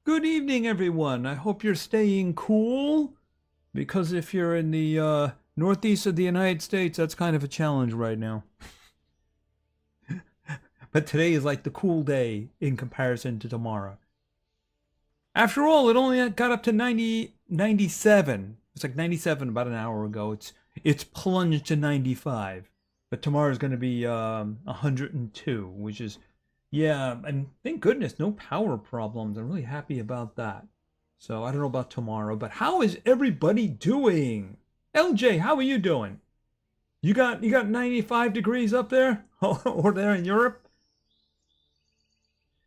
Good evening, everyone. I hope you're staying cool, because if you're in the northeast of the United States, that's kind of a challenge right now. But today is like the cool day in comparison to tomorrow. After all, it only got up to 97. It's like 97 about an hour ago. It's plunged to 95. But tomorrow's going to be 102, which is, yeah, and thank goodness, no power problems. I'm really happy about that. So I don't know about tomorrow, but how is everybody doing? LJ, how are you doing? You got 95 degrees up there? Or there in Europe?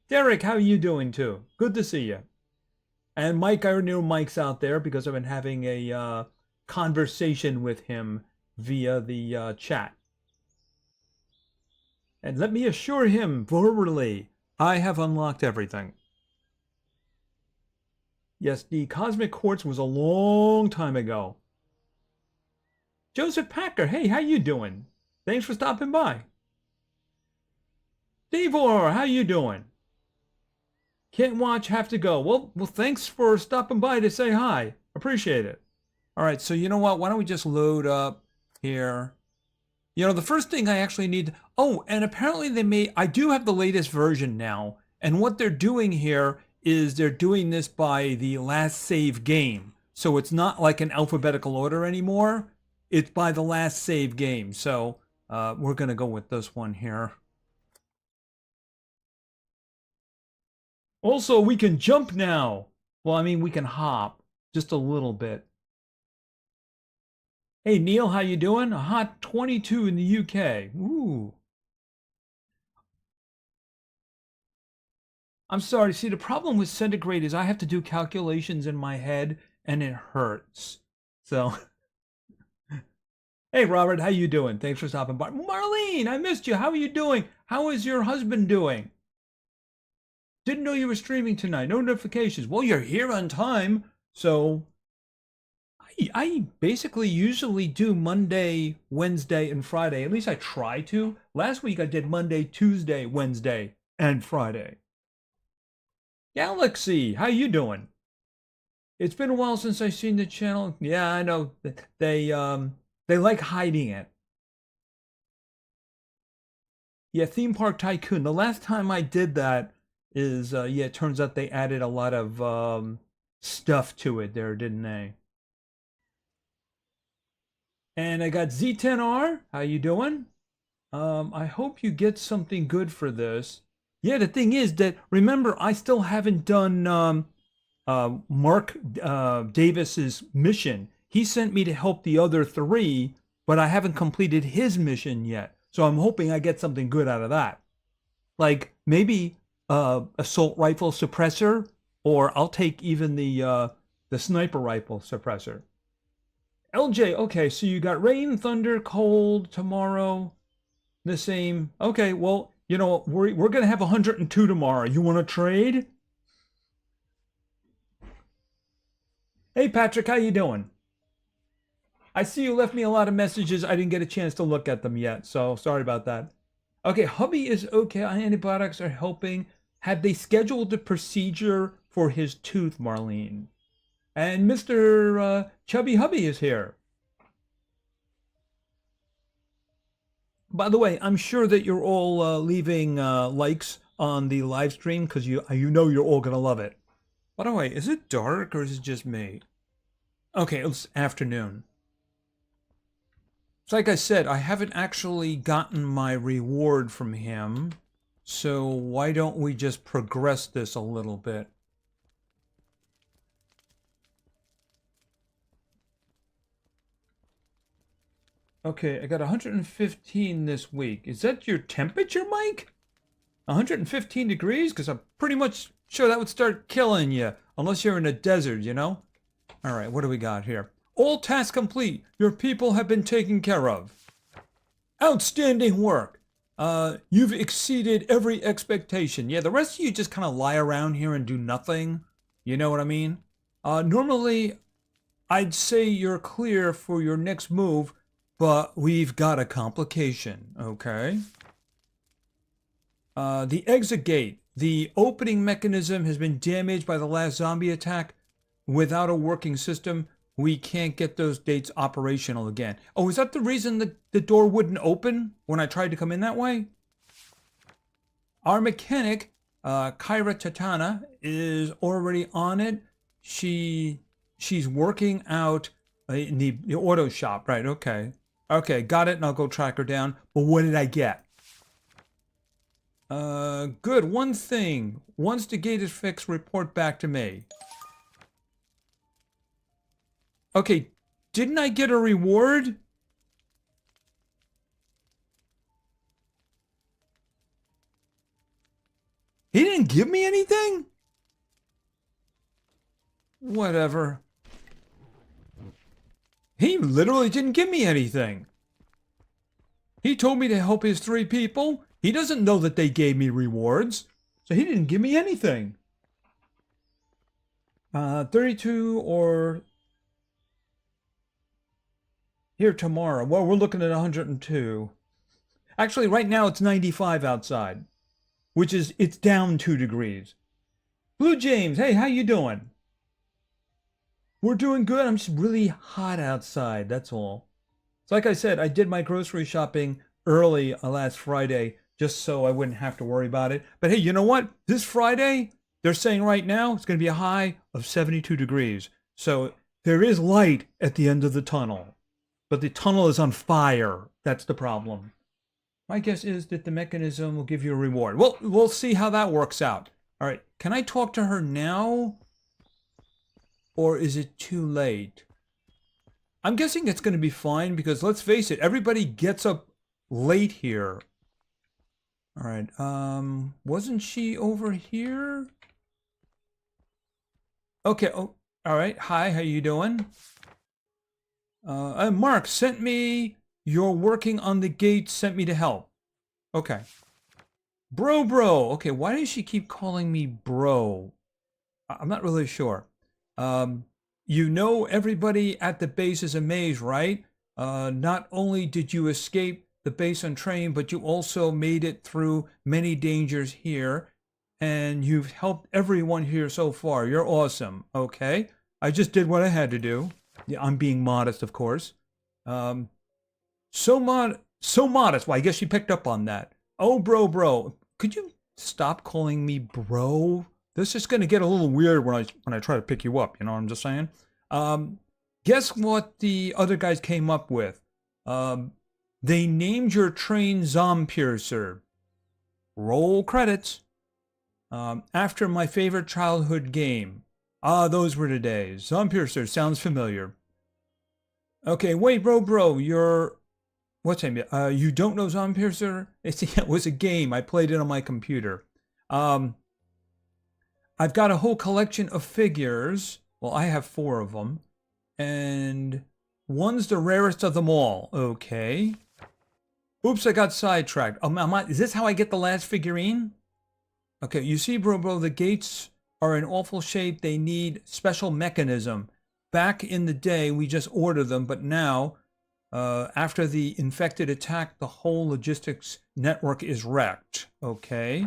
Derek, how are you doing too? Good to see you. And Mike, I know Mike's out there because I've been having a conversation with him via the chat. And let me assure him verbally, I have unlocked everything. Yes, the Cosmic Quartz was a long time ago. Joseph Packer, hey, how you doing? Thanks for stopping by. Devor, how you doing? Can't watch, have to go. Well, thanks for stopping by to say hi. Appreciate it. All right, so you know what? Why don't we just load up here? You know, the first thing I actually need... Oh, and apparently I do have the latest version now. And what they're doing here is they're doing this by the last save game. So it's not like an alphabetical order anymore. It's by the last save game. So we're going to go with this one here. Also, we can jump now. Well, I mean, we can hop just a little bit. Hey, Neil, how you doing? A hot 22 in the UK. Ooh. I'm sorry. See, the problem with centigrade is I have to do calculations in my head, and it hurts. So, hey, Robert, how you doing? Thanks for stopping by. Marlene, I missed you. How are you doing? How is your husband doing? Didn't know you were streaming tonight. No notifications. Well, you're here on time. So I basically usually do Monday, Wednesday, and Friday. At least I try to. Last week I did Monday, Tuesday, Wednesday, and Friday. Galaxy, how you doing? It's been a while since I've seen the channel. Yeah, I know. They like hiding it. Yeah, Theme Park Tycoon. The last time I did that is, yeah, it turns out they added a lot of stuff to it there, didn't they? And I got Z10R. How you doing? I hope you get something good for this. Yeah, the thing is that, remember, I still haven't done Mark Davis's mission. He sent me to help the other three, but I haven't completed his mission yet. So I'm hoping I get something good out of that. Like maybe assault rifle suppressor, or I'll take even the sniper rifle suppressor. LJ, okay, so you got rain, thunder, cold tomorrow. The same. Okay, well, you know, we're gonna have 102 tomorrow. You want to trade? Hey, Patrick, how you doing? I see you left me a lot of messages. I didn't get a chance to look at them yet, so sorry about that. Okay, hubby is okay. Antibiotics are helping. Have they scheduled the procedure for his tooth, Marlene? And Mr. Chubby Hubby is here. By the way, I'm sure that you're all leaving likes on the live stream because you know you're all gonna love it. By the way, is it dark or is it just me? Okay, it's afternoon. So like I said, I haven't actually gotten my reward from him. So why don't we just progress this a little bit? Okay, I got 115 this week. Is that your temperature, Mike? 115 degrees? Because I'm pretty much sure that would start killing you. Unless you're in a desert, you know? All right, what do we got here? All tasks complete. Your people have been taken care of. Outstanding work. You've exceeded every expectation. Yeah, the rest of you just kind of lie around here and do nothing. You know what I mean? Normally, I'd say you're clear for your next move, but we've got a complication, okay? The exit gate. The opening mechanism has been damaged by the last zombie attack. Without a working system, we can't get those gates operational again. Oh, is that the reason the door wouldn't open when I tried to come in that way? Our mechanic, Kyra Tatana, is already on it. She's working out in the auto shop, right? Okay. Okay, got it, and I'll go track her down. But what did I get? Good. One thing. Once the gate is fixed, report back to me. Okay, didn't I get a reward? He didn't give me anything? Whatever. He literally didn't give me anything. He told me to help his 3 people. He doesn't know that they gave me rewards. So he didn't give me anything. 32 or... Here tomorrow. Well, we're looking at 102. Actually, right now it's 95 outside. Which is, it's down 2 degrees. Blue James, hey, how you doing? We're doing good. I'm just really hot outside, that's all. So like I said, I did my grocery shopping early last Friday just so I wouldn't have to worry about it. But hey, you know what? This Friday, they're saying right now it's going to be a high of 72 degrees. So there is light at the end of the tunnel. But the tunnel is on fire. That's the problem. My guess is that the mechanism will give you a reward. Well, we'll see how that works out. All right, can I talk to her now? Or is it too late? I'm guessing it's going to be fine because let's face it, everybody gets up late here. All right, wasn't she over here? Okay, oh, all right. Hi, how you doing? Mark sent me, you're working on the gate, sent me to help. Okay. Bro. Okay, why does she keep calling me bro? I'm not really sure. You know everybody at the base is amazed, right? Not only did you escape the base on train, but you also made it through many dangers here. And you've helped everyone here so far. You're awesome, okay? I just did what I had to do. Yeah, I'm being modest, of course. So modest. Well, I guess she picked up on that. Oh, bro. Could you stop calling me bro? This is going to get a little weird when I try to pick you up. You know what I'm just saying? Guess what the other guys came up with? They named your train Zompiercer. Roll credits. After my favorite childhood game. Ah, those were the days. Zompiercer sounds familiar. Okay, wait, bro. You're... What's name? You don't know Zompiercer? It was a game. I played it on my computer. I've got a whole collection of figures. Well, I have 4 of them. And one's the rarest of them all. Okay. Oops, I got sidetracked. Is this how I get the last figurine? Okay, you see, bro, the gates are in awful shape. They need special mechanism. Back in the day, we just ordered them, but now, after the infected attack, the whole logistics network is wrecked. Okay.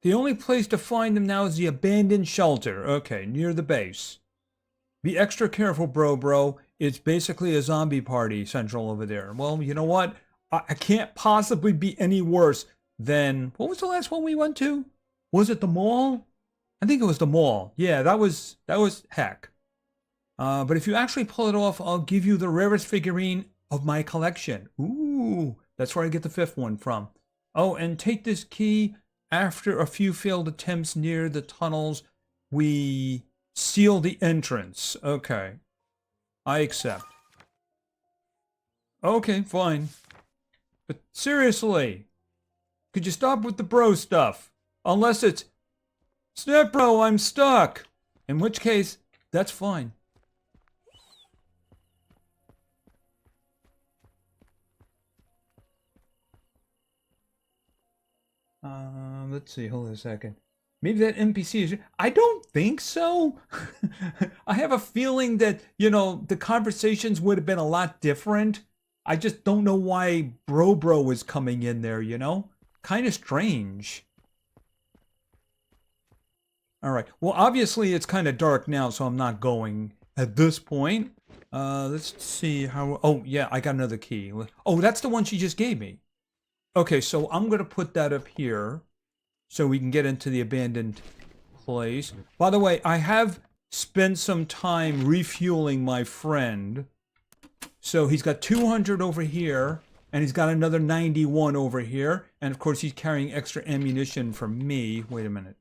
The only place to find them now is the abandoned shelter. Okay, near the base. Be extra careful, bro. It's basically a zombie party central over there. Well, you know what? I can't possibly be any worse than... What was the last one we went to? Was it the mall? I think it was the mall. Yeah, that was heck. But if you actually pull it off, I'll give you the rarest figurine of my collection. Ooh, that's where I get the 5th one from. Oh, and take this key. After a few failed attempts near the tunnels, we seal the entrance. Okay. I accept. Okay, fine. But seriously, could you stop with the bro stuff? Unless it's, snap bro, I'm stuck. In which case, that's fine. Let's see, hold on a second. Maybe that NPC is... I don't think so. I have a feeling that, you know, the conversations would have been a lot different. I just don't know why bro is coming in there, you know? Kind of strange. All right. Well, obviously it's kind of dark now, so I'm not going at this point. Let's see how. Oh, yeah, I got another key. Oh, that's the one she just gave me. Okay, so I'm gonna put that up here so we can get into the abandoned place. By the way, I have spent some time refueling my friend. So he's got 200 over here, and he's got another 91 over here. And of course, he's carrying extra ammunition for me. Wait a minute.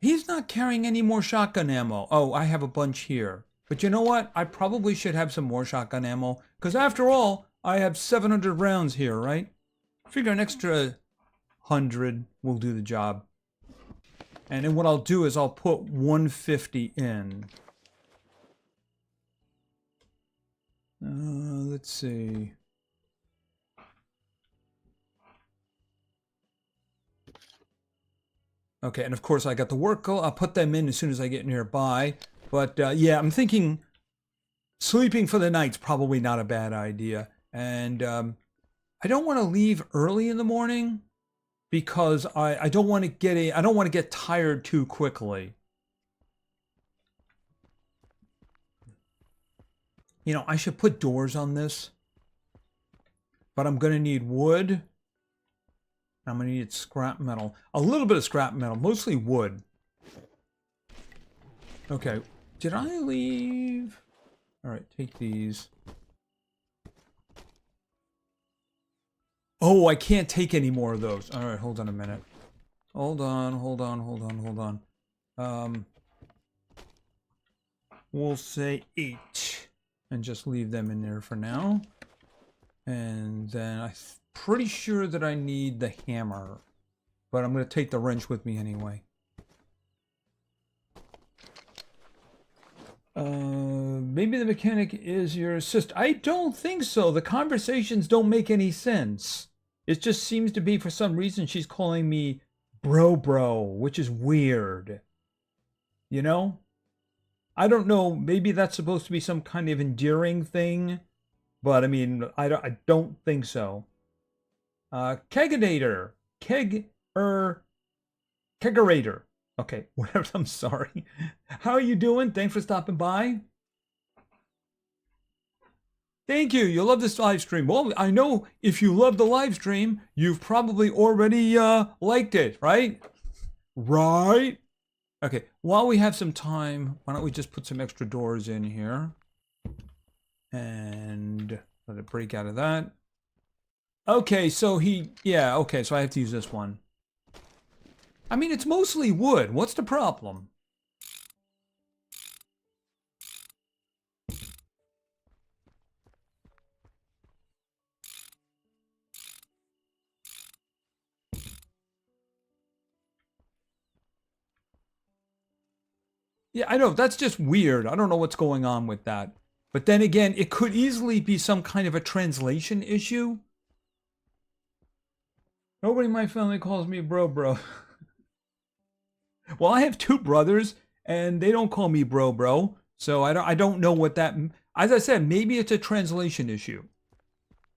He's not carrying any more shotgun ammo. Oh, I have a bunch here. But you know what? I probably should have some more shotgun ammo. Because after all, I have 700 rounds here, right? Figure an extra 100 will do the job. And then what I'll do is I'll put 150 in. Let's see. Okay, and of course I got the work. I'll put them in as soon as I get nearby. But yeah, I'm thinking sleeping for the night's probably not a bad idea. And I don't want to leave early in the morning because I don't want to get tired too quickly. You know, I should put doors on this. But I'm going to need wood. I'm going to need scrap metal. A little bit of scrap metal, mostly wood. Okay, did I leave? All right, take these. Oh, I can't take any more of those. All right, hold on a minute. Hold on. We'll say 8 and just leave them in there for now. And then I'm pretty sure that I need the hammer, but I'm going to take the wrench with me anyway. Maybe the mechanic is your assist. I don't think so. The conversations don't make any sense. It just seems to be, for some reason, she's calling me bro, which is weird. You know? I don't know. Maybe that's supposed to be some kind of endearing thing. But, I mean, I don't think so. Kegerator. Kegerator. Okay, whatever, I'm sorry. How are you doing? Thanks for stopping by. Thank you. You love this live stream. Well, I know if you love the live stream, you've probably already liked it, right? Right? Okay, while we have some time, why don't we just put some extra doors in here? And let it break out of that. Okay, so okay, so I have to use this one. I mean, it's mostly wood. What's the problem? Yeah, I know, that's just weird. I don't know what's going on with that. But then again, it could easily be some kind of a translation issue. Nobody in my family calls me bro. Well, I have 2 brothers, and they don't call me bro. So I don't know what that. As I said, maybe it's a translation issue,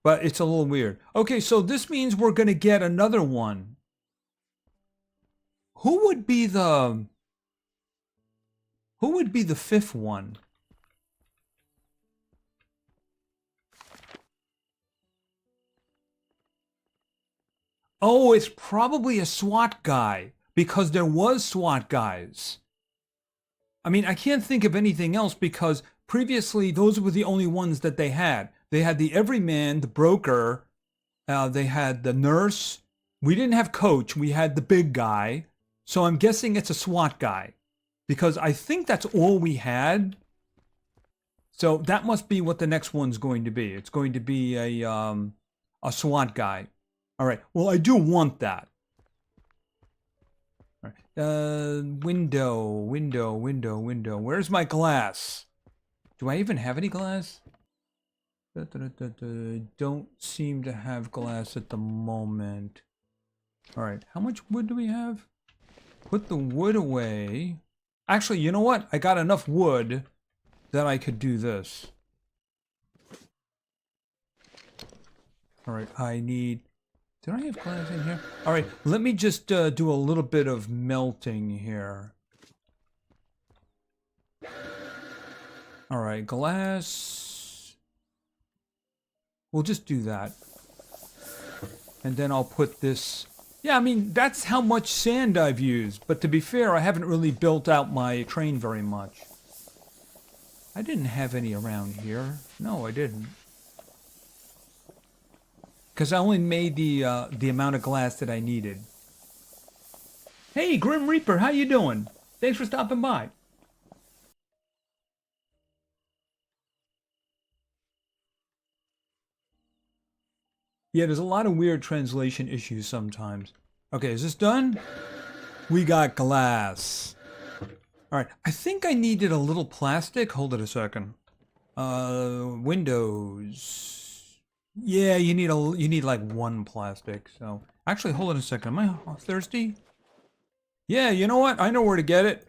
but it's a little weird. Okay, so this means we're gonna get another one. Who would be the 5th one? Oh, it's probably a SWAT guy, because there was SWAT guys. I mean, I can't think of anything else because previously those were the only ones that they had. They had the everyman, the broker, they had the nurse. We didn't have coach, we had the big guy. So I'm guessing it's a SWAT guy because I think that's all we had. So that must be what the next one's going to be. It's going to be a SWAT guy. All right. Well, I do want that. All right. Window. Where's my glass? Do I even have any glass? Don't seem to have glass at the moment. All right. How much wood do we have? Put the wood away. Actually, you know what? I got enough wood that I could do this. All right. I need Did I have glass in here? All right, let me just do a little bit of melting here. All right, glass. We'll just do that. And then I'll put this... Yeah, I mean, that's how much sand I've used. But to be fair, I haven't really built out my train very much. I didn't have any around here. No, I didn't. Because I only made the amount of glass that I needed. Hey, Grim Reaper, how you doing? Thanks for stopping by. Yeah, there's a lot of weird translation issues sometimes. Okay, is this done? We got glass. All right, I think I needed a little plastic. Hold it a second. Windows. Yeah, you need like one plastic. So actually, hold it a second. Am I thirsty? Yeah, you know what? I know where to get it.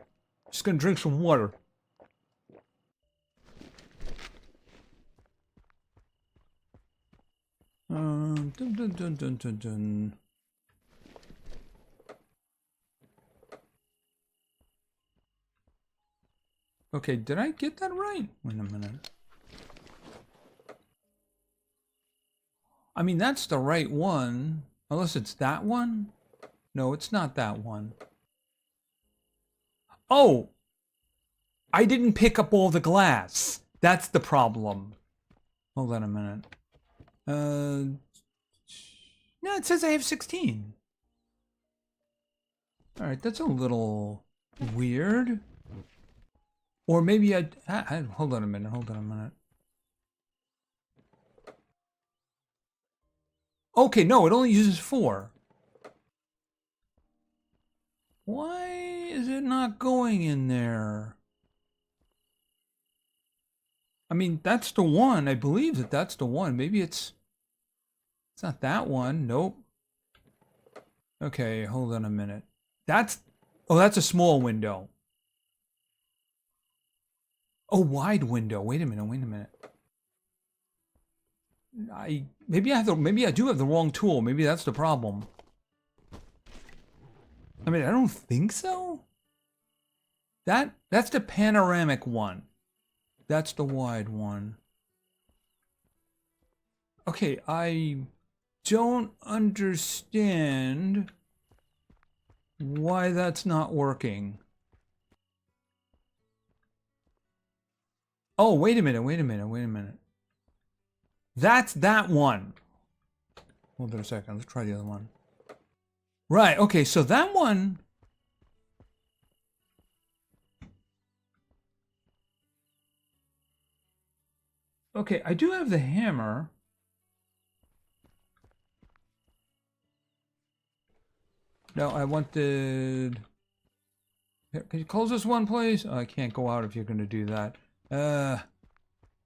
Just gonna drink some water. Dun, dun, dun, dun, dun, dun. Okay, did I get that right? Wait a minute. I mean, that's the right one. Unless it's that one? No, it's not that one. Oh! I didn't pick up all the glass. That's the problem. Hold on a minute. No, it says I have 16. Alright, that's a little weird. Or maybe I hold on a minute, hold on a minute. Okay, no, it only uses 4. Why is it not going in there? I mean, that's the one. I believe that that's the one. Maybe it's not that one. Nope. Okay, hold on a minute. That's a small window. Oh, wide window. Wait a minute. Wait a minute. Maybe I do have the wrong tool. Maybe that's the problem. I mean, I don't think so. That's the panoramic one. That's the wide one. Okay, I don't understand why that's not working. Oh, wait a minute, wait a minute, wait a minute. That's that one. Hold on a second, let's try the other one. Right, okay, so that one... Okay, I do have the hammer. No, I wanted... Here, can you close this one, please? Oh, I can't go out if you're going to do that.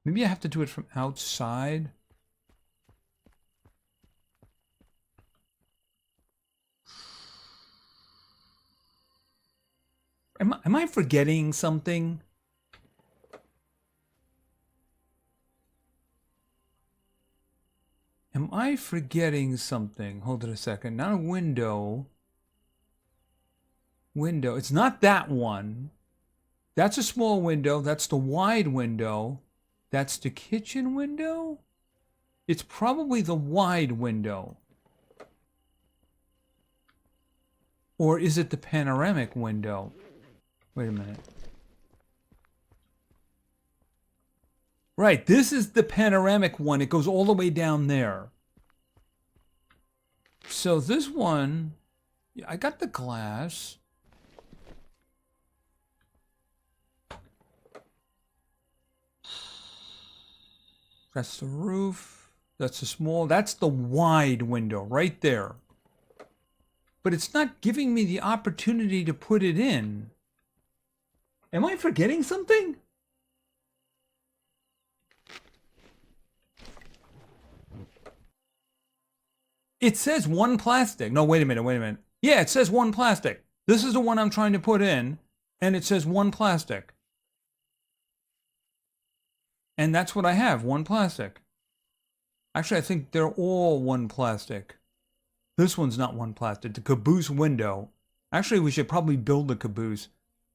Maybe I have to do it from outside. Am I forgetting something? Am I forgetting something? Hold it a second. Not a window. Window. It's not that one. That's a small window. That's the wide window. That's the kitchen window? It's probably the wide window. Or is it the panoramic window? Wait a minute. Right, this is the panoramic one. It goes all the way down there. So this one, I got the glass. That's the roof. That's the small, that's the wide window right there. But it's not giving me the opportunity to put it in. Am I forgetting something? It says one plastic. No, wait a minute, wait a minute. Yeah, it says one plastic. This is the one I'm trying to put in, and it says one plastic. And that's what I have, one plastic. Actually, I think they're all one plastic. This one's not one plastic. The caboose window. Actually, we should probably build the caboose.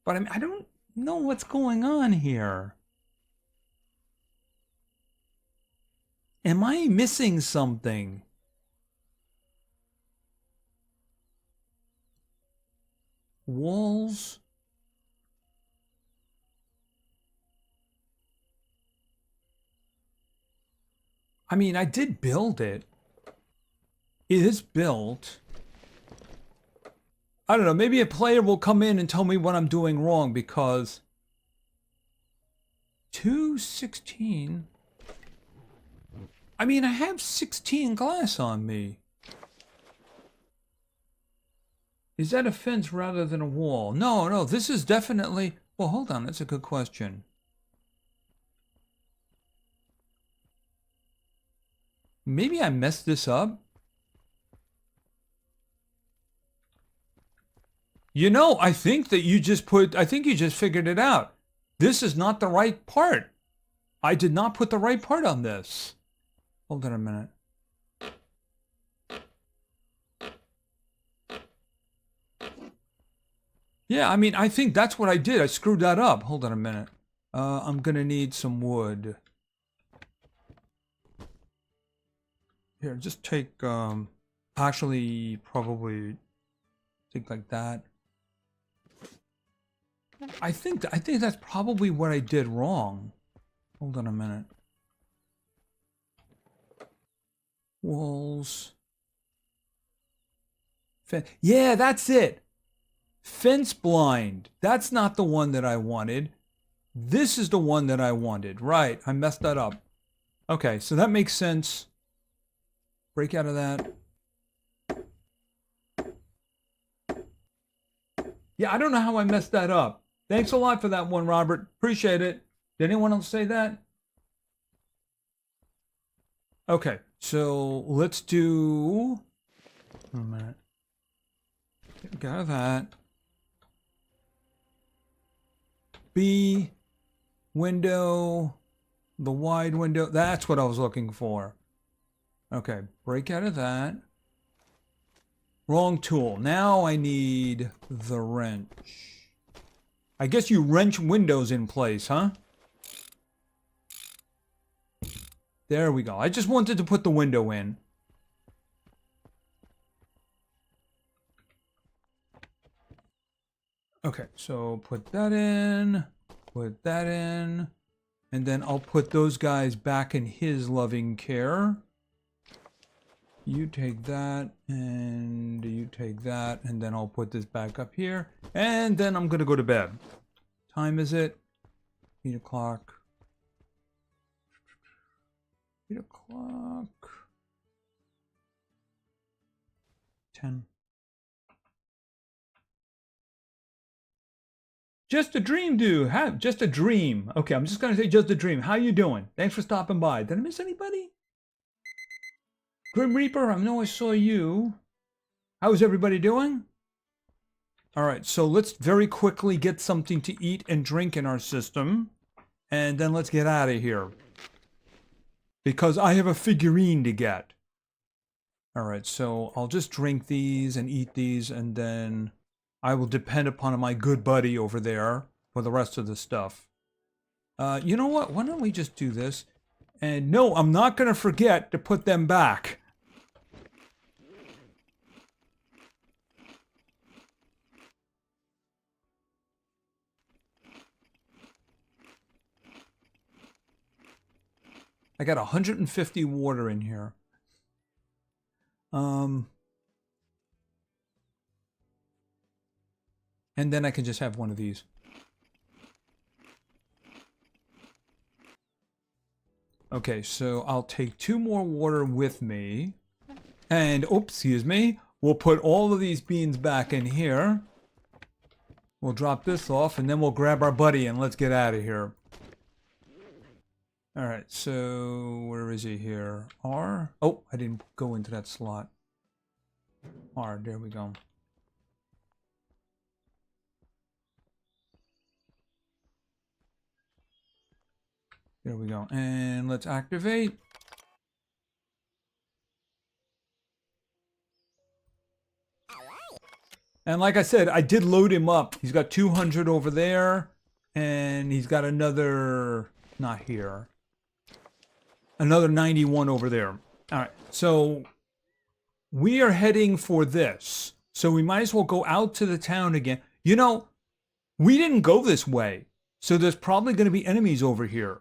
But I mean, I don't know what's going on here. Am I missing something? Walls. I mean, I did build it. It is built. I don't know, maybe a player will come in and tell me what I'm doing wrong because 216. I mean, I have 16 glass on me. Is that a fence rather than a wall? No, no, this is definitely... Well, hold on, that's a good question. Maybe I messed this up. You know, I think that you just figured it out. This is not the right part. I did not put the right part on this. Hold on a minute. Yeah, I mean, I think that's what I did. I screwed that up. Hold on a minute. I'm gonna need some wood. Here, just take, actually, probably take like that. I think that's probably what I did wrong. Hold on a minute. Walls. Yeah, that's it. Fence blind. That's not the one that I wanted. This is the one that I wanted. Right, I messed that up. Okay, so that makes sense. Break out of that. Yeah, I don't know how I messed that up. Thanks a lot for that one, Robert. Appreciate it. Did anyone else say that? Okay, so let's do... A minute. Get out of that. B, window, the wide window. That's what I was looking for. Okay, break out of that. Wrong tool. Now I need the wrench. I guess you wrench windows in place, huh? There we go. I just wanted to put the window in. Okay, so put that in, and then I'll put those guys back in his loving care. You take that, and you take that, and then I'll put this back up here, and then I'm gonna go to bed. Time is it? 8 o'clock. 8 o'clock. 10. Just a dream, dude. Just a dream. Okay, I'm just gonna say just a dream. How you doing? Thanks for stopping by. Did I miss anybody? Grim Reaper, I know I saw you. How's everybody doing? All right, so let's very quickly get something to eat and drink in our system, and then let's get out of here. Because I have a figurine to get. All right, so I'll just drink these and eat these, and then I will depend upon my good buddy over there for the rest of the stuff. You know what? Why don't we just do this? And no, I'm not going to forget to put them back. I got 150 water in here. And then I can just have one of these. Okay, so I'll take 2 more water with me. And, oops, excuse me. We'll put all of these beans back in here. We'll drop this off, and then we'll grab our buddy and let's get out of here. All right, so where is he here? R? Oh, I didn't go into that slot. R, there we go. There we go. And let's activate. And like I said, I did load him up. He's got 200 over there, and he's got another, not here, another 91 over there. All right, so we are heading for this. So we might as well go out to the town again. You know, we didn't go this way, so there's probably going to be enemies over here.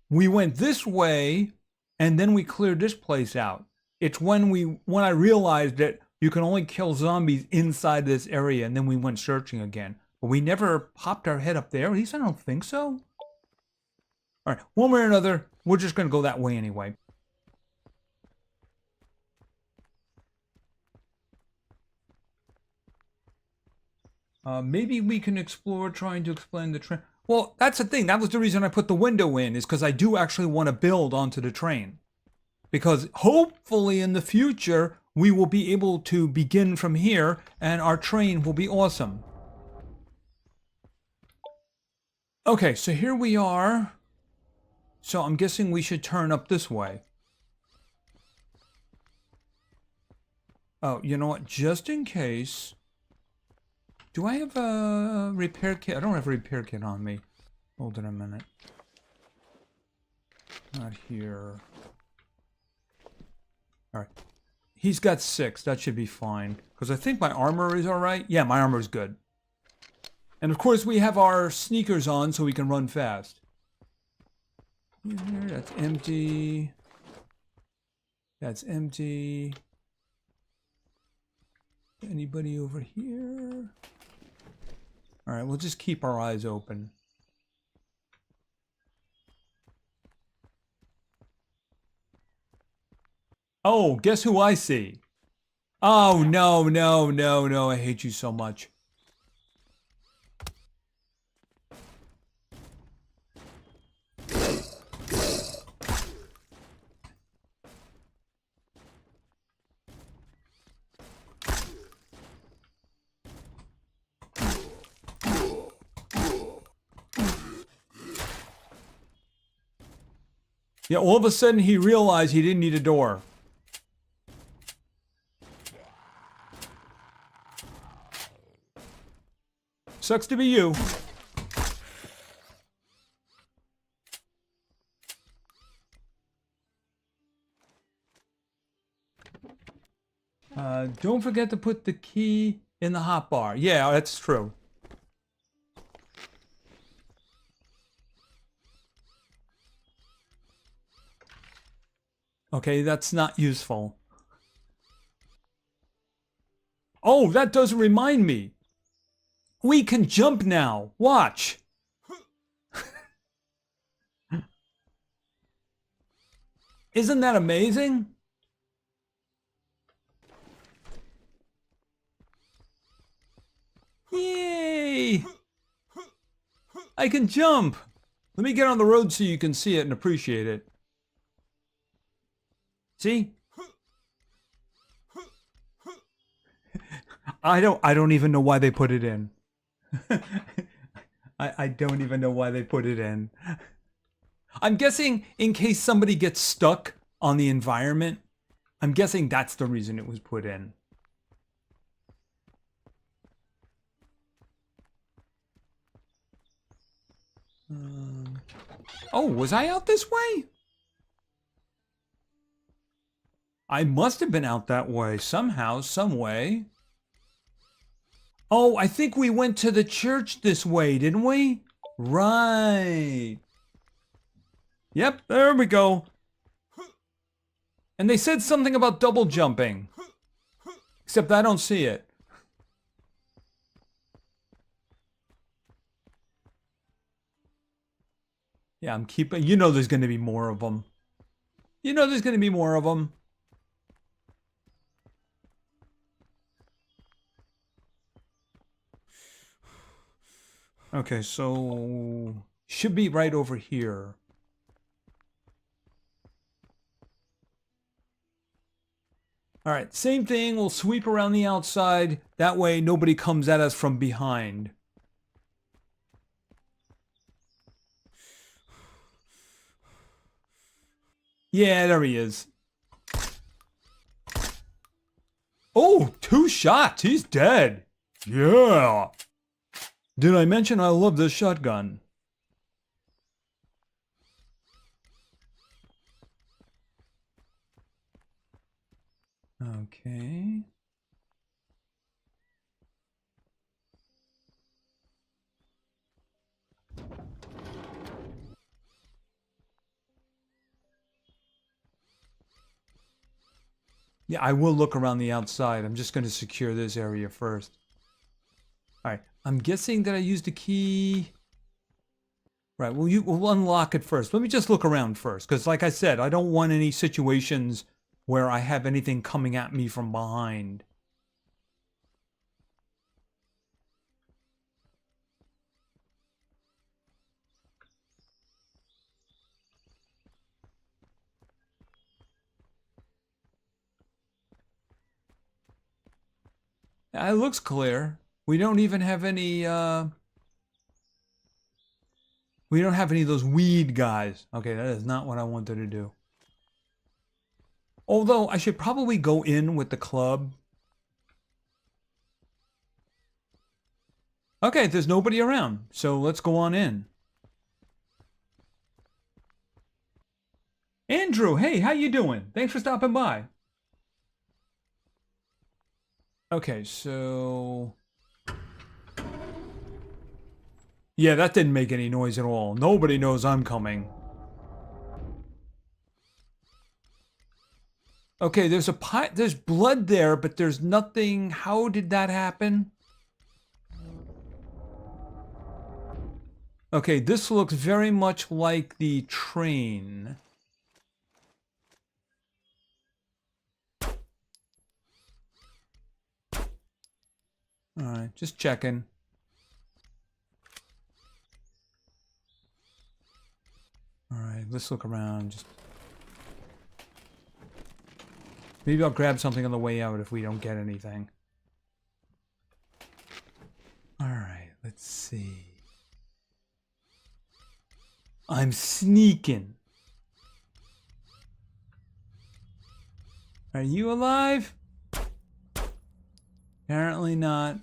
We went this way, and then we cleared this place out. It's when I realized that you can only kill zombies inside this area, and then we went searching again. But we never popped our head up there. At least I don't think so. All right, one way or another, we're just going to go that way anyway. Maybe we can explore trying to explain the train. Well, that's the thing. That was the reason I put the window in, is because I do actually want to build onto the train. Because hopefully in the future, we will be able to begin from here and our train will be awesome. Okay, so here we are. So I'm guessing we should turn up this way. Oh, you know what? Just in case. Do I have a repair kit? I don't have a repair kit on me. Hold on a minute. Not here. Alright. He's got 6. That should be fine. Because I think my armor is alright. Yeah, my armor is good. And of course we have our sneakers on so we can run fast. Here, that's empty. That's empty. Anybody over here? Alright, we'll just keep our eyes open. Oh, guess who I see? Oh, no, no, no, no. I hate you so much. Yeah, all of a sudden he realized he didn't need a door. Sucks to be you. Don't forget to put the key in the hotbar. Yeah, that's true. Okay, that's not useful. Oh, that does remind me. We can jump now. Watch. Isn't that amazing? Yay! I can jump. Let me get on the road so you can see it and appreciate it. See? I don't even know why they put it in. I don't even know why they put it in. I'm guessing in case somebody gets stuck on the environment, I'm guessing that's the reason it was put in. Oh, was I out this way? I must have been out that way somehow, some way. Oh, I think we went to the church this way, didn't we? Right. Yep, there we go. And they said something about double jumping. Except I don't see it. Yeah, I'm keeping... You know there's going to be more of them. You know there's going to be more of them. Okay, so... Should be right over here. Alright, same thing. We'll sweep around the outside. That way nobody comes at us from behind. Yeah, there he is. Oh, 2 shots. He's dead. Yeah. Did I mention I love this shotgun? Okay. Yeah, I will look around the outside. I'm just going to secure this area first. All right. I'm guessing that I used a key. Right. Well, we'll unlock it first. Let me just look around first, because like I said, I don't want any situations where I have anything coming at me from behind. It looks clear. We don't even have any, we don't have any of those weed guys. Okay, that is not what I wanted to do. Although, I should probably go in with the club. Okay, there's nobody around, so let's go on in. Andrew, hey, how you doing? Thanks for stopping by. Okay, so... Yeah, that didn't make any noise at all. Nobody knows I'm coming. Okay, there's there's blood there, but there's nothing. How did that happen? Okay, this looks very much like the train. All right, just checking. All right, let's look around. Just maybe I'll grab something on the way out if we don't get anything. All right, let's see. I'm sneaking. Are you alive? Apparently not.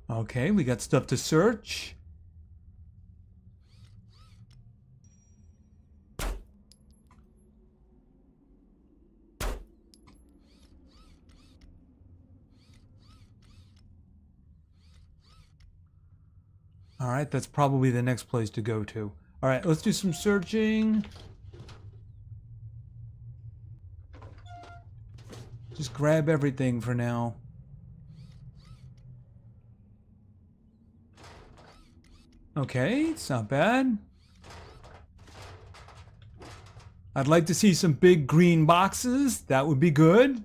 Okay, we got stuff to search. All right, that's probably the next place to go to. All right, let's do some searching. Just grab everything for now. Okay, it's not bad. I'd like to see some big green boxes. That would be good.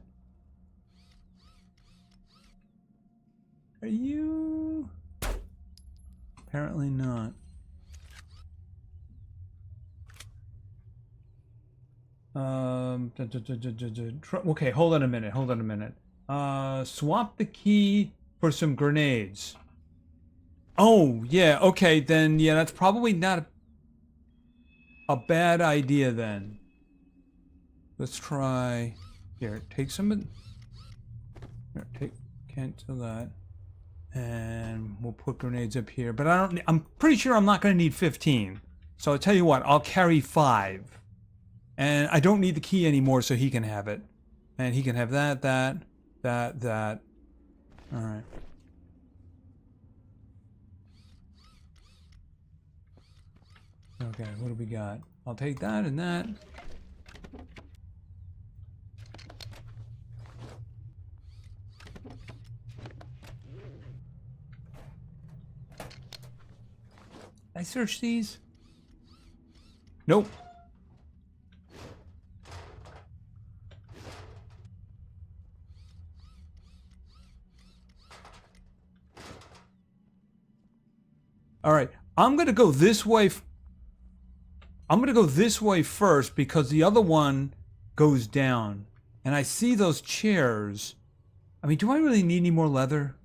Are you? Apparently not. Okay, hold on a minute. Hold on a minute. Swap the key for some grenades. Oh, yeah. Okay, then yeah, that's probably not a bad idea then. Let's try. Here, take some. Here, cancel that. And we'll put grenades up here. But I'm pretty sure I'm not going to need 15. So I'll tell you what, I'll carry 5. And I don't need the key anymore, so he can have it. And he can have that. Alright. Okay, what do we got? I'll take that and that. I search these? Nope. All right, I'm gonna go this way. I'm gonna go this way first because the other one goes down, and I see those chairs. I mean, do I really need any more leather?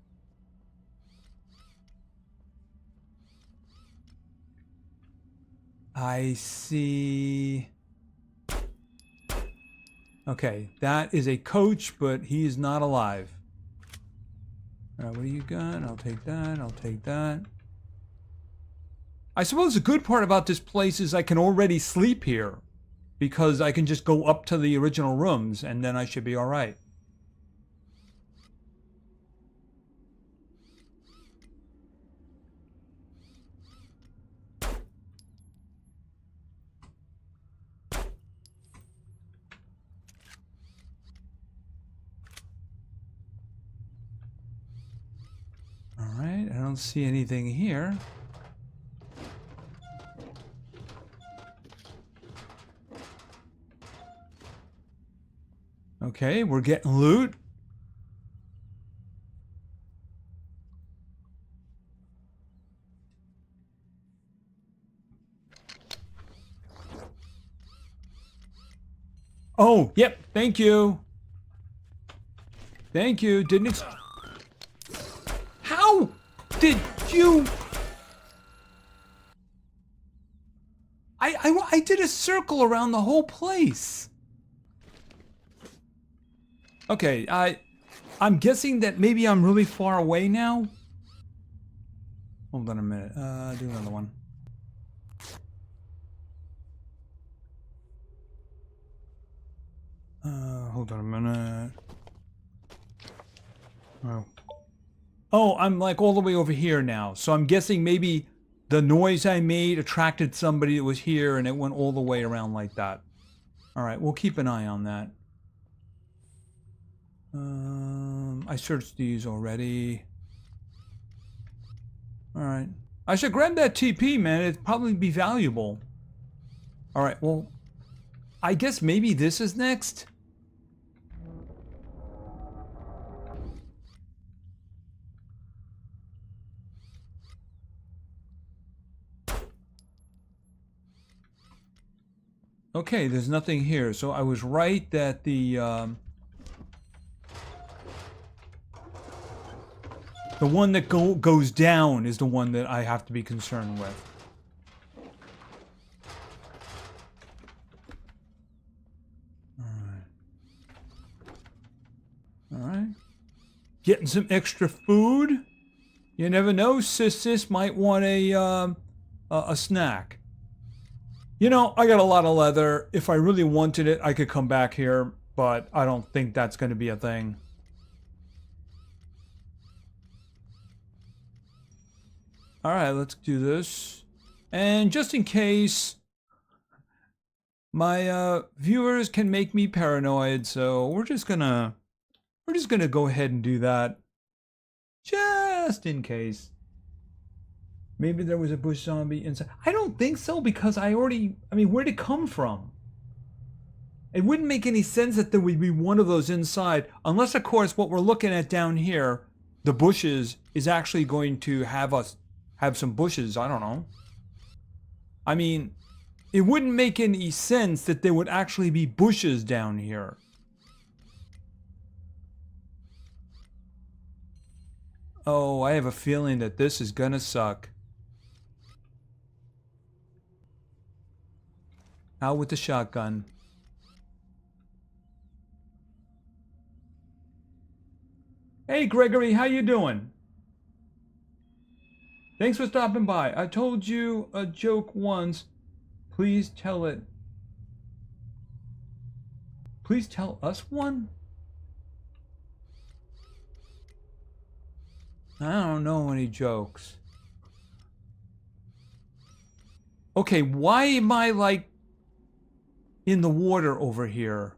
I see. Okay, that is a coach, but he is not alive. All right, what do you got? I'll take that. I'll take that. I suppose the good part about this place is I can already sleep here because I can just go up to the original rooms and then I should be all right. All right, I don't see anything here. Okay, we're getting loot. Oh, yep, thank you. Thank you. How did you... I did a circle around the whole place. Okay, I'm guessing that maybe I'm really far away now. Hold on a minute. Do another one. Hold on a minute. Oh, I'm like all the way over here now. So I'm guessing maybe the noise I made attracted somebody that was here and it went all the way around like that. All right, we'll keep an eye on that. I searched these already. All right. I should grab that TP, man. It'd probably be valuable. All right, well, I guess maybe this is next. Okay, there's nothing here. So I was right that the one that goes down is the one that I have to be concerned with. All right. Getting some extra food. You never know, sis might want a snack. You know, I got a lot of leather. If I really wanted it, I could come back here, but I don't think that's going to be a thing. All right, let's do this. And just in case, my viewers can make me paranoid, so we're just gonna go ahead and do that, just in case. Maybe there was a bush zombie inside. I don't think so because I mean, where'd it come from? It wouldn't make any sense that there would be one of those inside, unless, of course, what we're looking at down here, the bushes, is actually going to have us have some bushes. I don't know. I mean, it wouldn't make any sense that there would actually be bushes down here. Oh, I have a feeling that this is gonna suck. Out with the shotgun. Hey Gregory, how you doing? Thanks for stopping by. I told you a joke once. Please tell it. Please tell us one? I don't know any jokes. Okay, why am I like in the water over here?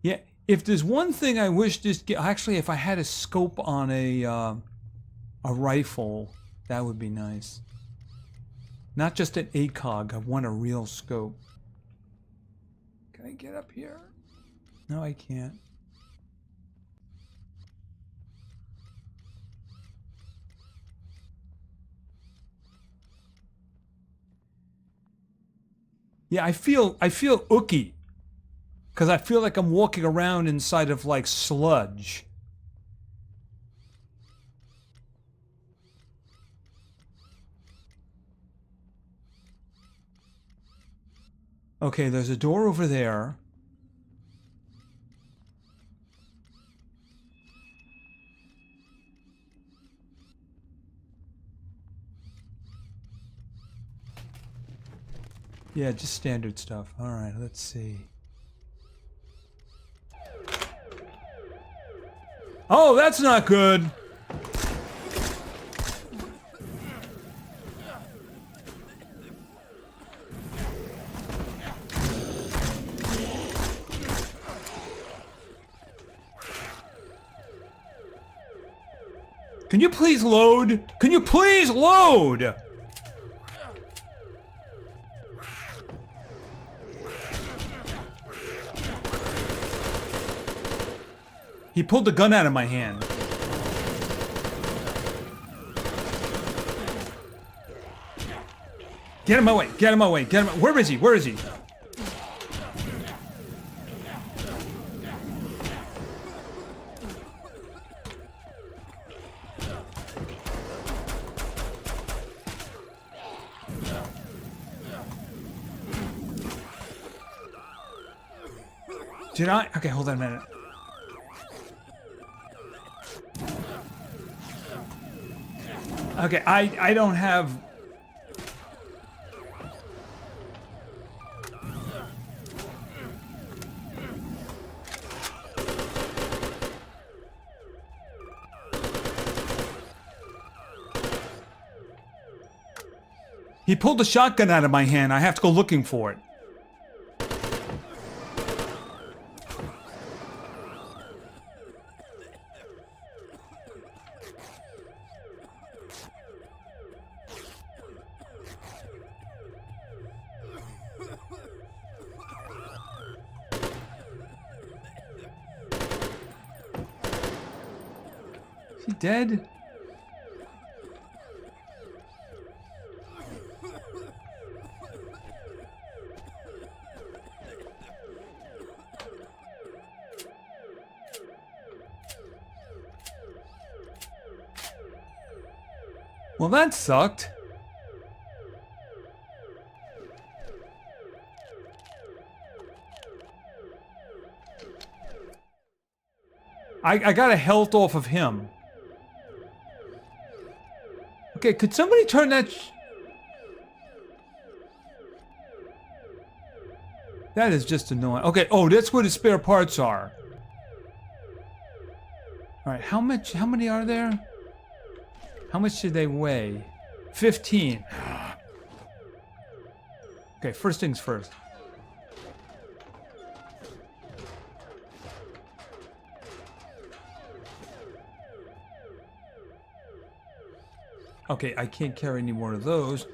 Yeah, if there's one thing I wish this actually, if I had a scope on a rifle, that would be nice. Not just an ACOG. I want a real scope. Can I get up here? No, I can't. Yeah, I feel ooky. Because I feel like I'm walking around inside of, like, sludge. Okay, there's a door over there. Yeah, just standard stuff. Alright, let's see. Oh, that's not good! Can you please load? Can you please load? He pulled the gun out of my hand. Get him away, get him away, get him. Where is he? Where is he? Did I? Okay, hold on a minute. Okay, I don't have... He pulled a shotgun out of my hand. I have to go looking for it. Is he dead? Well, that sucked. I got a health off of him. Okay, could somebody turn that... That is just annoying. Okay, oh, that's where the spare parts are. Alright, how many are there? How much do they weigh? 15. Okay, first things first. Okay, I can't carry any more of those.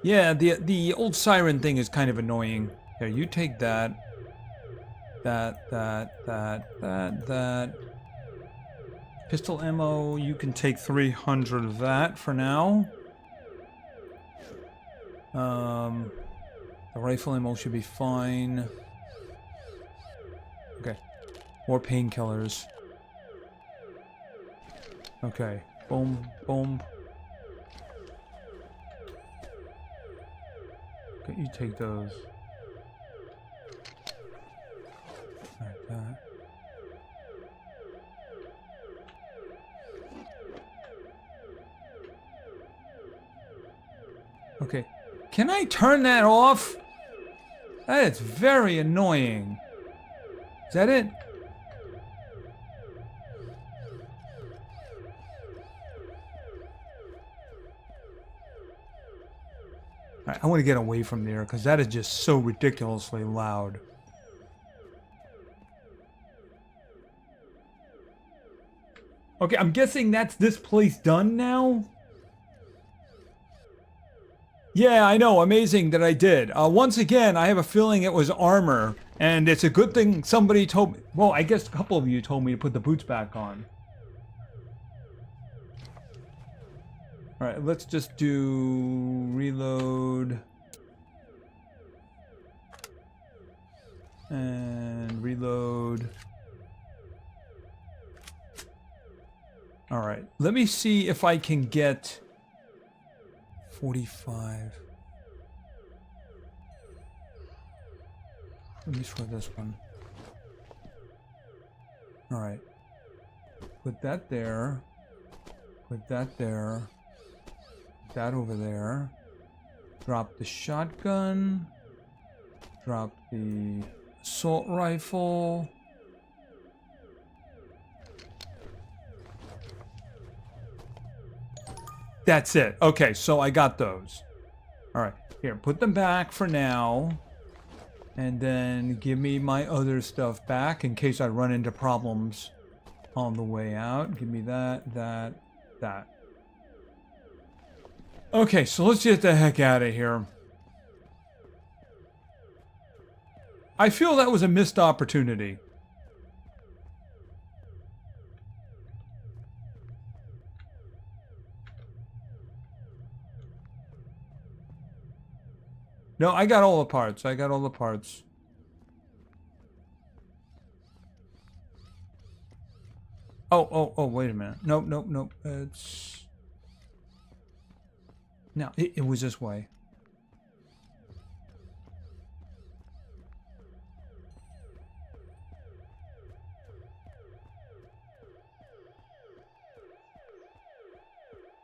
Yeah, the old siren thing is kind of annoying. Here, you take that. That. Pistol ammo, you can take 300 of that for now. The rifle ammo should be fine. Okay. More painkillers. Okay. Boom, boom. Okay, you take those. Like that. Okay. Can I turn that off? That is very annoying. Is that it? Alright, I want to get away from there because that is just so ridiculously loud. Okay, I'm guessing that's this place done now? Yeah, I know. Amazing that I did. Once again, I have a feeling it was armor. And it's a good thing somebody told me... Well, I guess a couple of you told me to put the boots back on. Alright, let's just do... reload. And reload. All right, let me see if I can get 45. At least for this one. All right. Put that there. Put that there. Put that over there. Drop the shotgun. Drop the assault rifle. That's it. Okay, so I got those. All right, here, put them back for now. And then give me my other stuff back in case I run into problems on the way out. Give me that, that. Okay, so let's get the heck out of here. I feel that was a missed opportunity. No, I got all the parts. I got all the parts. Oh, wait a minute. Nope. It's... No, it was this way.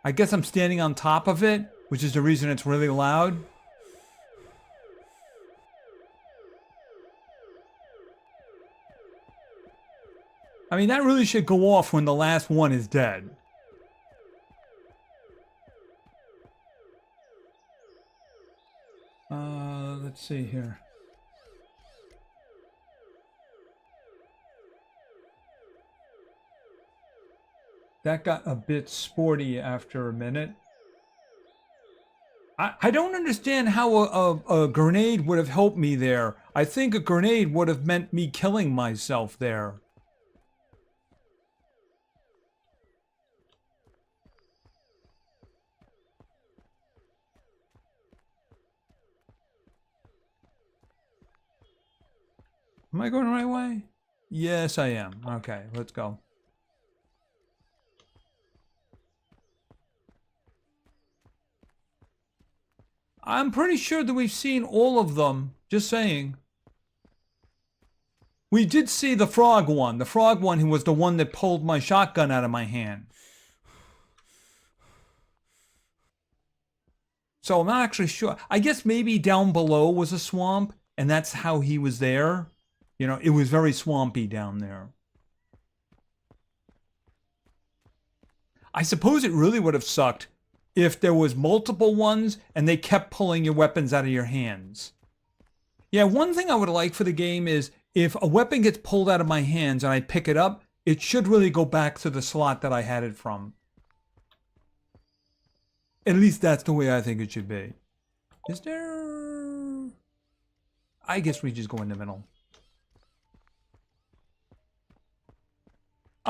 I guess I'm standing on top of it, which is the reason it's really loud. I mean, that really should go off when the last one is dead. Let's see here. That got a bit sporty after a minute. I don't understand how a grenade would have helped me there. I think a grenade would have meant me killing myself there. Am I going the right way? Yes, I am. Okay, let's go. I'm pretty sure that we've seen all of them. Just saying. We did see the frog one. The frog one who was the one that pulled my shotgun out of my hand. So I'm not actually sure. I guess maybe down below was a swamp, and that's how he was there. You know, it was very swampy down there. I suppose it really would have sucked if there was multiple ones and they kept pulling your weapons out of your hands. Yeah, one thing I would like for the game is if a weapon gets pulled out of my hands and I pick it up, it should really go back to the slot that I had it from. At least that's the way I think it should be. Is there... I guess we just go in the middle.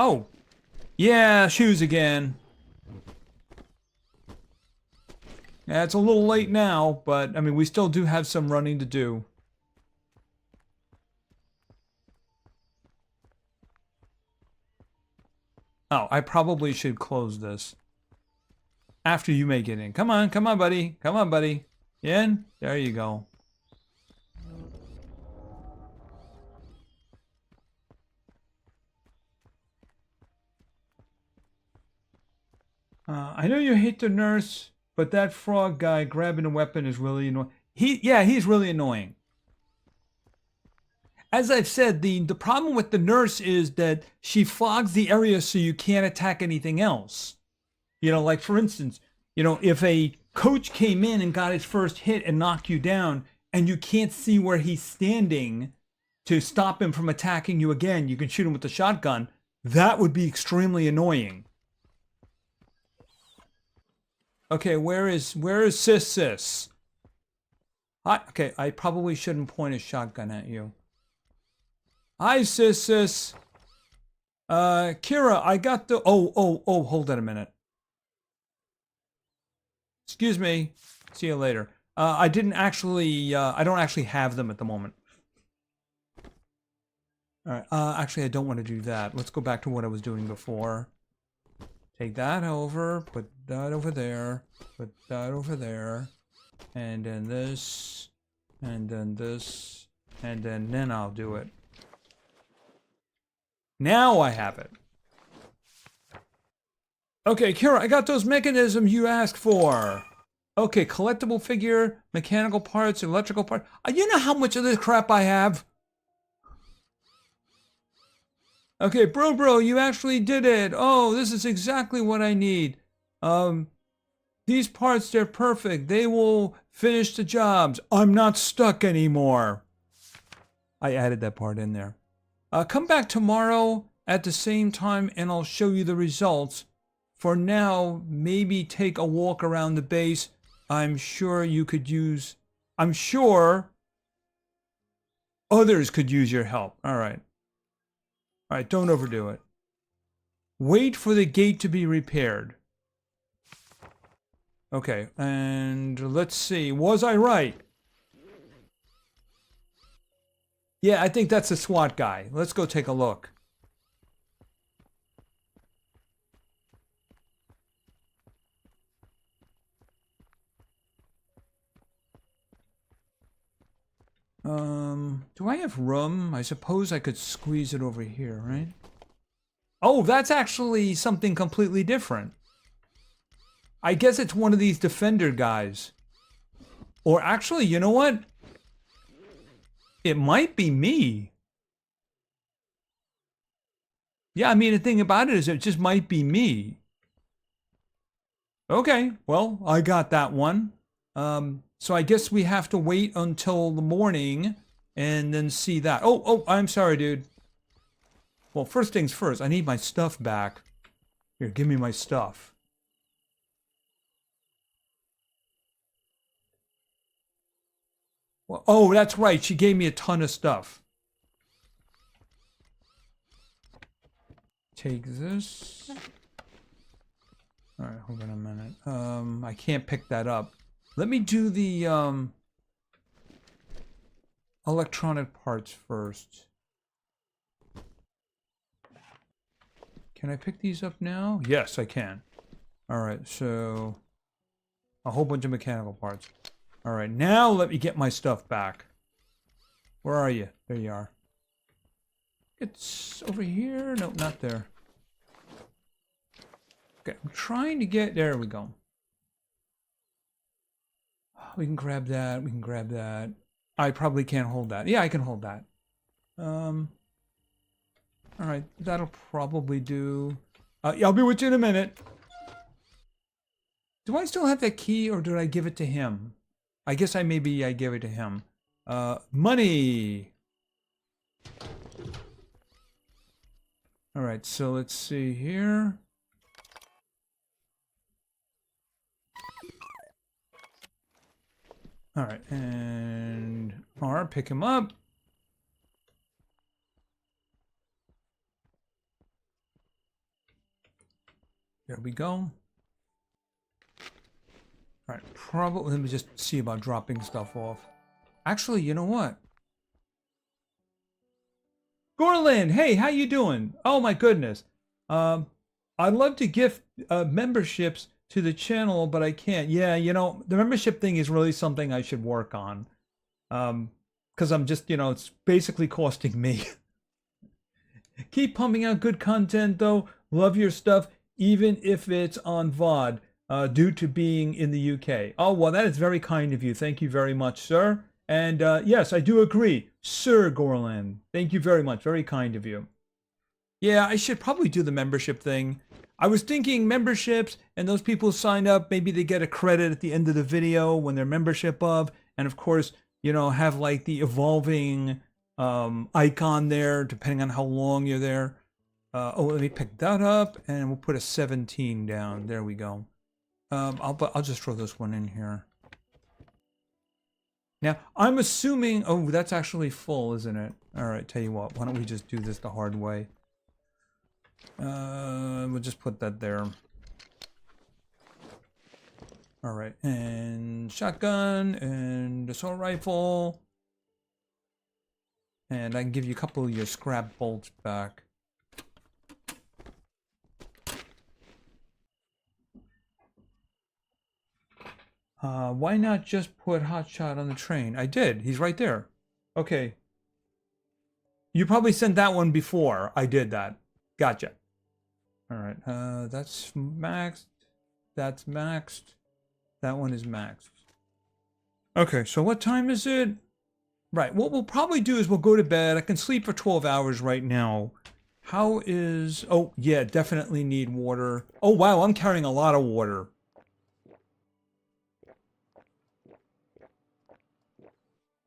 Oh, yeah, shoes again. Yeah, it's a little late now, but I mean, we still do have some running to do. Oh, I probably should close this. After you make it in. Come on, buddy. Come on, buddy. In? There you go. I know you hate the nurse, but that frog guy grabbing a weapon is really annoying. He's really annoying. As I've said, the problem with the nurse is that she fogs the area so you can't attack anything else. You know, like for instance, you know, if a coach came in and got his first hit and knocked you down and you can't see where he's standing to stop him from attacking you again, you can shoot him with the shotgun. That would be extremely annoying. Okay, where is Sis? Okay, I probably shouldn't point a shotgun at you. Hi, Sis. Kira, I got the... Oh, hold on a minute. Excuse me. See you later. I don't actually have them at the moment. All right. Actually, I don't want to do that. Let's go back to what I was doing before. Take that over, put that over there, put that over there, and then this, and then this, and then I'll do it. Now I have it. Okay, Kira, I got those mechanisms you asked for. Okay, collectible figure, mechanical parts, electrical parts. You know how much of this crap I have? Okay, bro, you actually did it. Oh, this is exactly what I need. These parts, they're perfect. They will finish the jobs. I'm not stuck anymore. I added that part in there. Come back tomorrow at the same time and I'll show you the results. For now, maybe take a walk around the base. I'm sure others could use your help. All right, don't overdo it. Wait for the gate to be repaired. Okay, and let's see. Was I right? Yeah, I think that's a SWAT guy. Let's go take a look. Do I have room? I suppose I could squeeze it over here, right? Oh, that's actually something completely different. I guess it's one of these defender guys. Or actually, you know what? It might be me. Yeah, I mean, the thing about it is it just might be me. Okay, well, I got that one. So I guess we have to wait until the morning and then see that. Oh, I'm sorry, dude. Well, first things first, I need my stuff back. Here, give me my stuff. Well, oh, that's right. She gave me a ton of stuff. Take this. All right, hold on a minute. I can't pick that up. Let me do the electronic parts first. Can I pick these up now? Yes, I can. All right, so a whole bunch of mechanical parts. All right, now let me get my stuff back. Where are you? There you are. It's over here. No, not there. Okay, I'm trying to get... There we go. We can grab that. We can grab that. I probably can't hold that. Yeah, I can hold that. All right, that'll probably do. Yeah, I'll be with you in a minute. Do I still have that key, or did I give it to him? I guess I gave it to him. Money. All right, so let's see here. All right, and R, pick him up. There we go. All right, probably, let me just see about dropping stuff off. Actually, you know what? Gorland, hey, how you doing? Oh my goodness. I'd love to gift memberships to the channel, but I can't. Yeah, you know, the membership thing is really something I should work on. Because I'm just, you know, it's basically costing me. Keep pumping out good content, though. Love your stuff, even if it's on VOD, due to being in the UK. Oh, well, that is very kind of you. Thank you very much, sir. And yes, I do agree. Sir Gorland, thank you very much. Very kind of you. Yeah, I should probably do the membership thing. I was thinking memberships, and those people sign up, maybe they get a credit at the end of the video when they're membership of, and of course, you know, have like the evolving icon there, depending on how long you're there. Oh, let me pick that up, and we'll put a 17 down. There we go. I'll just throw this one in here. Now, I'm assuming... Oh, that's actually full, isn't it? All right, tell you what. Why don't we just do this the hard way? We'll just put that there. All right, and shotgun, and assault rifle. And I can give you a couple of your scrap bolts back. Why not just put Hotshot on the train? I did. He's right there. Okay. You probably sent that one before I did that. Gotcha. All right. That's maxed. That's maxed. That one is maxed. Okay, so what time is it? Right. What we'll probably do is we'll go to bed. I can sleep for 12 hours right now. How is... Oh, yeah, definitely need water. Oh, wow, I'm carrying a lot of water.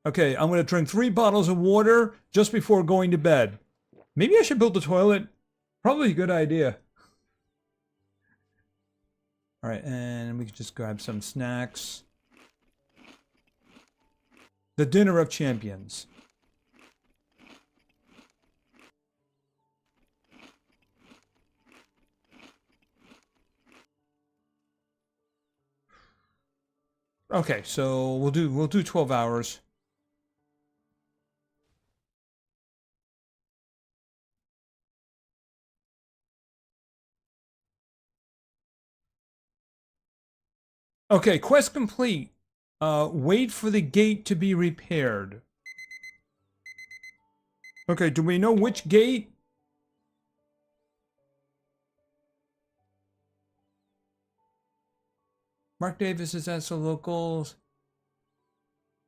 Okay, I'm going to drink 3 bottles of water just before going to bed. Maybe I should build a toilet. Probably a good idea. All right, and we can just grab some snacks. The Dinner of Champions. Okay, so we'll do 12 hours. Okay, quest complete. Wait for the gate to be repaired. Okay, do we know which gate? Mark Davis is as the locals.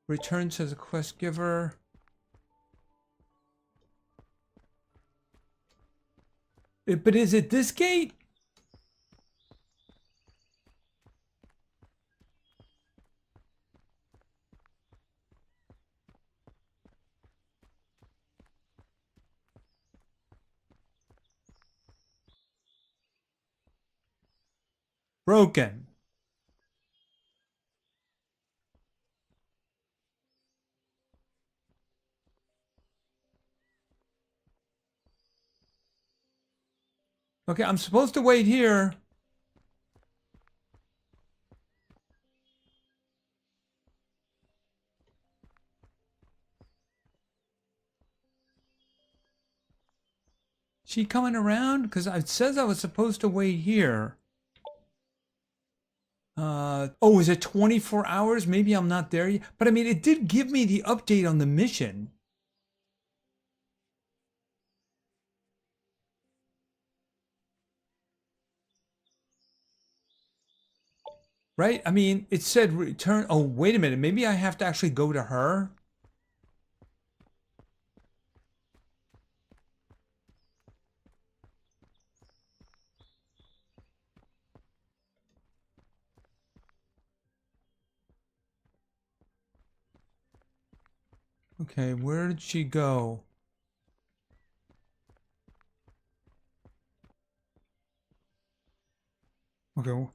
Returns as a quest giver. But is it this gate? Broken. Okay, I'm supposed to wait here. She coming around? Because it says I was supposed to wait here. Oh, is it 24 hours? Maybe I'm not there yet. But I mean, it did give me the update on the mission. Right? I mean, it said return. Oh, wait a minute. Maybe I have to actually go to her. Okay, where did she go? Okay.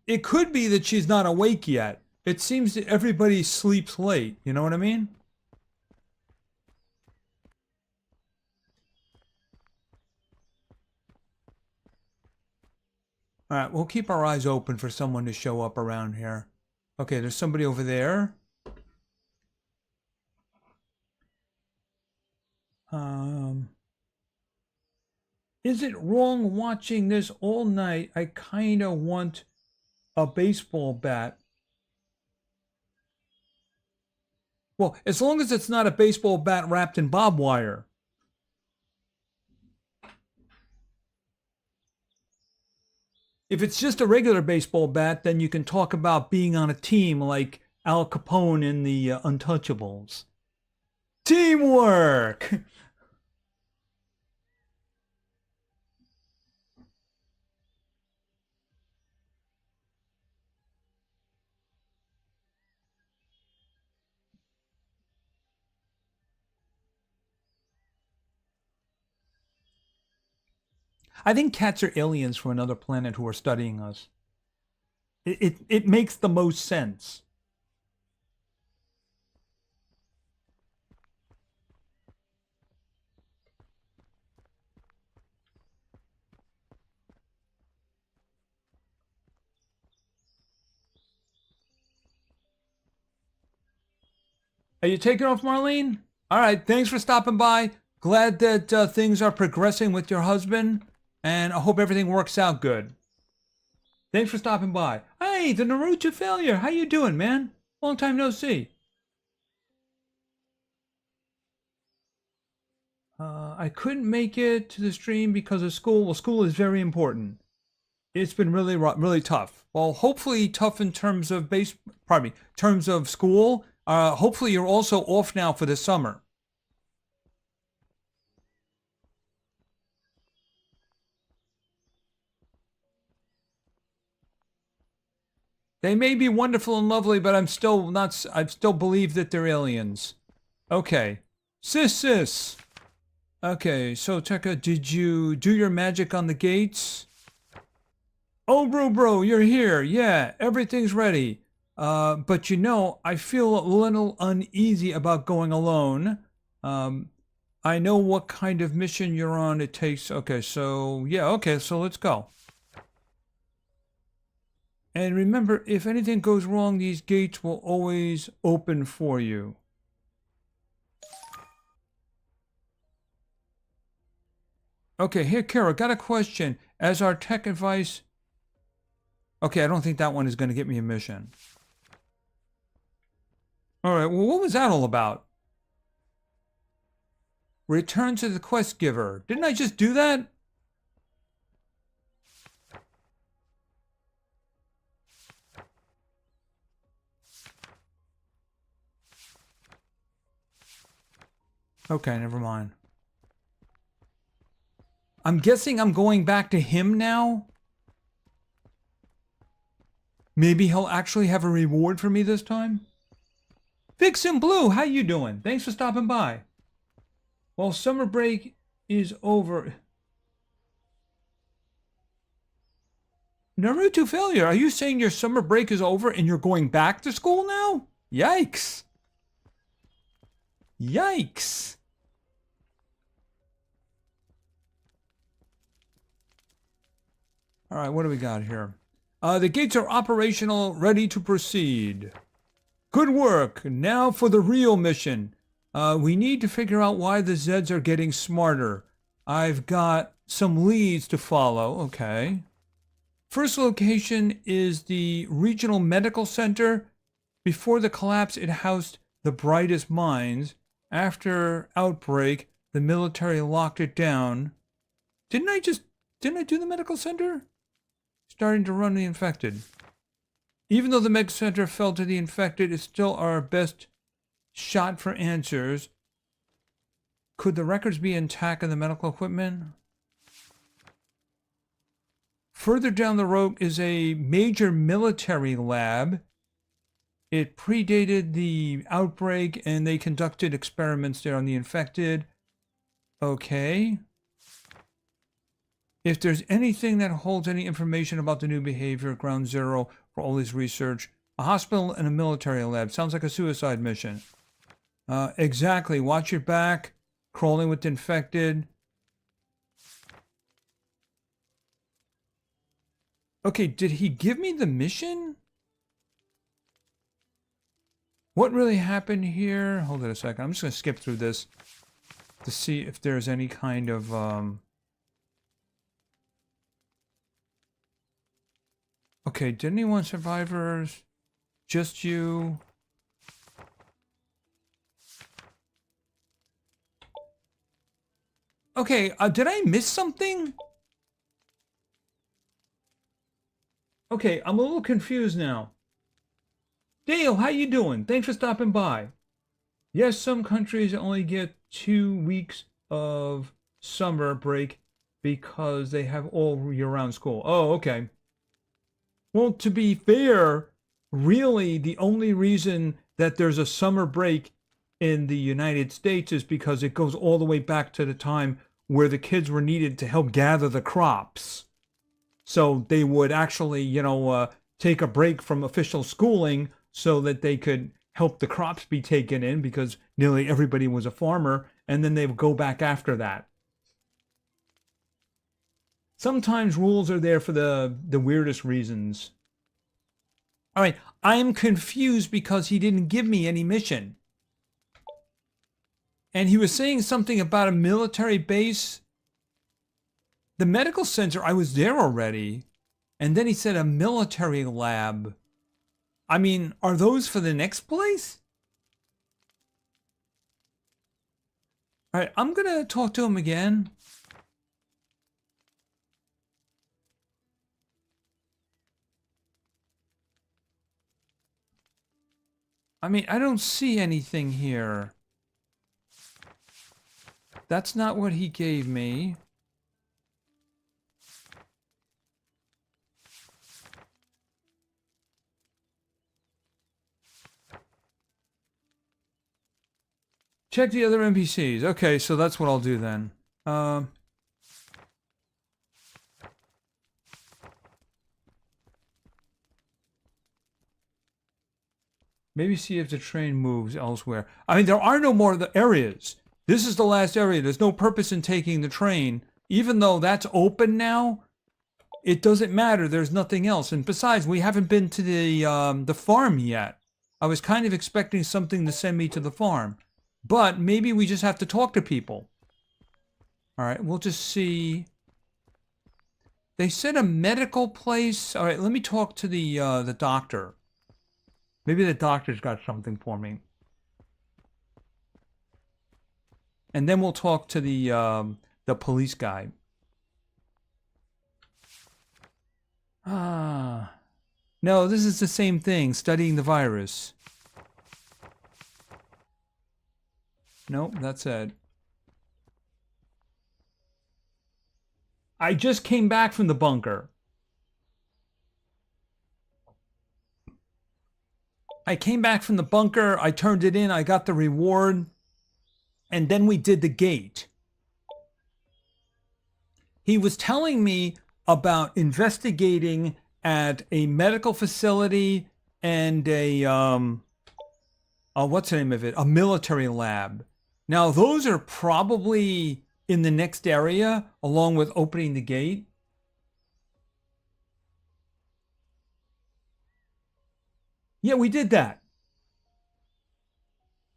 It could be that she's not awake yet. It seems that everybody sleeps late. You know what I mean? All right, we'll keep our eyes open for someone to show up around here. Okay, there's somebody over there. Is it wrong watching this all night? I kind of want a baseball bat. Well, as long as it's not a baseball bat wrapped in barbed wire. If it's just a regular baseball bat, then you can talk about being on a team like Al Capone in the Untouchables. Teamwork! I think cats are aliens from another planet who are studying us. It makes the most sense. Are you taking off, Marlene? All right, thanks for stopping by. Glad that things are progressing with your husband, and I hope everything works out good. Thanks for stopping by. Hey, the Naruto failure. How you doing, man? Long time no see. I couldn't make it to the stream because of school. Well, school is very important. It's been really tough. Well, hopefully tough in terms of terms of school. Hopefully you're also off now for the summer. They may be wonderful and lovely, but I'm still not. I still believe that they're aliens. Okay, sis. Okay, so Tekka, did you do your magic on the gates? Oh, bro, you're here. Yeah, everything's ready. But you know, I feel a little uneasy about going alone. Um, I know what kind of mission you're on. It takes. Okay, so yeah. Okay, so let's go. And remember, if anything goes wrong, these gates will always open for you. Okay, here, Kara, got a question. As our tech advice... Okay, I don't think that one is going to get me a mission. Alright, well, what was that all about? Return to the quest giver. Didn't I just do that? Okay, never mind. I'm guessing I'm going back to him now? Maybe he'll actually have a reward for me this time? Vixen Blue, how you doing? Thanks for stopping by. Well, summer break is over. Naruto failure, are you saying your summer break is over and you're going back to school now? Yikes. Yikes. All right, what do we got here? The gates are operational, ready to proceed. Good work. Now for the real mission. We need to figure out why the Zeds are getting smarter. I've got some leads to follow. Okay. First location is the Regional Medical Center. Before the collapse, it housed the brightest minds. After outbreak, the military locked it down. Didn't I do the medical center? Starting to run the infected. Even though the medical center fell to the infected, it's still our best shot for answers. Could the records be intact in the medical equipment? Further down the road is a major military lab. It predated the outbreak and they conducted experiments there on the infected. Okay. If there's anything that holds any information about the new behavior at Ground Zero for all this research, a hospital and a military lab. Sounds like a suicide mission. Exactly. Watch your back. Crawling with infected. Okay, did he give me the mission? What really happened here? Hold it a second. I'm just going to skip through this to see if there's any kind of... Okay, did anyone survivors? Just you? Okay, did I miss something? Okay, I'm a little confused now. Dale, how you doing? Thanks for stopping by. Yes, some countries only get 2 weeks of summer break because they have all year-round school. Oh, okay. Well, to be fair, really the only reason that there's a summer break in the United States is because it goes all the way back to the time where the kids were needed to help gather the crops. So they would actually, take a break from official schooling so that they could help the crops be taken in because nearly everybody was a farmer, and then they would go back after that. Sometimes rules are there for the weirdest reasons. All right, I'm confused because he didn't give me any mission. And he was saying something about a military base. The medical center, I was there already. And then he said a military lab. I mean, are those for the next place? All right, I'm going to talk to him again. I mean, I don't see anything here. That's not what he gave me. Check the other NPCs. Okay, so that's what I'll do then. Maybe see if the train moves elsewhere. I mean, there are no more of the areas. This is the last area. There's no purpose in taking the train. Even though that's open now, it doesn't matter. There's nothing else. And besides, we haven't been to the farm yet. I was kind of expecting something to send me to the farm. But maybe we just have to talk to people. All right, we'll just see. They said a medical place. All right, let me talk to the doctor. Maybe the doctor's got something for me. And then we'll talk to the police guy. Ah. No, this is the same thing, studying the virus. Nope, that's it. I just came back from the bunker. I came back from the bunker, I turned it in, I got the reward, and then we did the gate. He was telling me about investigating at a medical facility and a, what's the name of it? A military lab. Now, those are probably in the next area, along with opening the gate. Yeah, we did that.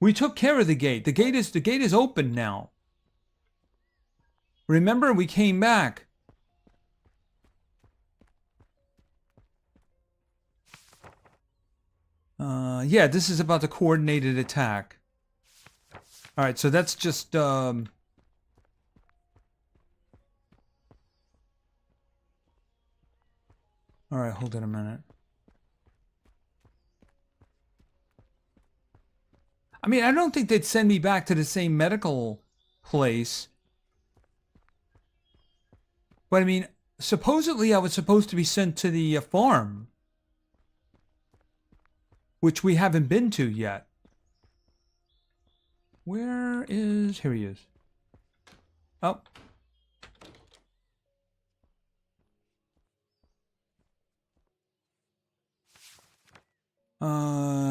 We took care of the gate. The gate is open now. Remember, we came back. Yeah, this is about the coordinated attack. All right, so that's just all right, hold on a minute. I mean, I don't think they'd send me back to the same medical place. But I mean, supposedly I was supposed to be sent to the farm, which we haven't been to yet. Where is... Here he is. Oh.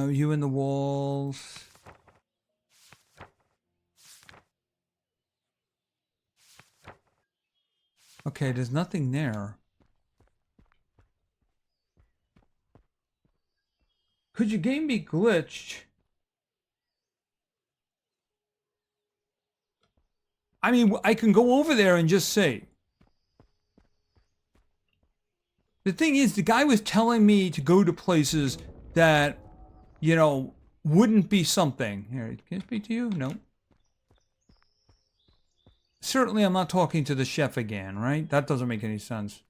You in the walls. Okay, there's nothing there. Could your game be glitched? I mean, I can go over there and just say. The thing is, the guy was telling me to go to places that, you know, wouldn't be something. Here, can I speak to you? No. Certainly I'm not talking to the chef again, right? That doesn't make any sense.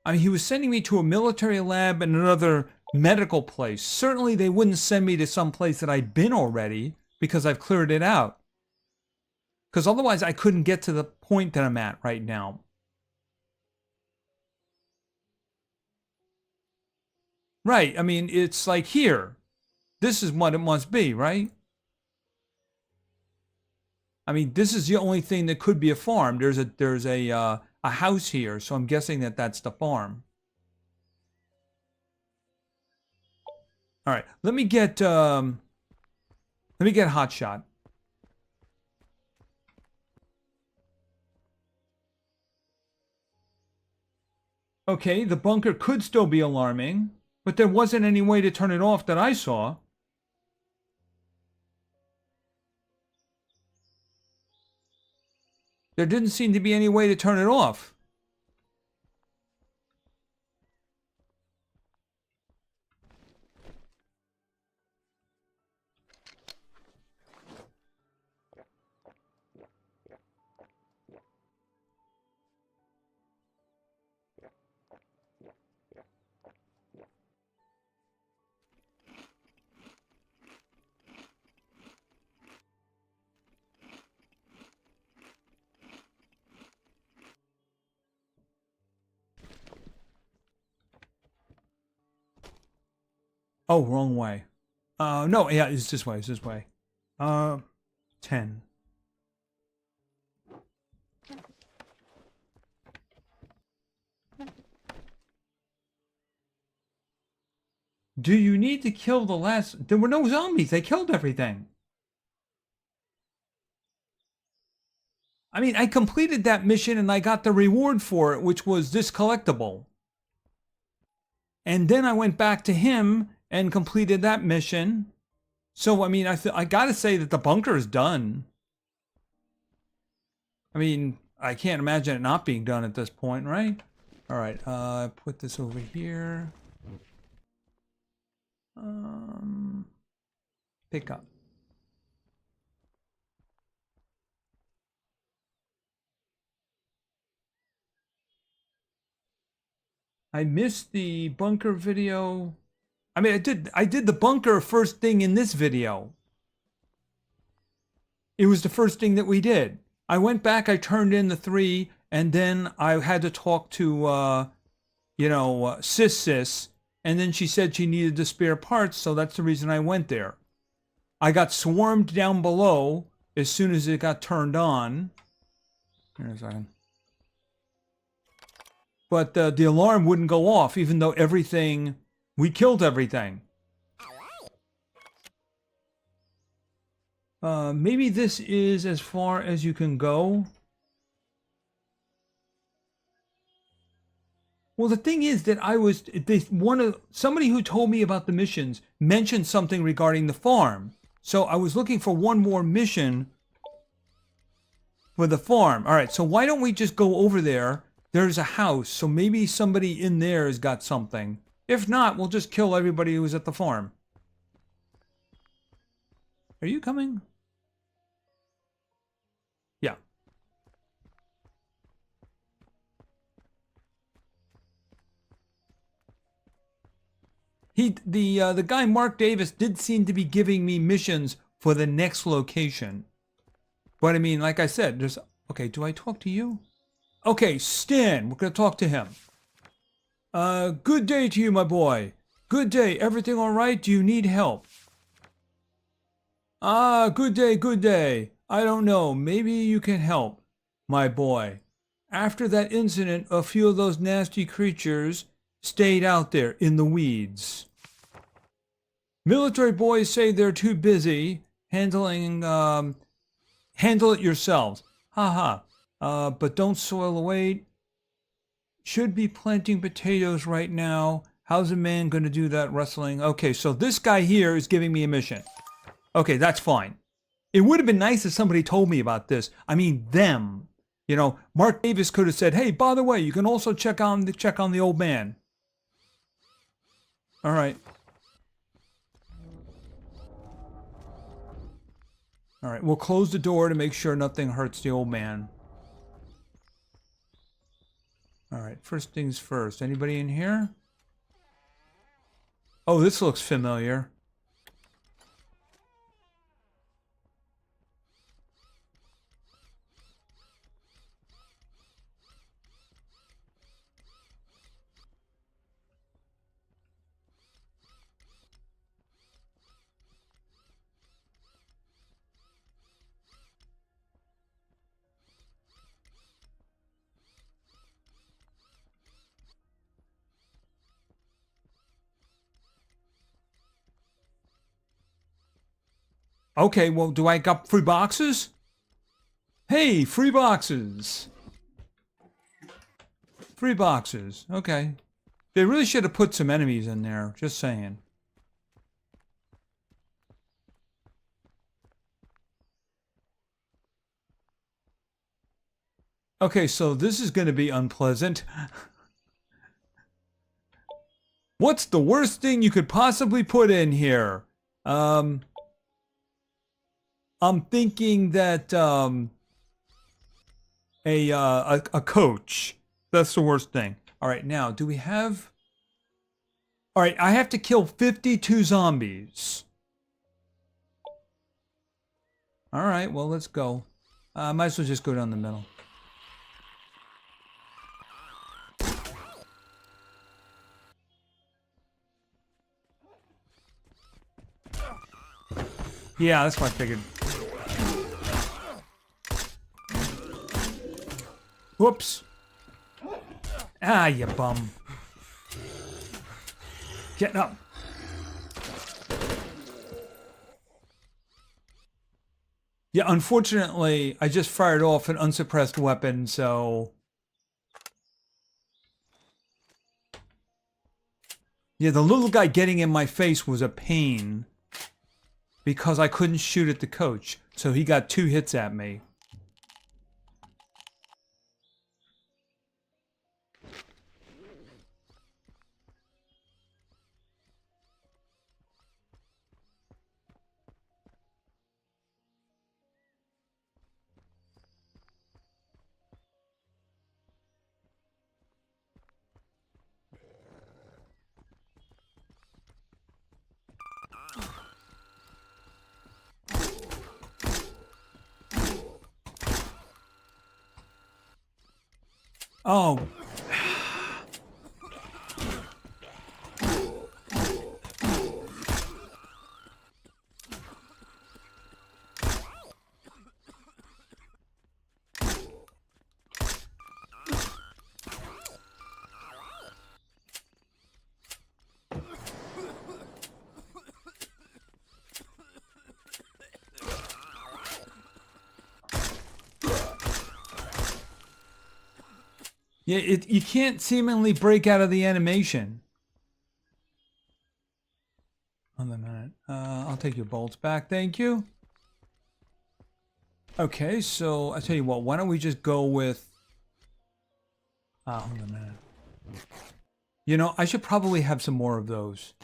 I mean, he was sending me to a military lab and another medical place. Certainly they wouldn't send me to some place that I'd been already because I've cleared it out. Because otherwise I couldn't get to the point that I'm at right now. Right, I mean, it's like here. This is what it must be, right? I mean, this is the only thing that could be a farm. There's a house here, so I'm guessing that that's the farm. All right, let me get Hotshot. Okay, the bunker could still be alarming, but there wasn't any way to turn it off that I saw. There didn't seem to be any way to turn it off. Oh, wrong way. No, yeah, it's this way, it's this way. 10. Do you need to kill the last... There were no zombies, they killed everything. I mean, I completed that mission and I got the reward for it, which was this collectible. And then I went back to him and completed that mission. So, I mean, I gotta say that the bunker is done. I mean, I can't imagine it not being done at this point, right? All right, put this over here. Pick up. I missed the bunker video. I mean, I did the bunker first thing in this video. It was the first thing that we did. I went back, I turned in the 3, and then I had to talk to, Sis, and then she said she needed the spare parts, so that's the reason I went there. I got swarmed down below as soon as it got turned on. Here a second. But the alarm wouldn't go off, even though we killed everything. Maybe this is as far as you can go. Well, the thing is that somebody who told me about the missions mentioned something regarding the farm. So I was looking for one more mission for the farm. All right, so why don't we just go over there? There's a house, so maybe somebody in there has got something. If not, we'll just kill everybody who's at the farm. Are you coming? Yeah. The guy Mark Davis did seem to be giving me missions for the next location. But I mean, like I said, okay, do I talk to you? Okay, Stan, we're gonna talk to him. Good day to you, my boy. Good day. Everything all right? Do you need help? Ah, good day, good day. I don't know. Maybe you can help, my boy. After that incident, a few of those nasty creatures stayed out there in the weeds. Military boys say they're too busy handling, handle it yourselves. Ha ha. But don't soil away. Should be planting potatoes right now. How's a man going to do that wrestling? Okay, so this guy here is giving me a mission. Okay, that's fine. It would have been nice if somebody told me about this. I mean, them. You know, Mark Davis could have said, hey, by the way, you can also check on the old man. All right. All right, we'll close the door to make sure nothing hurts the old man. All right, first things first. Anybody in here? Oh, this looks familiar. Okay, well, do I got free boxes? Hey, free boxes. Free boxes. Okay. They really should have put some enemies in there. Just saying. Okay, so this is going to be unpleasant. What's the worst thing you could possibly put in here? I'm thinking that a coach. That's the worst thing. All right, now do we have? All right, I have to kill 52 zombies. All right, well let's go. Might as well just go down the middle. Yeah, that's what I figured. Whoops. Ah, you bum. Getting up. Yeah, unfortunately, I just fired off an unsuppressed weapon, so... Yeah, the little guy getting in my face was a pain. Because I couldn't shoot at the coach. So he got 2 hits at me. Oh. Yeah, you can't seemingly break out of the animation. Hold on a minute. I'll take your bolts back, thank you. Okay, so I tell you what, why don't we just go with... hold on a minute. You know, I should probably have some more of those.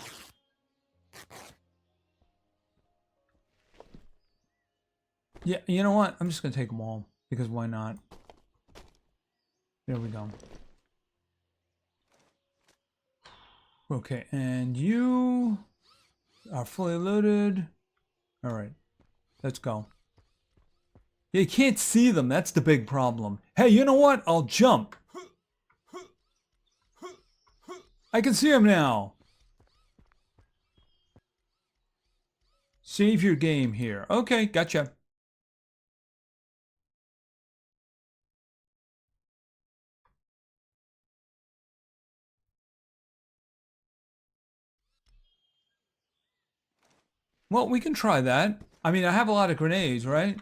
Yeah, you know what? I'm just going to take them all, because why not? There we go. Okay, and you are fully loaded. All right, let's go. Yeah, you can't see them. That's the big problem. Hey, you know what? I'll jump. I can see them now. Save your game here. Okay, gotcha. Well, we can try that. I mean, I have a lot of grenades, right?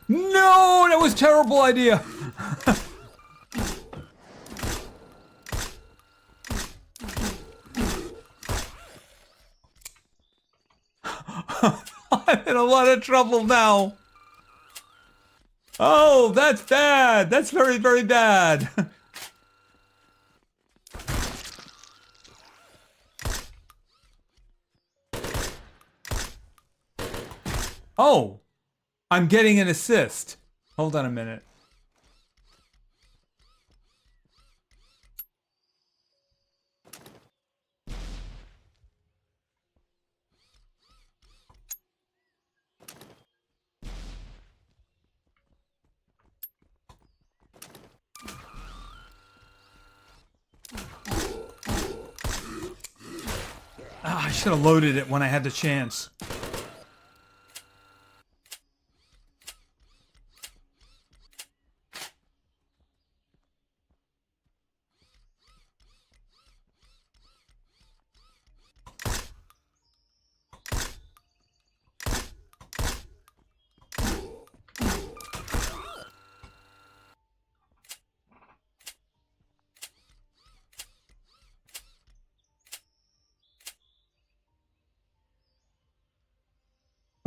No, that was a terrible idea. I'm in a lot of trouble now. Oh, that's bad. That's very, very bad. Oh, I'm getting an assist. Hold on a minute. Ah, I should have loaded it when I had the chance.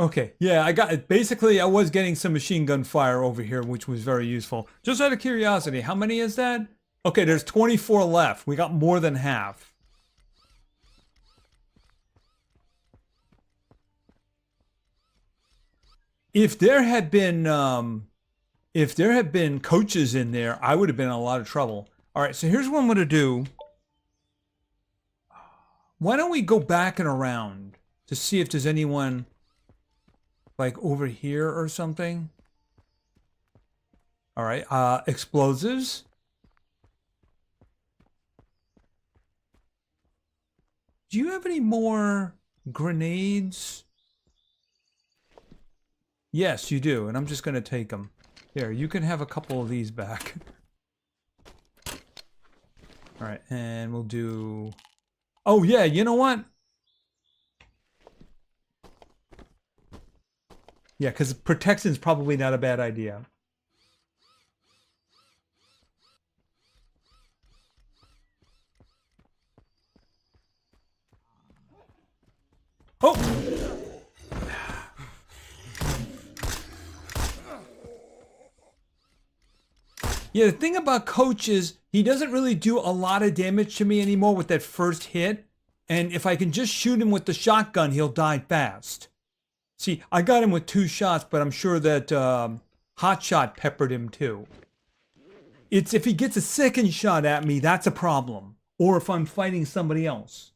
Okay, yeah, I got it. Basically, I was getting some machine gun fire over here, which was very useful. Just out of curiosity, how many is that? Okay, there's 24 left. We got more than half. If there had been coaches in there, I would have been in a lot of trouble. All right, so here's what I'm gonna do. Why don't we go back and around to see if there's anyone like over here or something? All right, explosives. Do you have any more grenades? Yes, you do, and I'm just gonna take them. Here, you can have a couple of these back. All right, and we'll do... Oh yeah, you know what? Yeah, because protection's probably not a bad idea. Oh! Yeah, the thing about Coach is he doesn't really do a lot of damage to me anymore with that first hit. And if I can just shoot him with the shotgun, he'll die fast. See, I got him with 2 shots, but I'm sure that Hotshot peppered him too. It's if he gets a second shot at me, that's a problem. Or if I'm fighting somebody else.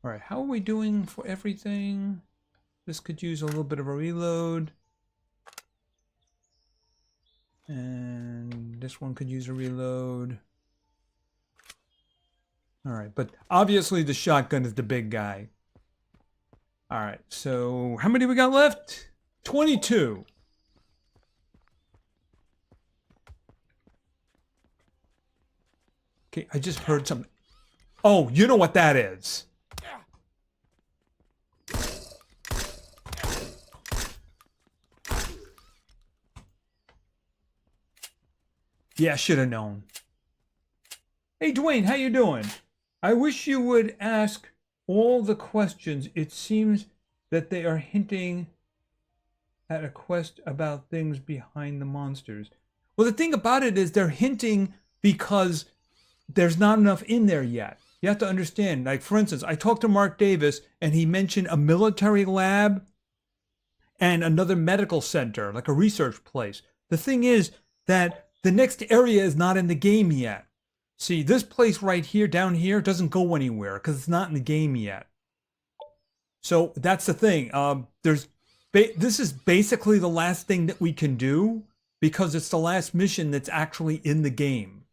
All right, how are we doing for everything? This could use a little bit of a reload. And this one could use a reload. All right, but obviously the shotgun is the big guy. All right, so how many we got left? 22. Okay, I just heard something. Oh, you know what that is. Yeah, should have known. Hey, Dwayne, how you doing? I wish you would ask all the questions. It seems that they are hinting at a quest about things behind the monsters. Well, the thing about it is they're hinting because there's not enough in there yet. You have to understand, like, for instance, I talked to Mark Davis and he mentioned a military lab and another medical center, like a research place. The thing is that the next area is not in the game yet. See, this place right here, down here, doesn't go anywhere because it's not in the game yet. So that's the thing. This is basically the last thing that we can do because it's the last mission that's actually in the game.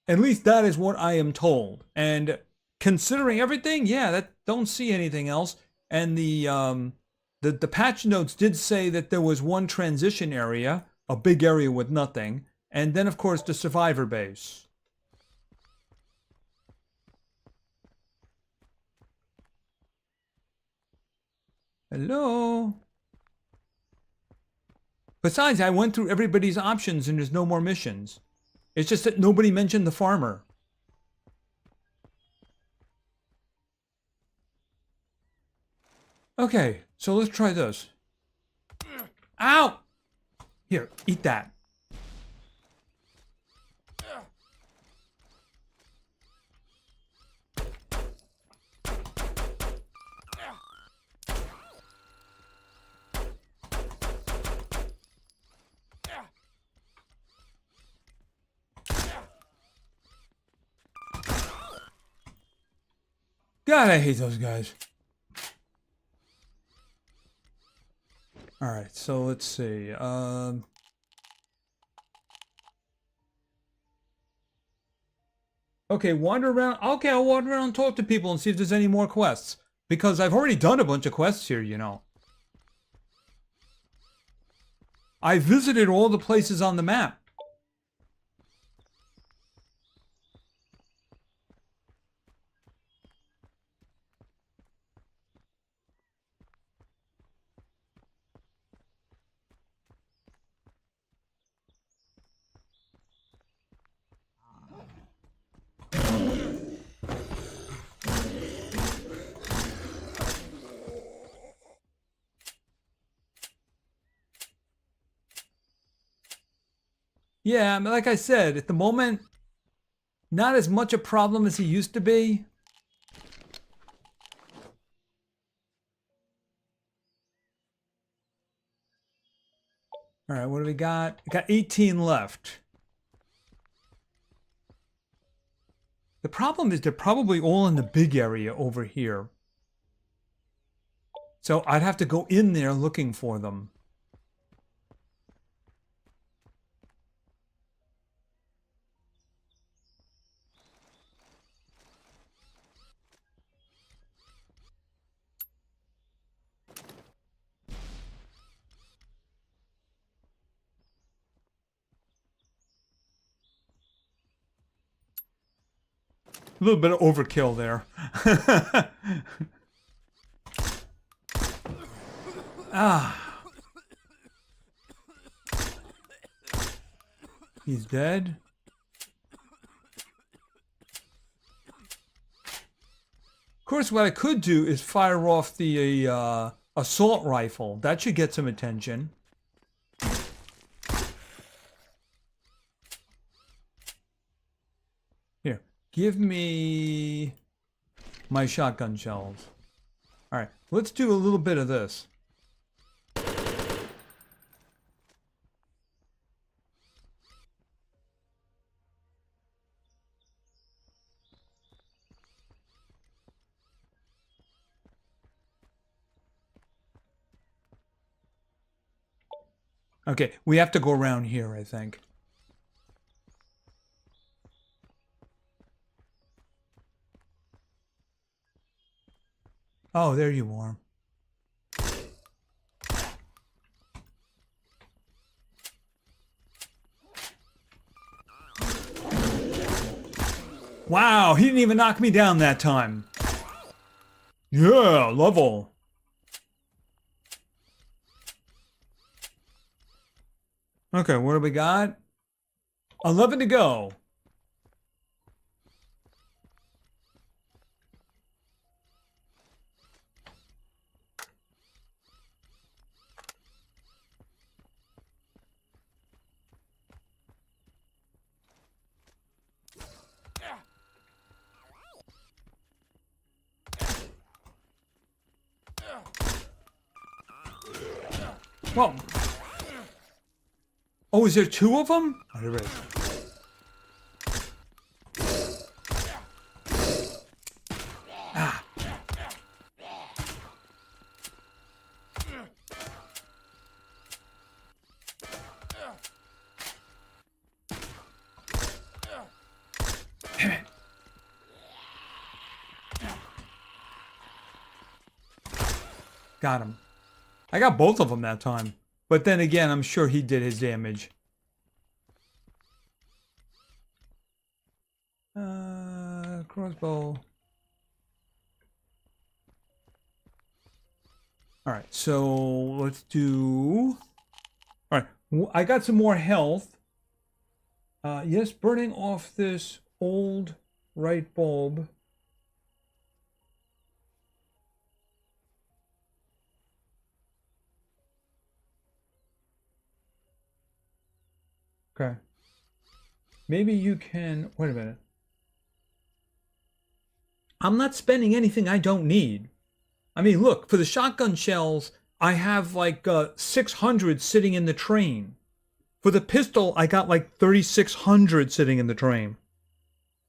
At least that is what I am told. And considering everything, yeah, that don't see anything else. And the patch notes did say that there was one transition area, a big area with nothing, and then of course the survivor base. Hello. Besides, I went through everybody's options and there's no more missions. It's just that nobody mentioned the farmer. Okay, so let's try this. Ow! Here, eat that. God, I hate those guys. All right, so let's see. Okay, wander around. Okay, I'll wander around and talk to people and see if there's any more quests. Because I've already done a bunch of quests here, you know. I visited all the places on the map. Yeah, I mean, like I said, at the moment, not as much a problem as he used to be. All right, what do we got? We got 18 left. The problem is they're probably all in the big area over here. So I'd have to go in there looking for them. A little bit of overkill there. Ah. He's dead. Of course, what I could do is fire off the assault rifle. That should get some attention. Here, give me my shotgun shells. All right, let's do a little bit of this. Okay, we have to go around here, I think. Oh, there you are. Wow, he didn't even knock me down that time. Yeah, level. Okay, what do we got? 11 to go. Well. Oh, is there two of them? Oh, there is. Ah. Damn it. Got him. I got both of them that time. But then again, I'm sure he did his damage. Crossbow. All right, so let's do... All right, I got some more health. Yes, burning off this old right bulb. Okay. Maybe you can... Wait a minute. I'm not spending anything I don't need. I mean, look, for the shotgun shells, I have like 600 sitting in the train. For the pistol, I got like 3,600 sitting in the train.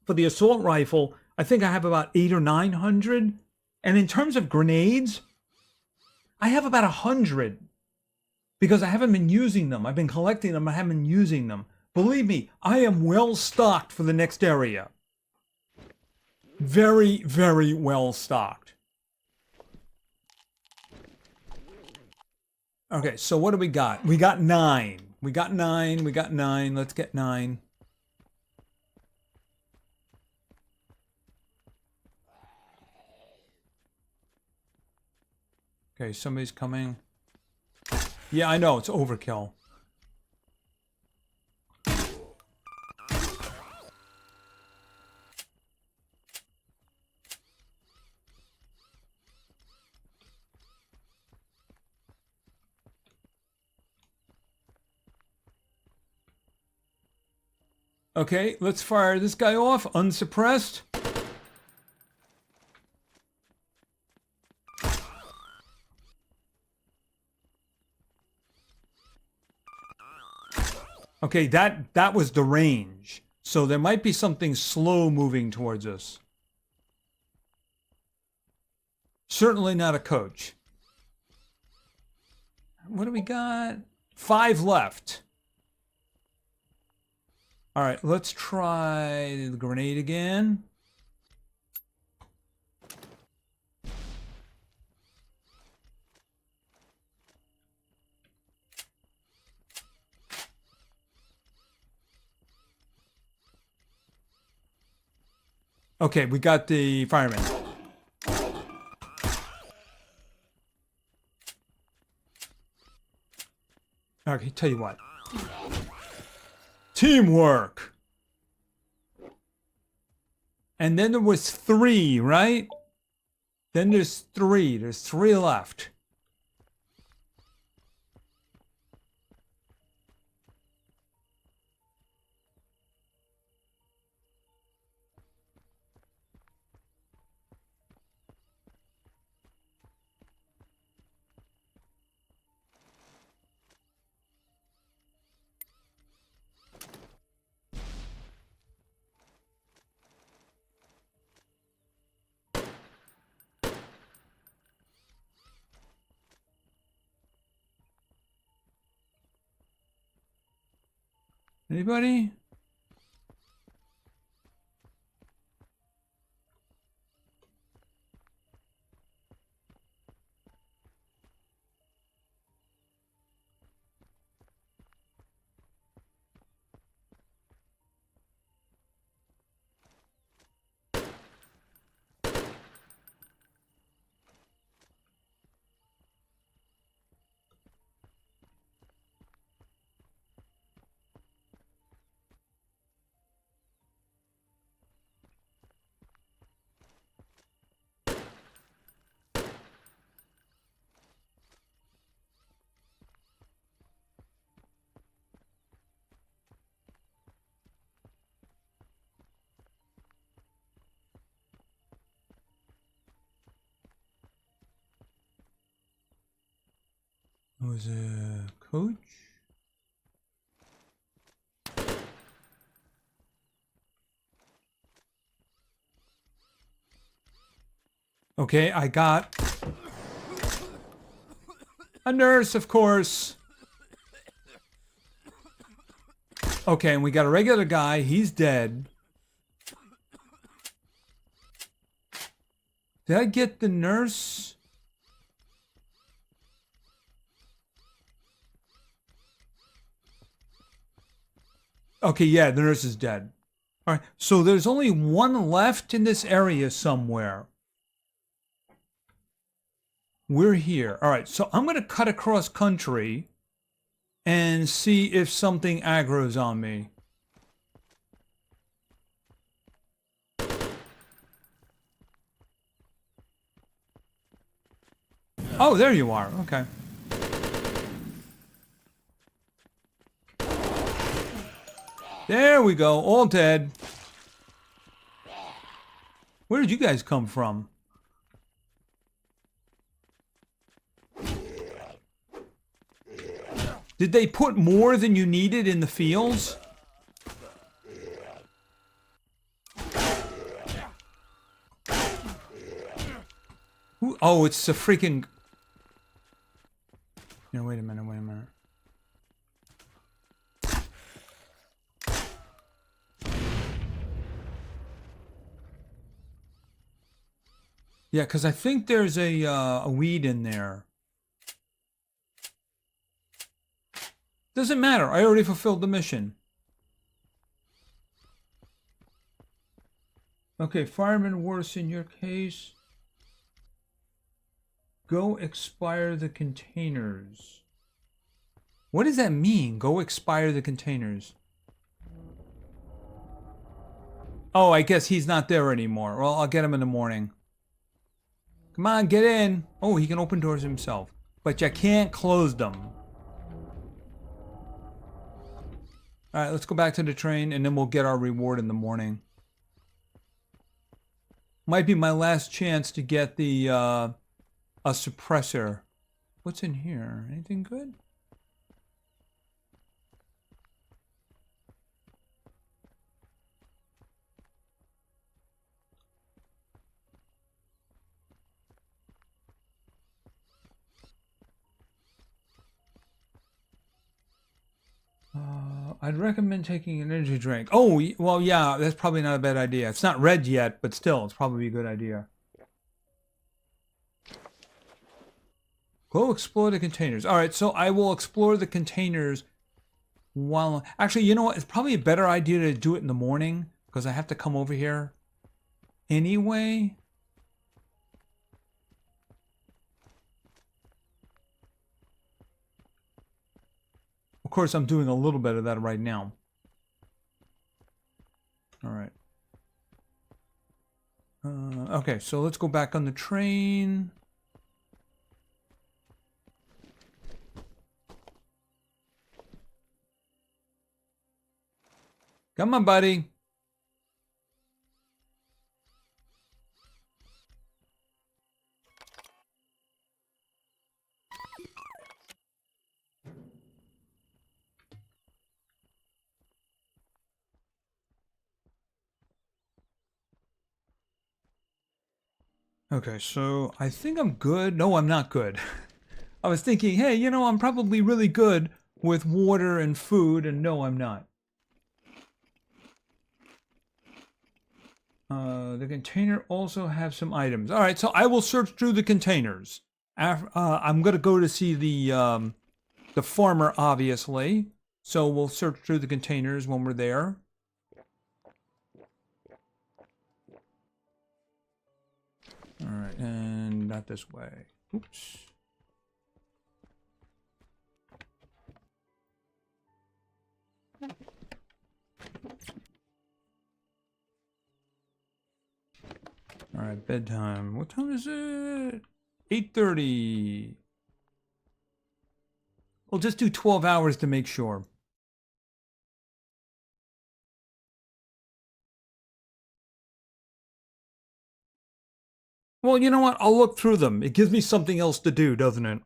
For the assault rifle, I think I have about 800 or 900. And in terms of grenades, I have about 100. Because I haven't been using them. I've been collecting them, I haven't been using them. Believe me, I am well stocked for the next area. Very, very well stocked. Okay, so what do we got? We got 9. We got 9. We got 9. Let's get 9. Okay, somebody's coming. Yeah, I know, it's overkill. Okay, let's fire this guy off, unsuppressed. Okay, that was the range. So there might be something slow moving towards us. Certainly not a coach. What do we got? 5 left. All right, let's try the grenade again. Okay, we got the fireman. Okay, tell you what. Teamwork. And then there was 3, right? Then there's 3. There's 3 left. Anybody? Was a coach? Okay, I got a nurse, of course. Okay, and we got a regular guy. He's dead. Did I get the nurse? Okay, yeah, the nurse is dead. All right, so there's only 1 left in this area somewhere. We're here. All right, so I'm going to cut across country and see if something aggro's on me. Oh, there you are. Okay. There we go. All dead. Where did you guys come from? Did they put more than you needed in the fields? Ooh, oh, it's a freaking... No, wait a minute, wait a minute. Yeah, because I think there's a weed in there. Doesn't matter. I already fulfilled the mission. Okay, fireman worse in your case. Go expire the containers. What does that mean? Go expire the containers. Oh, I guess he's not there anymore. Well, I'll get him in the morning. Come on, get in. Oh, he can open doors himself. But you can't close them. All right, let's go back to the train, and then we'll get our reward in the morning. Might be my last chance to get the a suppressor. What's in here? Anything good? I'd recommend taking an energy drink. Oh, well, yeah, that's probably not a bad idea. It's not red yet, but still, it's probably a good idea. Go explore the containers. All right, so I will explore the containers while... Actually, you know what? It's probably a better idea to do it in the morning because I have to come over here anyway. Of course, I'm doing a little bit of that right now. All right. Okay, so let's go back on the train. Come on, buddy. Okay, so I think I'm good. No, I'm not good. I was thinking, hey, you know, I'm probably really good with water and food, and no, I'm not. The container also have some items. All right, so I will search through the containers. I'm gonna go to see the farmer, obviously. So we'll search through the containers when we're there. All right, and not this way. Oops. All right, bedtime. What time is it? 8:30. We'll just do 12 hours to make sure. Well, you know what? I'll look through them. It gives me something else to do, doesn't it?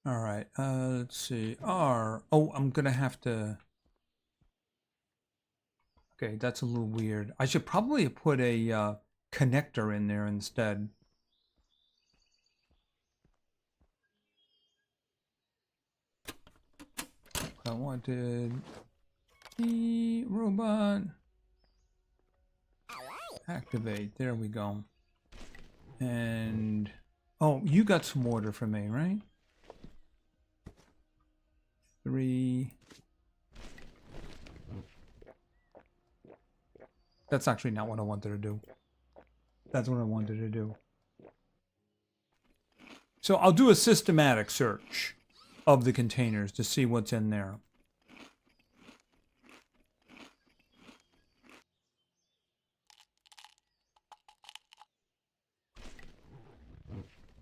All right, let's see. Oh, I'm gonna have to... Okay, that's a little weird. I should probably put a connector in there instead. I wanted the robot. Activate. There we go. And... Oh, you got some water for me, right? 3... That's actually not what I wanted to do. That's what I wanted to do. So I'll do a systematic search of the containers to see what's in there.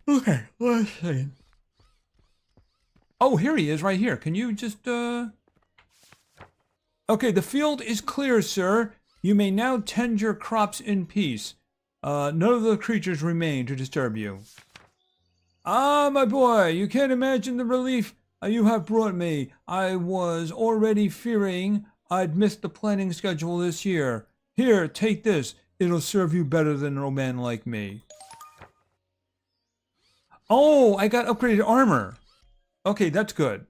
Okay, let's see. Oh, here he is right here. Can you just, Okay, the field is clear, sir. You may now tend your crops in peace. None of the creatures remain to disturb you. Ah, my boy, you can't imagine the relief you have brought me. I was already fearing I'd missed the planning schedule this year. Here, take this. It'll serve you better than an old man like me. Oh, I got upgraded armor. Okay, that's good.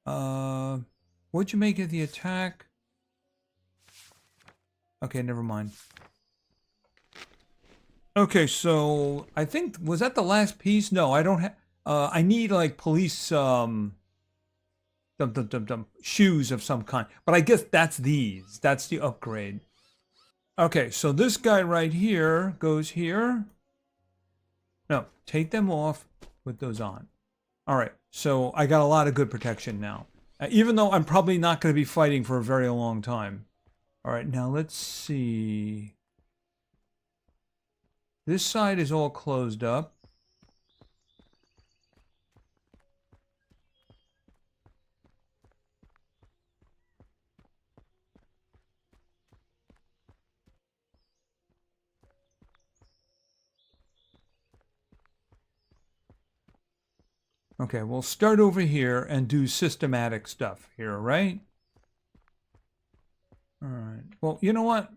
What'd you make of the attack? Okay, never mind. Okay, so I think, was that the last piece? No, I don't have, I need like police, shoes of some kind. But I guess that's these. That's the upgrade. Okay, so this guy right here goes here. No, take them off, put those on. All right, so I got a lot of good protection now. Even though I'm probably not going to be fighting for a very long time. All right, now let's see. This side is all closed up. Okay, we'll start over here and do systematic stuff here, right? All right. Well, you know what?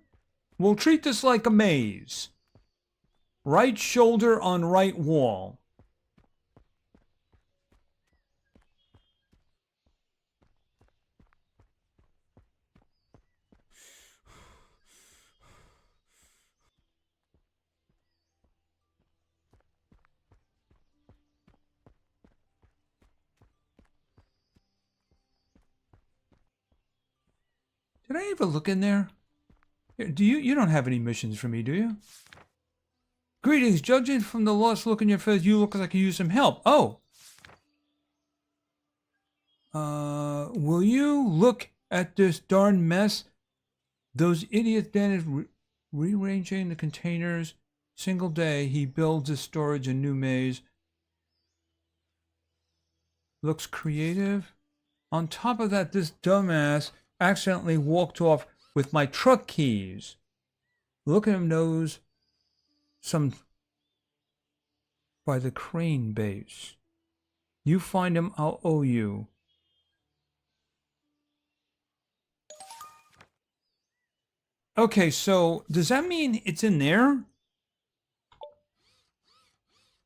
We'll treat this like a maze. Right shoulder on right wall. Did I ever look in there? Do you don't have any missions for me, do you? Greetings, judging from the lost look in your face, you look like you use some help. Oh. Will you look at this darn mess? Those idiots then rearranging the containers. Single day, he builds his storage a new maze. Looks creative. On top of that, this dumbass accidentally walked off with my truck keys. Look at him knows some by the crane base. You find him, I'll owe you. Okay, so does that mean it's in there?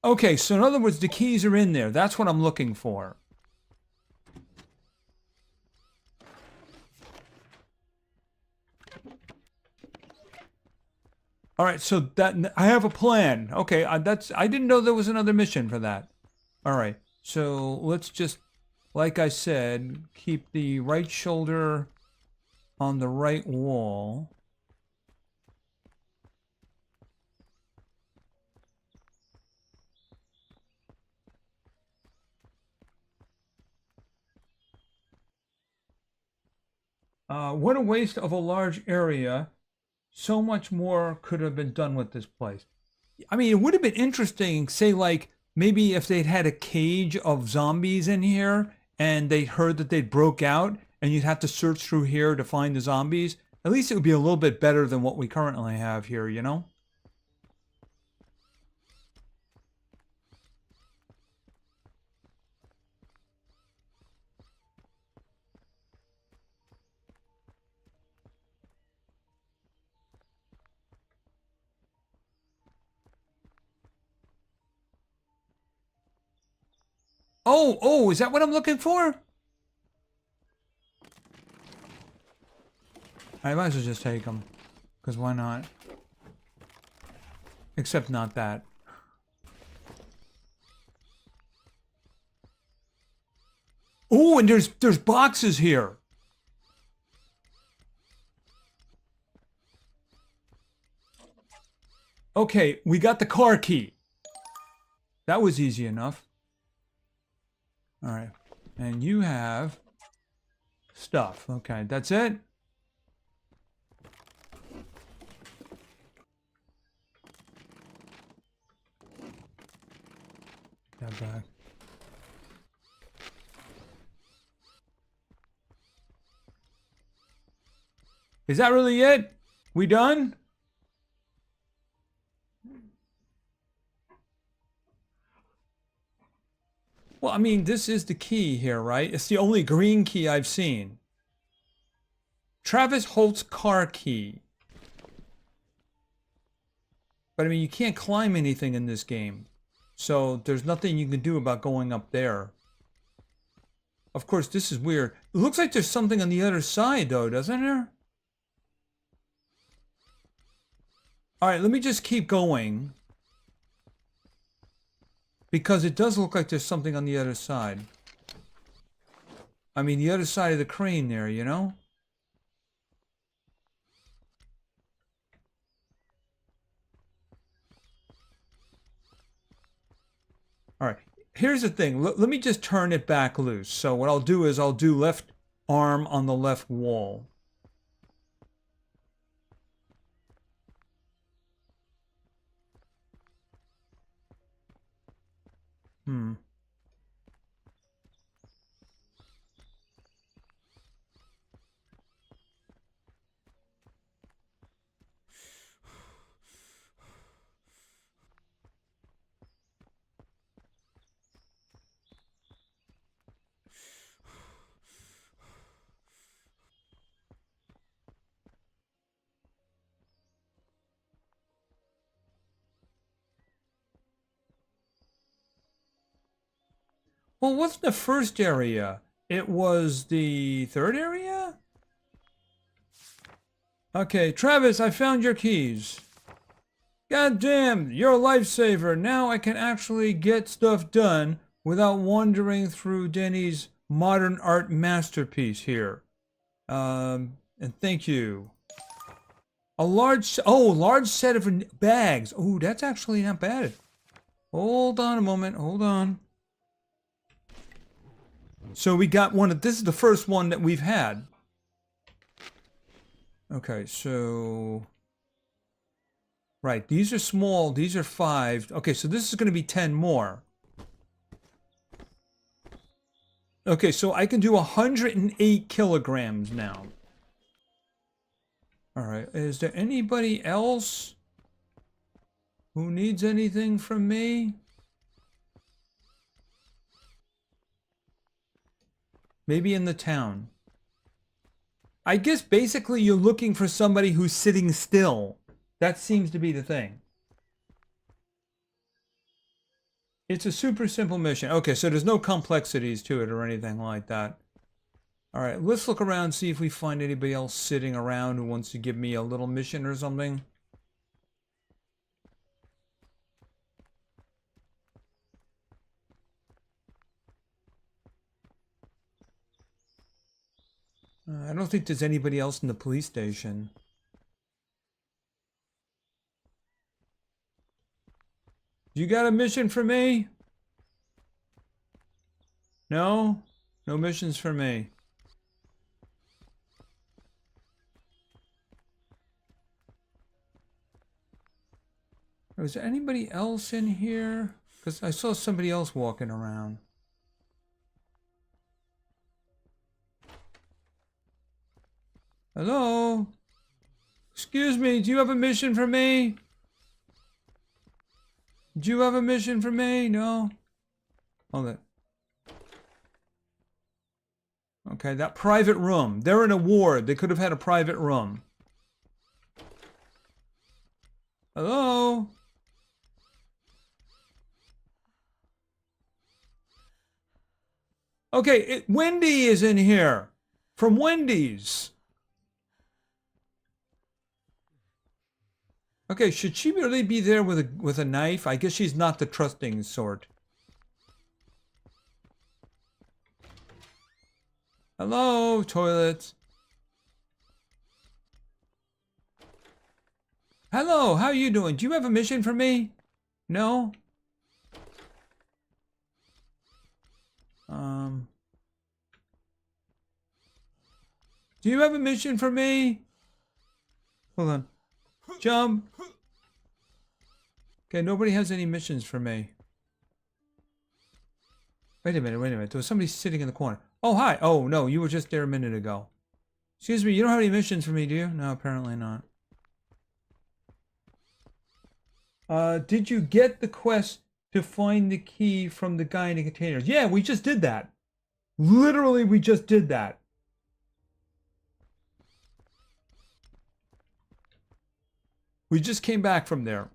Okay, so in other words, the keys are in there. That's what I'm looking for. All right, so that I have a plan. Okay, I didn't know there was another mission for that. All right, so let's just, like I said, keep the right shoulder on the right wall. What a waste of a large area. So much more could have been done with this place. I mean, it would have been interesting, say, like, maybe if they'd had a cage of zombies in here and they heard that they'd broke out and you'd have to search through here to find the zombies. At least it would be a little bit better than what we currently have here, you know? Oh, is that what I'm looking for? I might as well just take them. Because why not? Except not that. Oh, and there's boxes here. Okay, we got the car key. That was easy enough. All right. And you have stuff. Okay, that's it. That back. Is that really it? We done? Well, I mean, this is the key here, right? It's the only green key I've seen. Travis Holt's car key. But I mean, you can't climb anything in this game. So there's nothing you can do about going up there. Of course, this is weird. It looks like there's something on the other side, though, doesn't there? All right, let me just keep going. Because it does look like there's something on the other side. I mean, the other side of the crane there, you know? All right, here's the thing. Let me just turn it back loose. So what I'll do is I'll do left arm on the left wall. Hmm. Well, what's the first area? It was the third area? Okay, Travis, I found your keys. God damn, you're a lifesaver. Now I can actually get stuff done without wandering through Denny's modern art masterpiece here. And thank you. Large set of bags. Oh, that's actually not bad. Hold on a moment, hold on. So we got this is the first one that we've had. Okay, so... Right, these are small, these are 5. Okay, so this is going to be 10 more. Okay, so I can do 108 kilograms now. Alright, is there anybody else who needs anything from me? Maybe in the town. I guess basically you're looking for somebody who's sitting still. That seems to be the thing. It's a super simple mission. Okay, so there's no complexities to it or anything like that. Alright, let's look around, see if we find anybody else sitting around who wants to give me a little mission or something. I don't think there's anybody else in the police station. You got a mission for me? No? No missions for me. Was there anybody else in here? Because I saw somebody else walking around. Hello? Excuse me, do you have a mission for me? Do you have a mission for me? No? Hold it. Okay, that private room. They're in a ward. They could have had a private room. Hello? Okay, Wendy is in here. From Wendy's. Okay, should she really be there with a knife? I guess she's not the trusting sort. Hello, toilets. Hello, how you doing? Do you have a mission for me? No? Do you have a mission for me? Hold on. Jump. Okay, nobody has any missions for me. Wait a minute, wait a minute. There was somebody sitting in the corner. Oh, hi. Oh, no, you were just there a minute ago. Excuse me, you don't have any missions for me, do you? No, apparently not. Did you get the quest to find the key from the guy in the containers? Yeah, we just did that. Literally, we just did that. We just came back from there.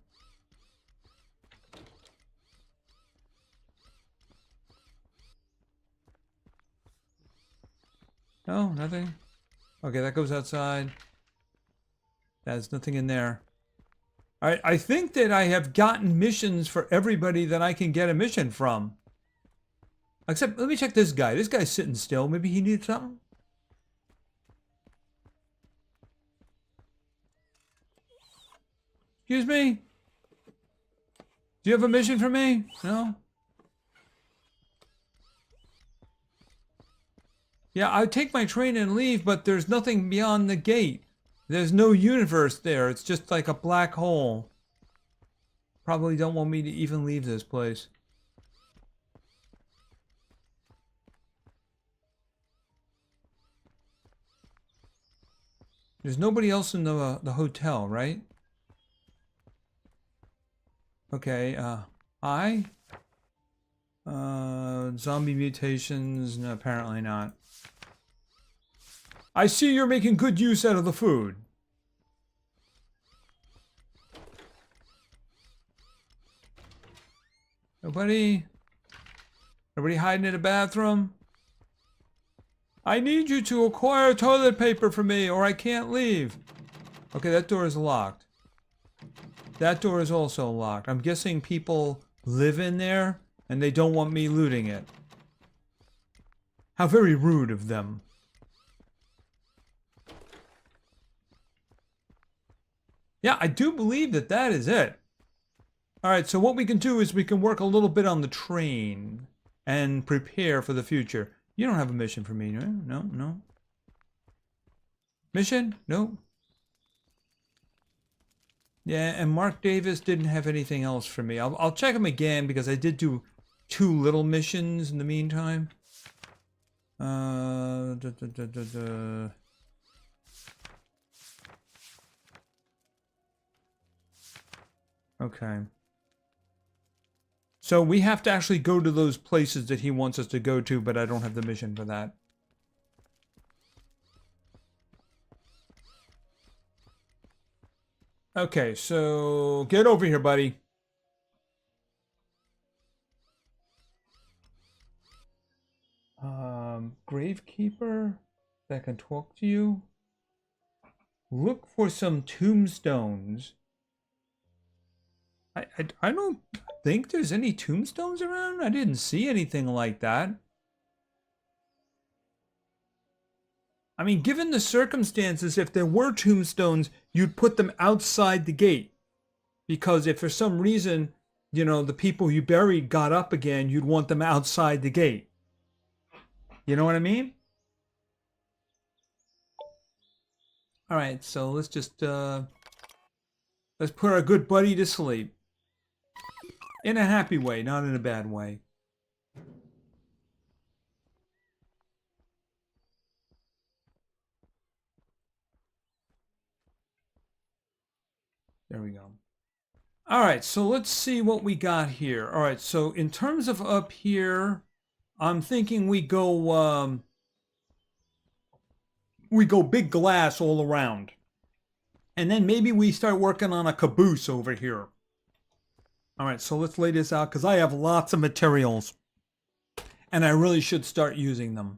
No, nothing. Okay, that goes outside. There's nothing in there. Alright, I think that I have gotten missions for everybody that I can get a mission from. Except, let me check this guy. This guy's sitting still. Maybe he needs something? Excuse me? Do you have a mission for me? No? Yeah, I'd take my train and leave, but there's nothing beyond the gate. There's no universe there. It's just like a black hole. Probably don't want me to even leave this place. There's nobody else in the hotel, right? Okay, I? Zombie mutations? No, apparently not. I see you're making good use out of the food. Nobody? Nobody hiding in a bathroom? I need you to acquire toilet paper for me or I can't leave. Okay, that door is locked. That door is also locked. I'm guessing people live in there and they don't want me looting it. How very rude of them. Yeah, I do believe that that is it. Alright, so what we can do is we can work a little bit on the train and prepare for the future. You don't have a mission for me, no? No, no. Mission? No. Yeah, and Mark Davis didn't have anything else for me. I'll check him again because I did do 2 little missions in the meantime. Okay. So we have to actually go to those places that he wants us to go to, but I don't have the mission for that. Okay, so get over here, buddy. Gravekeeper that can talk to you. Look for some tombstones. I don't think there's any tombstones around. I didn't see anything like that. I mean, given the circumstances, if there were tombstones, you'd put them outside the gate. Because if for some reason, you know, the people you buried got up again, you'd want them outside the gate. You know what I mean? All right, so let's just let's put our good buddy to sleep. In a happy way, not in a bad way. There we go. All right, so let's see what we got here. All right, so in terms of up here, I'm thinking we go big glass all around. And then maybe we start working on a caboose over here. All right, so let's lay this out because I have lots of materials. And I really should start using them.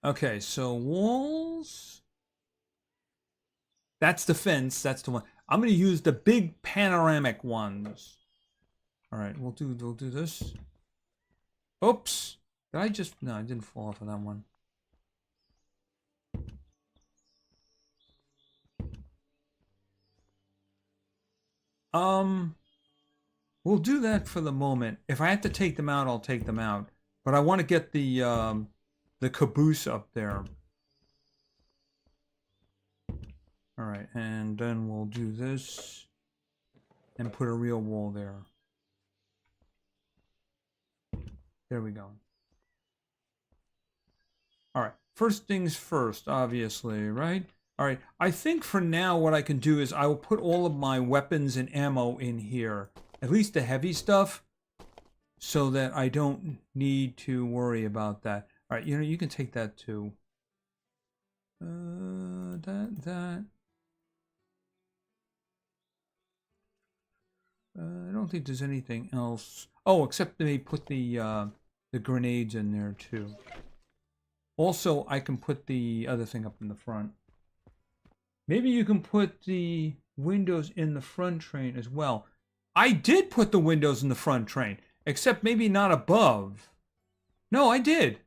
Okay, so walls. That's the fence. That's the one. I'm going to use the big panoramic ones. All right, we'll do this. Oops. Did I just... No, I didn't fall off of that one. We'll do that for the moment. If I have to take them out, I'll take them out. But I want to get the caboose up there. All right, and then we'll do this and put a real wall there. There we go. All right, first things first, obviously, right? All right, I think for now what I can do is I will put all of my weapons and ammo in here. At least the heavy stuff, so that I don't need to worry about that. All right, you know, you can take that too. That. I don't think there's anything else. Oh, except they put the grenades in there too. Also, I can put the other thing up in the front. Maybe you can put the windows in the front train as well. I did put the windows in the front train, except maybe not above. No, I did.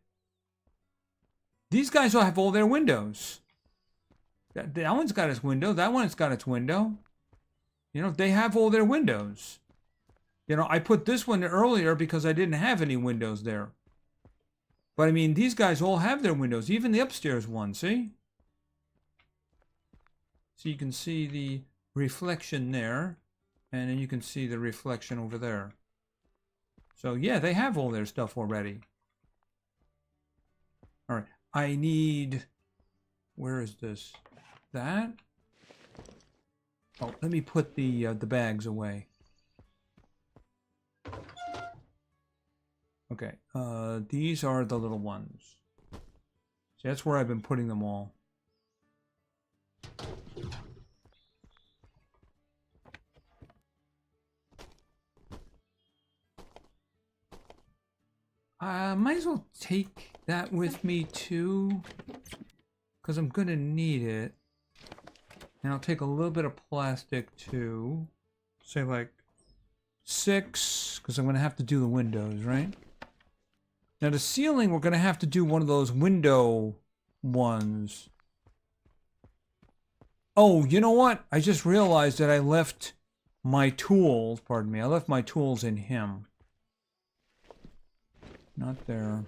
These guys all have all their windows. That one's got its window. That one's got its window. You know, they have all their windows. You know, I put this one earlier because I didn't have any windows there. But I mean, these guys all have their windows, even the upstairs one, see? So you can see the reflection there, and then you can see the reflection over there. So yeah, they have all their stuff already. All right, I need... Where is this? that. Oh, let me put the bags away. Okay, these are the little ones. See, that's where I've been putting them all. I might as well take that with me too, because I'm gonna need it. And I'll take a little bit of plastic too. Say like 6, because I'm gonna have to do the windows, right? Now the ceiling, we're gonna have to do one of those window ones. Oh, you know what? I just realized that I left my tools, pardon me, I left my tools in him. Not there.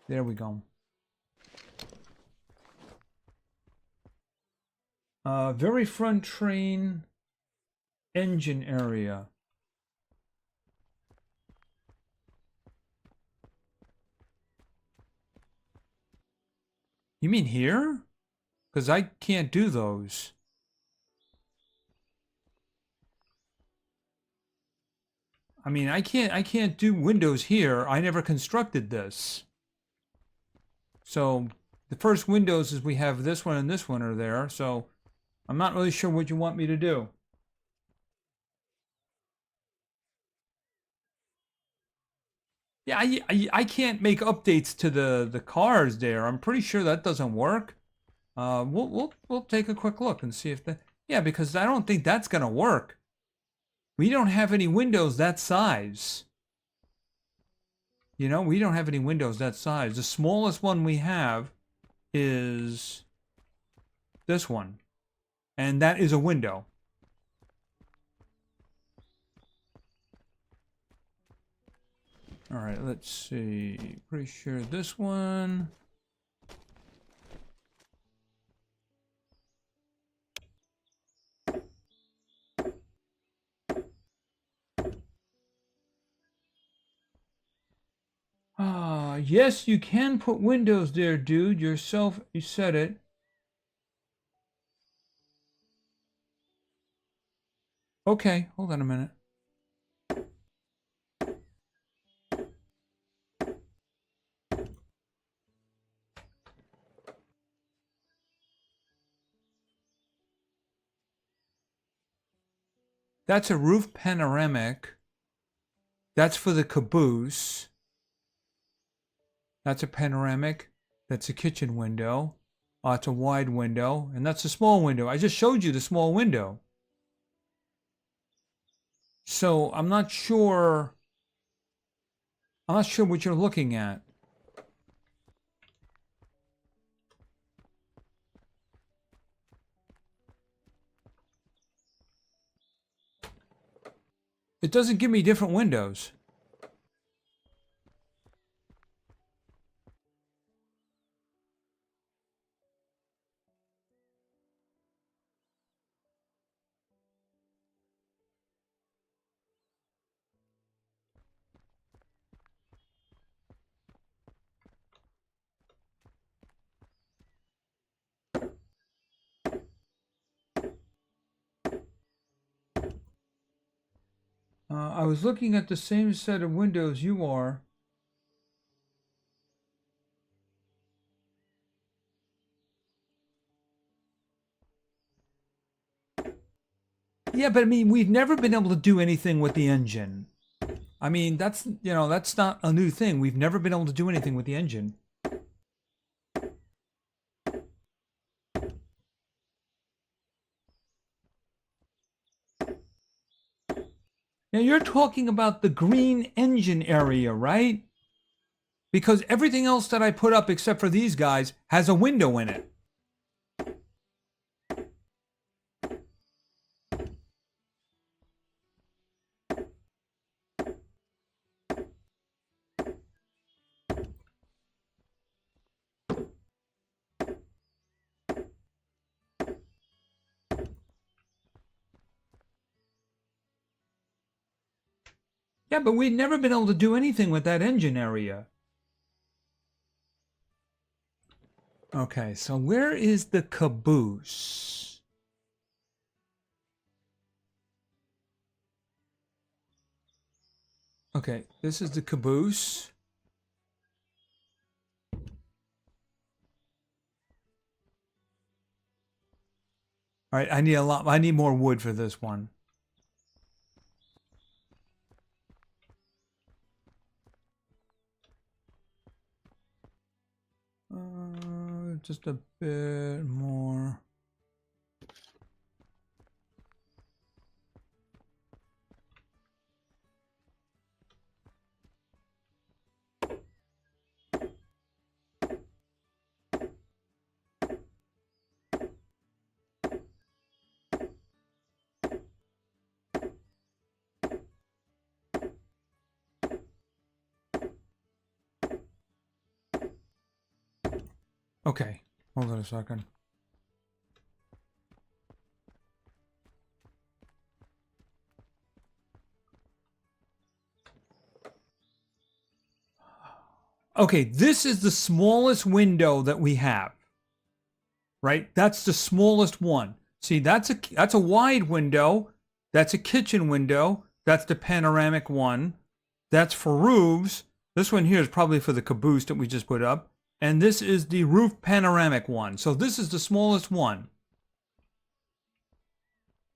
There we go. Very front train engine area. You mean here? Because I can't do those. I mean, I can't do windows here. I never constructed this. So the first windows is we have this one and this one are there. So I'm not really sure what you want me to do. Yeah, I can't make updates to the cars there. I'm pretty sure that doesn't work. We'll take a quick look and see if that. Yeah, because I don't think that's gonna work. We don't have any windows that size. You know, we don't have any windows that size. The smallest one we have is this one, and that is a window. All right, let's see. Pretty sure this one. Yes, you can put windows there, dude. Yourself, you said it. Okay, hold on a minute. That's a roof panoramic. That's for the caboose. That's a panoramic. That's a kitchen window. It's a wide window. And that's a small window. I just showed you the small window. So I'm not sure what you're looking at. It doesn't give me different windows. I was looking at the same set of windows you are. Yeah, but I mean, we've never been able to do anything with the engine. I mean, that's not a new thing. We've never been able to do anything with the engine. Now you're talking about the green engine area, right? Because everything else that I put up except for these guys has a window in it. Yeah, but we've never been able to do anything with that engine area. Okay, so where is the caboose? Okay, this is the caboose. All right, I need a lot. I need more wood for this one. Just a bit more. Okay, hold on a second. Okay, this is the smallest window that we have. Right? That's the smallest one. See, that's a wide window. That's a kitchen window. That's the panoramic one. That's for roofs. This one here is probably for the caboose that we just put up. And this is the roof panoramic one. So this is the smallest one.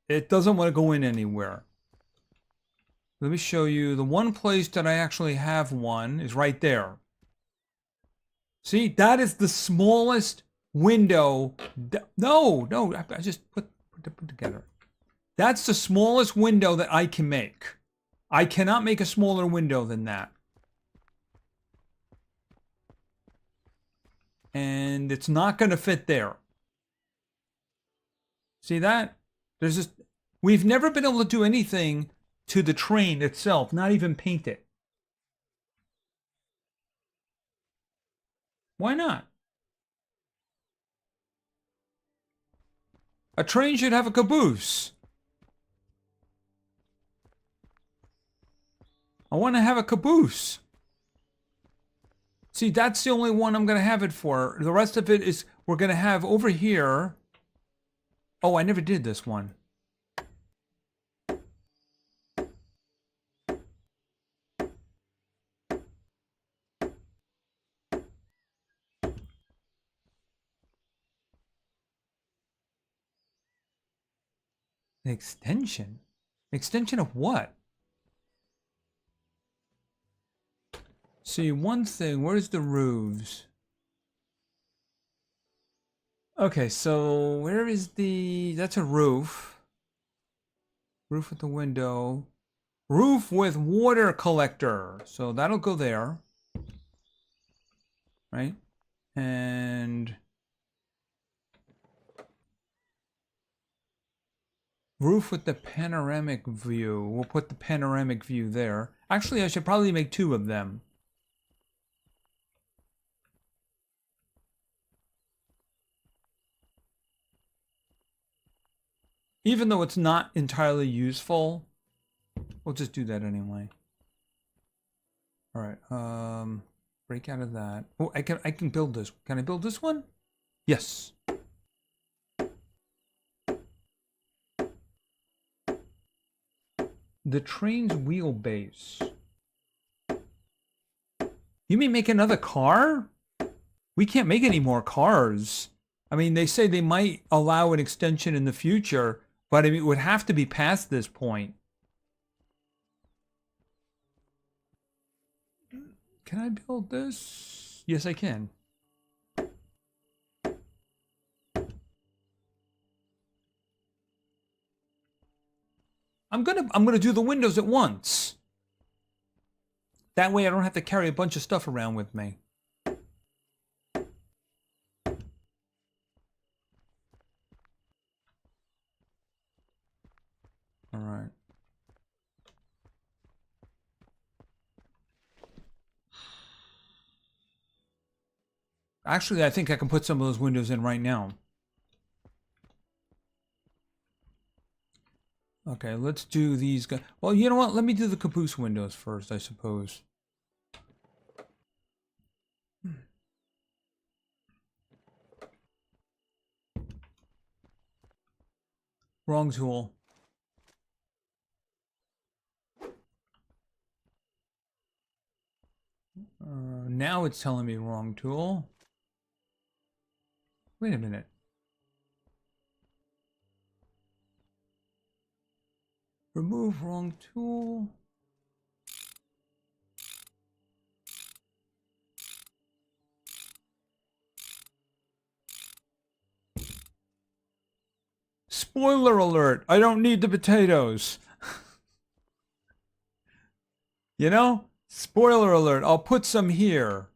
It doesn't want to go in anywhere. Let me show you. The one place that I actually have one is right there. See, that is the smallest window. No, I just put together. That's the smallest window that I can make. I cannot make a smaller window than that. And it's not going to fit there. See that? There's just, we've never been able to do anything to the train itself, not even paint it. Why not? A train should have a caboose. I want to have a caboose. See, that's the only one I'm going to have it for. The rest of it is, we're going to have over here. Oh, I never did this one. An extension? Extension of what? See, one thing, where's the roofs? Okay, so where is the, that's a roof. Roof with the window. Roof with water collector. So that'll go there. Right? And roof with the panoramic view. We'll put the panoramic view there. Actually, I should probably make two of them. Even though it's not entirely useful, we'll just do that anyway. All right, break out of that. Oh, I can build this. Can I build this one? Yes. The train's wheelbase. You mean make another car? We can't make any more cars. I mean, they say they might allow an extension in the future, but I mean, it would have to be past this point. Can I build this? Yes, I can. I'm gonna do the windows at once. That way I don't have to carry a bunch of stuff around with me. All right. Actually, I think I can put some of those windows in right now. Okay, let's do these guys. Well, you know what? Let me do the caboose windows first, I suppose. Wrong tool. Now it's telling me wrong tool. Wait a minute. Remove wrong tool. Spoiler alert, I don't need the potatoes. You know? Spoiler alert, I'll put some here.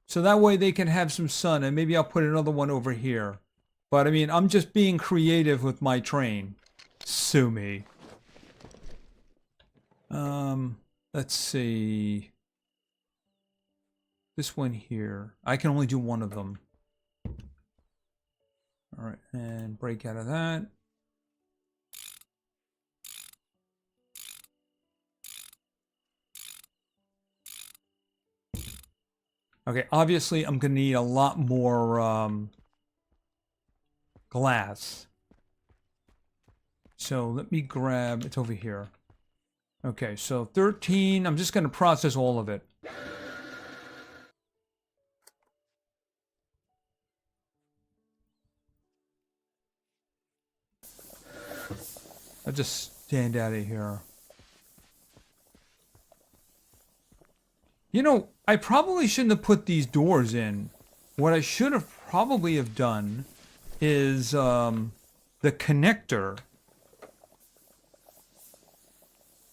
So that way they can have some sun, and maybe I'll put another one over here. But I mean, I'm just being creative with my train. Sue me. Let's see. This one here. I can only do one of them. All right, and break out of that. Okay, obviously I'm gonna need a lot more glass. So let me grab, it's over here. Okay, so 13, I'm just gonna process all of it. I'll just stand out of here. You know, I probably shouldn't have put these doors in. What I should have probably have done is the connector.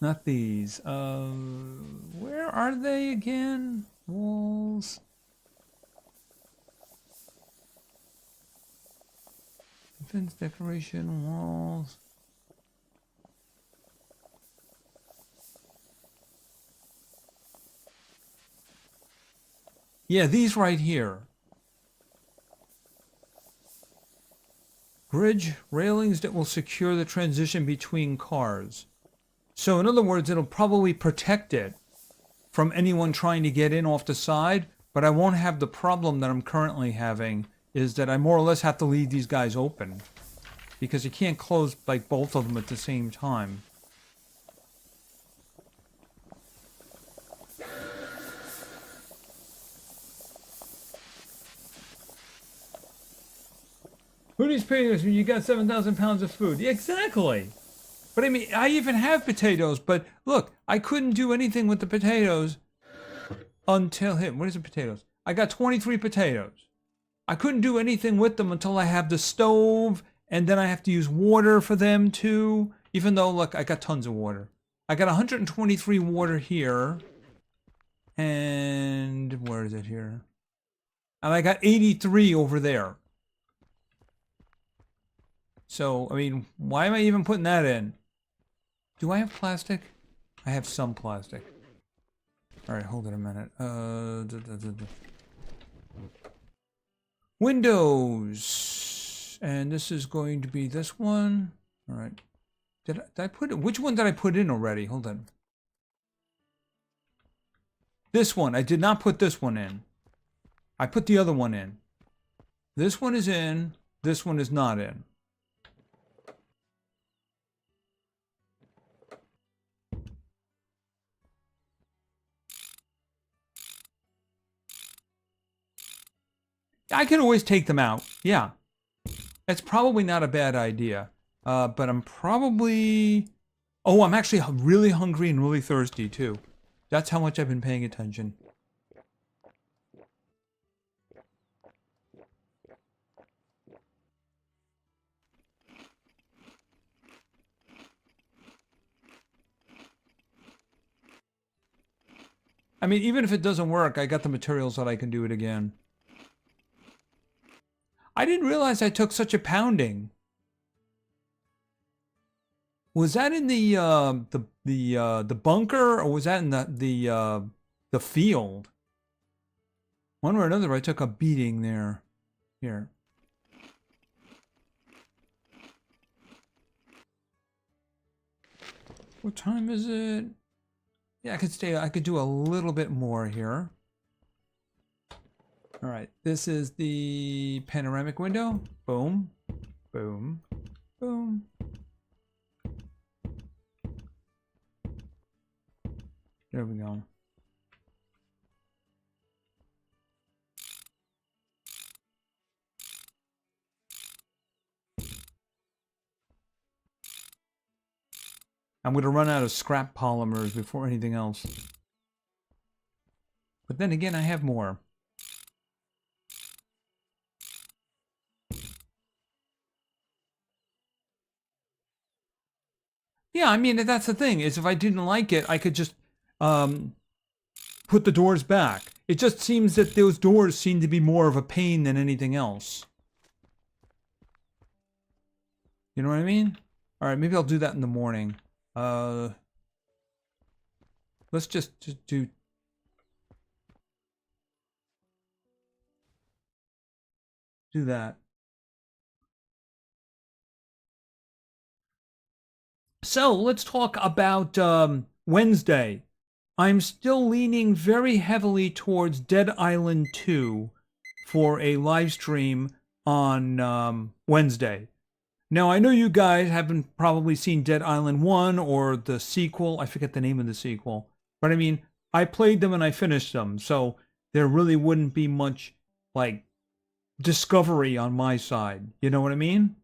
Not these. Where are they again? Walls. Fence decoration, walls. Yeah, these right here. Bridge railings that will secure the transition between cars. So in other words, it'll probably protect it from anyone trying to get in off the side, but I won't have the problem that I'm currently having, is that I more or less have to leave these guys open because you can't close like both of them at the same time. Who needs potatoes when you got 7,000 pounds of food? Yeah, exactly. But I mean, I even have potatoes, but look, I couldn't do anything with the potatoes until him. What is the potatoes? I got 23 potatoes. I couldn't do anything with them until I have the stove, and then I have to use water for them too. Even though, look, I got tons of water. I got 123 water here. And where is it here? And I got 83 over there. So, I mean, why am I even putting that in? Do I have plastic? I have some plastic. All right, hold it a minute. Windows. And this is going to be this one. All right. Did I put it? Which one did I put in already? Hold on. This one. I did not put this one in. I put the other one in. This one is in. This one is not in. I can always take them out. Yeah. It's probably not a bad idea. But I'm probably... Oh, I'm actually really hungry and really thirsty, too. That's how much I've been paying attention. I mean, even if it doesn't work, I got the materials that I can do it again. I didn't realize I took such a pounding. Was that in the bunker, or was that in the field? One way or another, I took a beating there. Here. What time is it? Yeah, I could stay. I could do a little bit more here. All right, this is the panoramic window. Boom, boom, boom, There we go. I'm going to run out of scrap polymers before anything else. But then again, I have more. Yeah, I mean, that's the thing, is if I didn't like it, I could just put the doors back. It just seems that those doors seem to be more of a pain than anything else. You know what I mean? All right, maybe I'll do that in the morning. Let's just do... do that. So let's talk about Wednesday. I'm still leaning very heavily towards Dead Island 2 for a live stream on Wednesday. Now, I know you guys haven't probably seen Dead Island 1 or the sequel. I forget the name of the sequel. But I mean, I played them and I finished them. So there really wouldn't be much, like, discovery on my side. You know what I mean?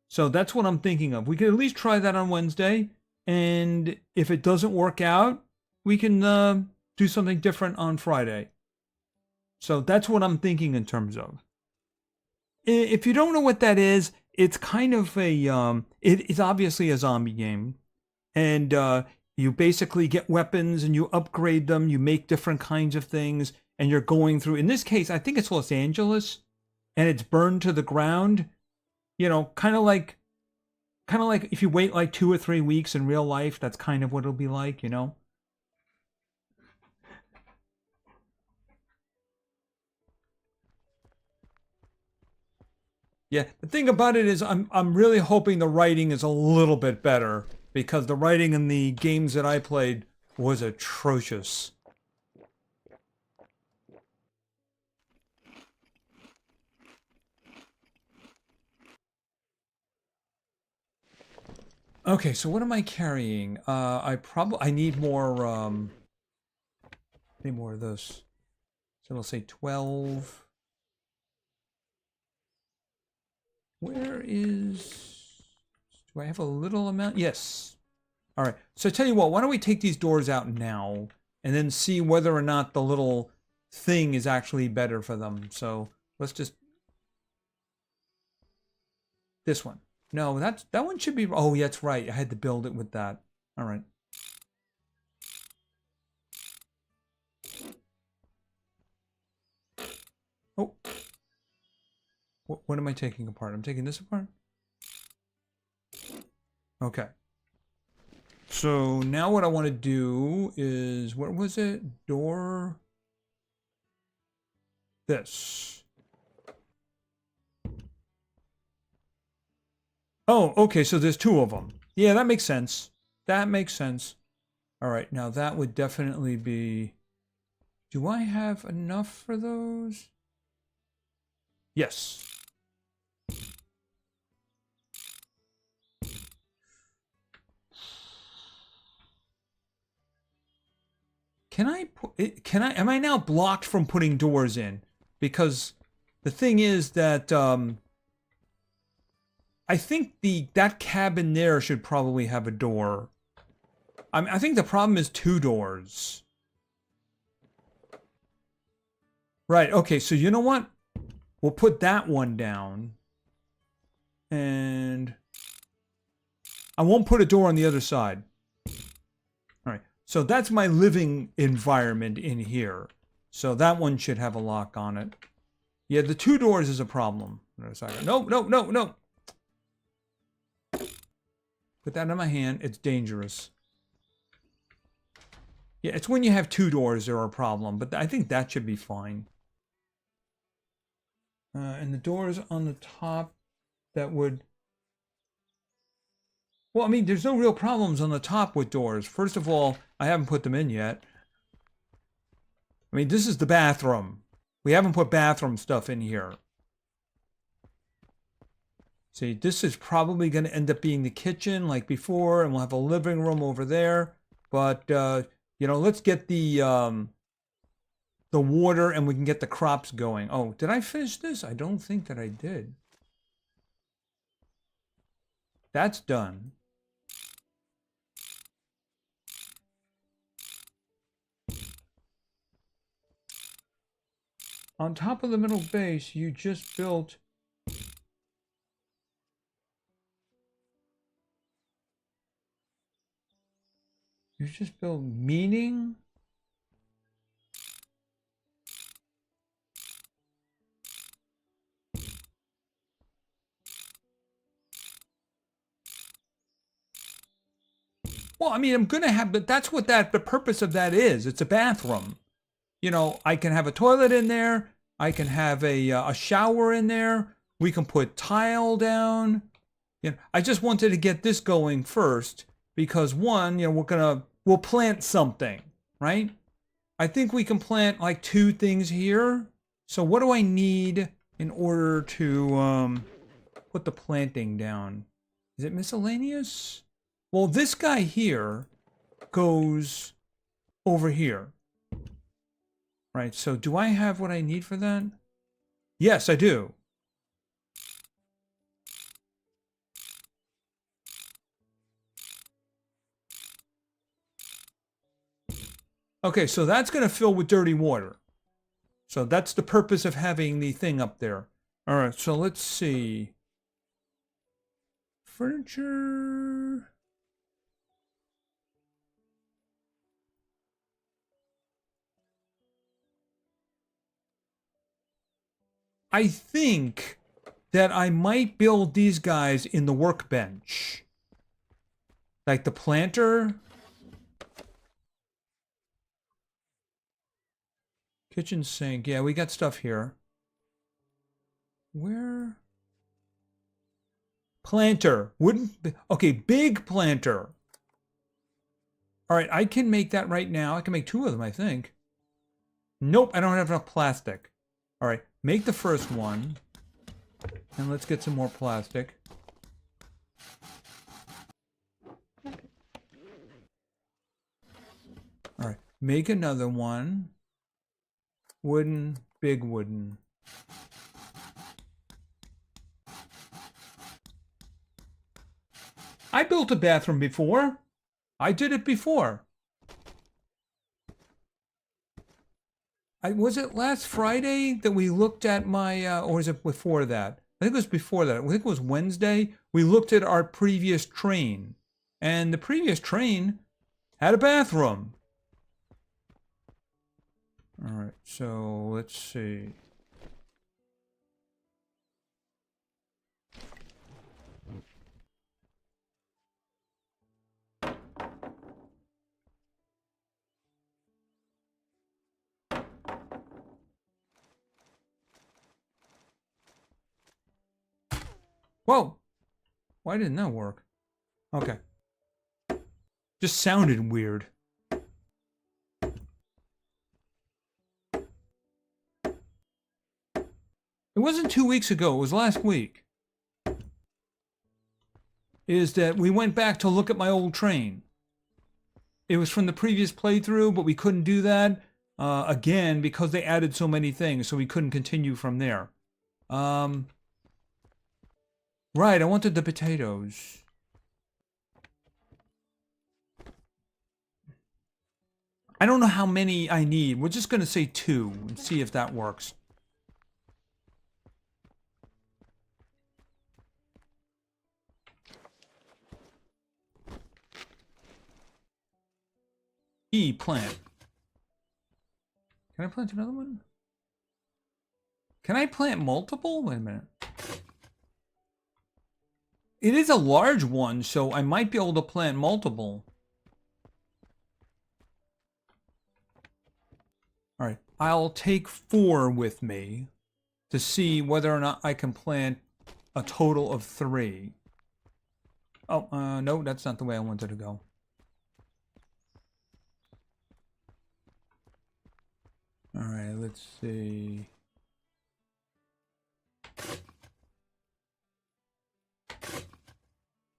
So that's what I'm thinking of. We could at least try that on Wednesday. And if it doesn't work out, we can do something different on Friday. So that's what I'm thinking in terms of. If you don't know what that is, it's kind of a, it's obviously a zombie game. And you basically get weapons and you upgrade them. You make different kinds of things. And you're going through, in this case, I think it's Los Angeles. And it's burned to the ground. You know, kind of like if you wait like 2 or 3 weeks in real life, that's kind of what it'll be like, you know? Yeah, the thing about it is I'm really hoping the writing is a little bit better because the writing in the games that I played was atrocious. Okay, so what am I carrying? I need more of this. So it'll say 12. Where is... do I have a little amount? Yes. All right. So I tell you what, why don't we take these doors out now and then see whether or not the little thing is actually better for them. So let's just... this one. No, that one should be... oh, yeah, that's right. I had to build it with that. All right. Oh. What am I taking apart? I'm taking this apart? Okay. So now what I want to do is... what was it? Door... this. Oh, okay, so there's 2 of them. Yeah, that makes sense. That makes sense. All right, now that would definitely be... do I have enough for those? Yes. Can I put it? Am I now blocked from putting doors in? Because the thing is that I think that cabin there should probably have a door. I think the problem is 2 doors. Right, okay, so you know what? We'll put that one down. And I won't put a door on the other side. All right, so that's my living environment in here. So that one should have a lock on it. Yeah, the 2 doors is a problem. No, no, no, no. Put that in my hand. It's dangerous. Yeah, it's when you have 2 doors there are a problem, but I think that should be fine. And the doors on the top that would... well, I mean, there's no real problems on the top with doors. First of all, I haven't put them in yet. I mean, this is the bathroom. We haven't put bathroom stuff in here. See, this is probably going to end up being the kitchen like before, and we'll have a living room over there. But You know, let's get the water and we can get the crops going. Oh, did I finish this? I don't think that I did. That's done. On top of the middle base, you just built... You just built meaning? Well, I mean, I'm going to have... But that's what the purpose of that is. It's a bathroom. You know, I can have a toilet in there. I can have a shower in there. We can put tile down. You know, I just wanted to get this going first because one, you know, we'll plant something, right? I think we can plant like 2 things here. So what do I need in order to put the planting down? Is it miscellaneous? Well, this guy here goes over here. Right, so do I have what I need for that? Yes, I do. Okay, so that's going to fill with dirty water. So that's the purpose of having the thing up there. All right, so let's see. Furniture. I think that I might build these guys in the workbench. Like the planter. Kitchen sink. Yeah, we got stuff here. Where? Planter. Wooden. Okay, big planter. All right, I can make that right now. I can make 2 of them, I think. Nope, I don't have enough plastic. All right, make the first one. And let's get some more plastic. All right, make another one. Wooden, big wooden. I built a bathroom before. I did it before. Was it last Friday that we looked at my, or was it before that? I think it was before that. I think it was Wednesday. We looked at our previous train. And the previous train had a bathroom. All right, so let's see. Whoa! Why didn't that work? Okay. Just sounded weird. It wasn't 2 weeks ago, it was last week. Is that we went back to look at my old train. It was from the previous playthrough, but we couldn't do that again because they added so many things, so we couldn't continue from there. Right, I wanted the potatoes. I don't know how many I need. We're just going to say 2 and see if that works. Plant. Can I plant another one? Can I plant multiple? Wait a minute. It is a large one, so I might be able to plant multiple. All right, I'll take 4 with me to see whether or not I can plant a total of 3. Oh, no, that's not the way I wanted to go. All right, let's see.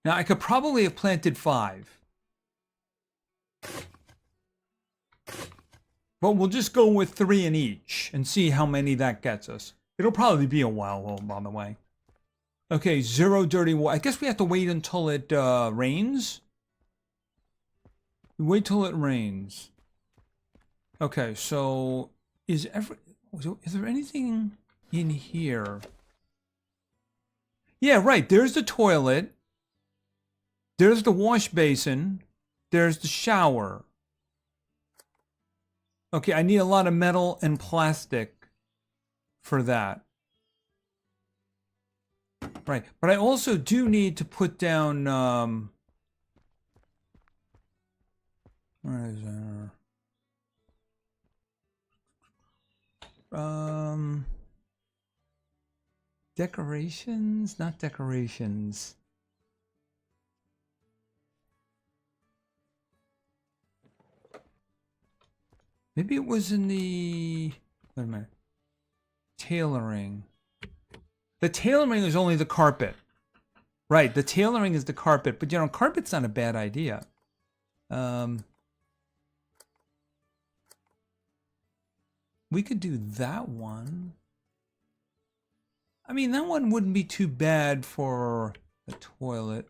Now, I could probably have planted 5. But we'll just go with 3 in each and see how many that gets us. It'll probably be a while, by the way. Okay, 0 dirty water. I guess we have to wait until it rains. Wait till it rains. Okay, so is there anything in here? Yeah, right. There's the toilet. There's the wash basin. There's the shower. Okay, I need a lot of metal and plastic for that. Right, but I also do need to put down, where is there? Decorations? Not decorations. Maybe it was in the, wait a minute, tailoring. The tailoring is only the carpet. Right, the tailoring is the carpet, but you know, carpet's not a bad idea. We could do that one. I mean, that one wouldn't be too bad for a toilet.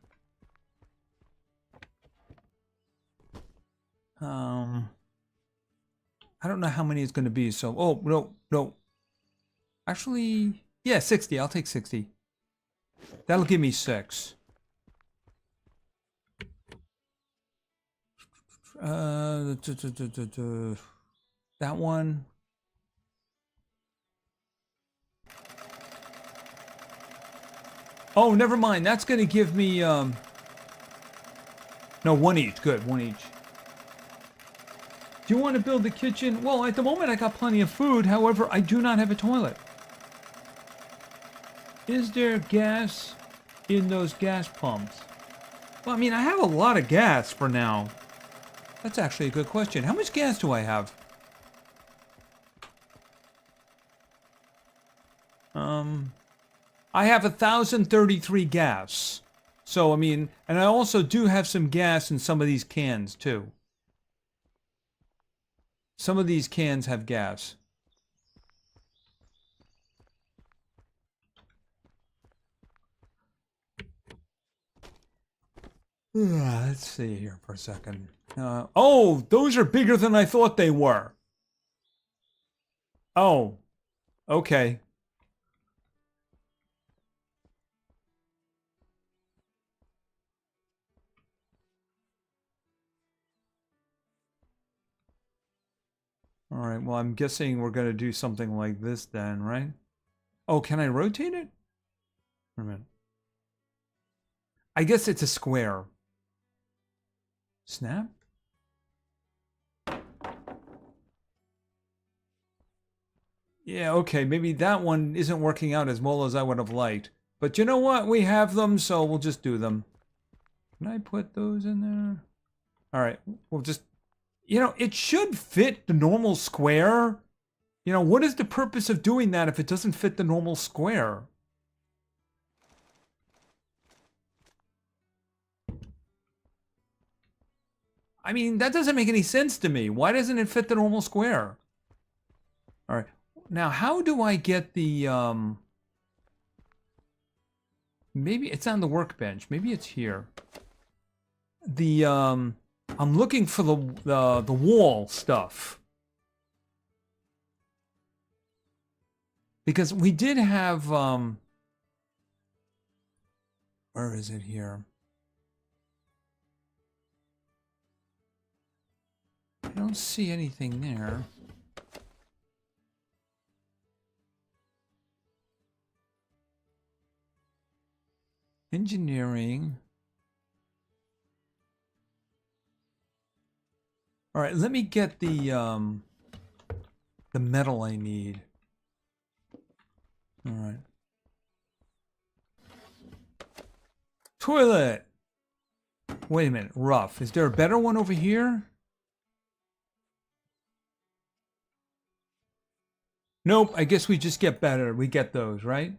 I don't know how many it's going to be, so... Oh, no. Actually, yeah, 60. I'll take 60. That'll give me 6. That one. Oh, never mind. That's going to give me, no, 1 each. Good, 1 each. Do you want to build the kitchen? Well, at the moment I got plenty of food. However, I do not have a toilet. Is there gas in those gas pumps? Well, I mean, I have a lot of gas for now. That's actually a good question. How much gas do I have? I have 1,033 gas. So, I mean, and I also do have some gas in some of these cans, too. Some of these cans have gas. Let's see here for a second. Oh, those are bigger than I thought they were. Oh, okay. All right, well, I'm guessing we're going to do something like this then, right? Oh, can I rotate it? Wait a minute. I guess it's a square. Snap? Yeah, okay, maybe that one isn't working out as well as I would have liked. But you know what? We have them, so we'll just do them. Can I put those in there? All right, we'll just... You know, it should fit the normal square. You know, what is the purpose of doing that if it doesn't fit the normal square? I mean, that doesn't make any sense to me. Why doesn't it fit the normal square? All right. Now, how do I get the, maybe it's on the workbench. Maybe it's here. The, I'm looking for the wall stuff. Because we did have, where is it here? I don't see anything there. Engineering. All right, let me get the metal I need. All right. Toilet. Wait a minute, rough. Is there a better one over here? Nope, I guess we just get better. We get those, right?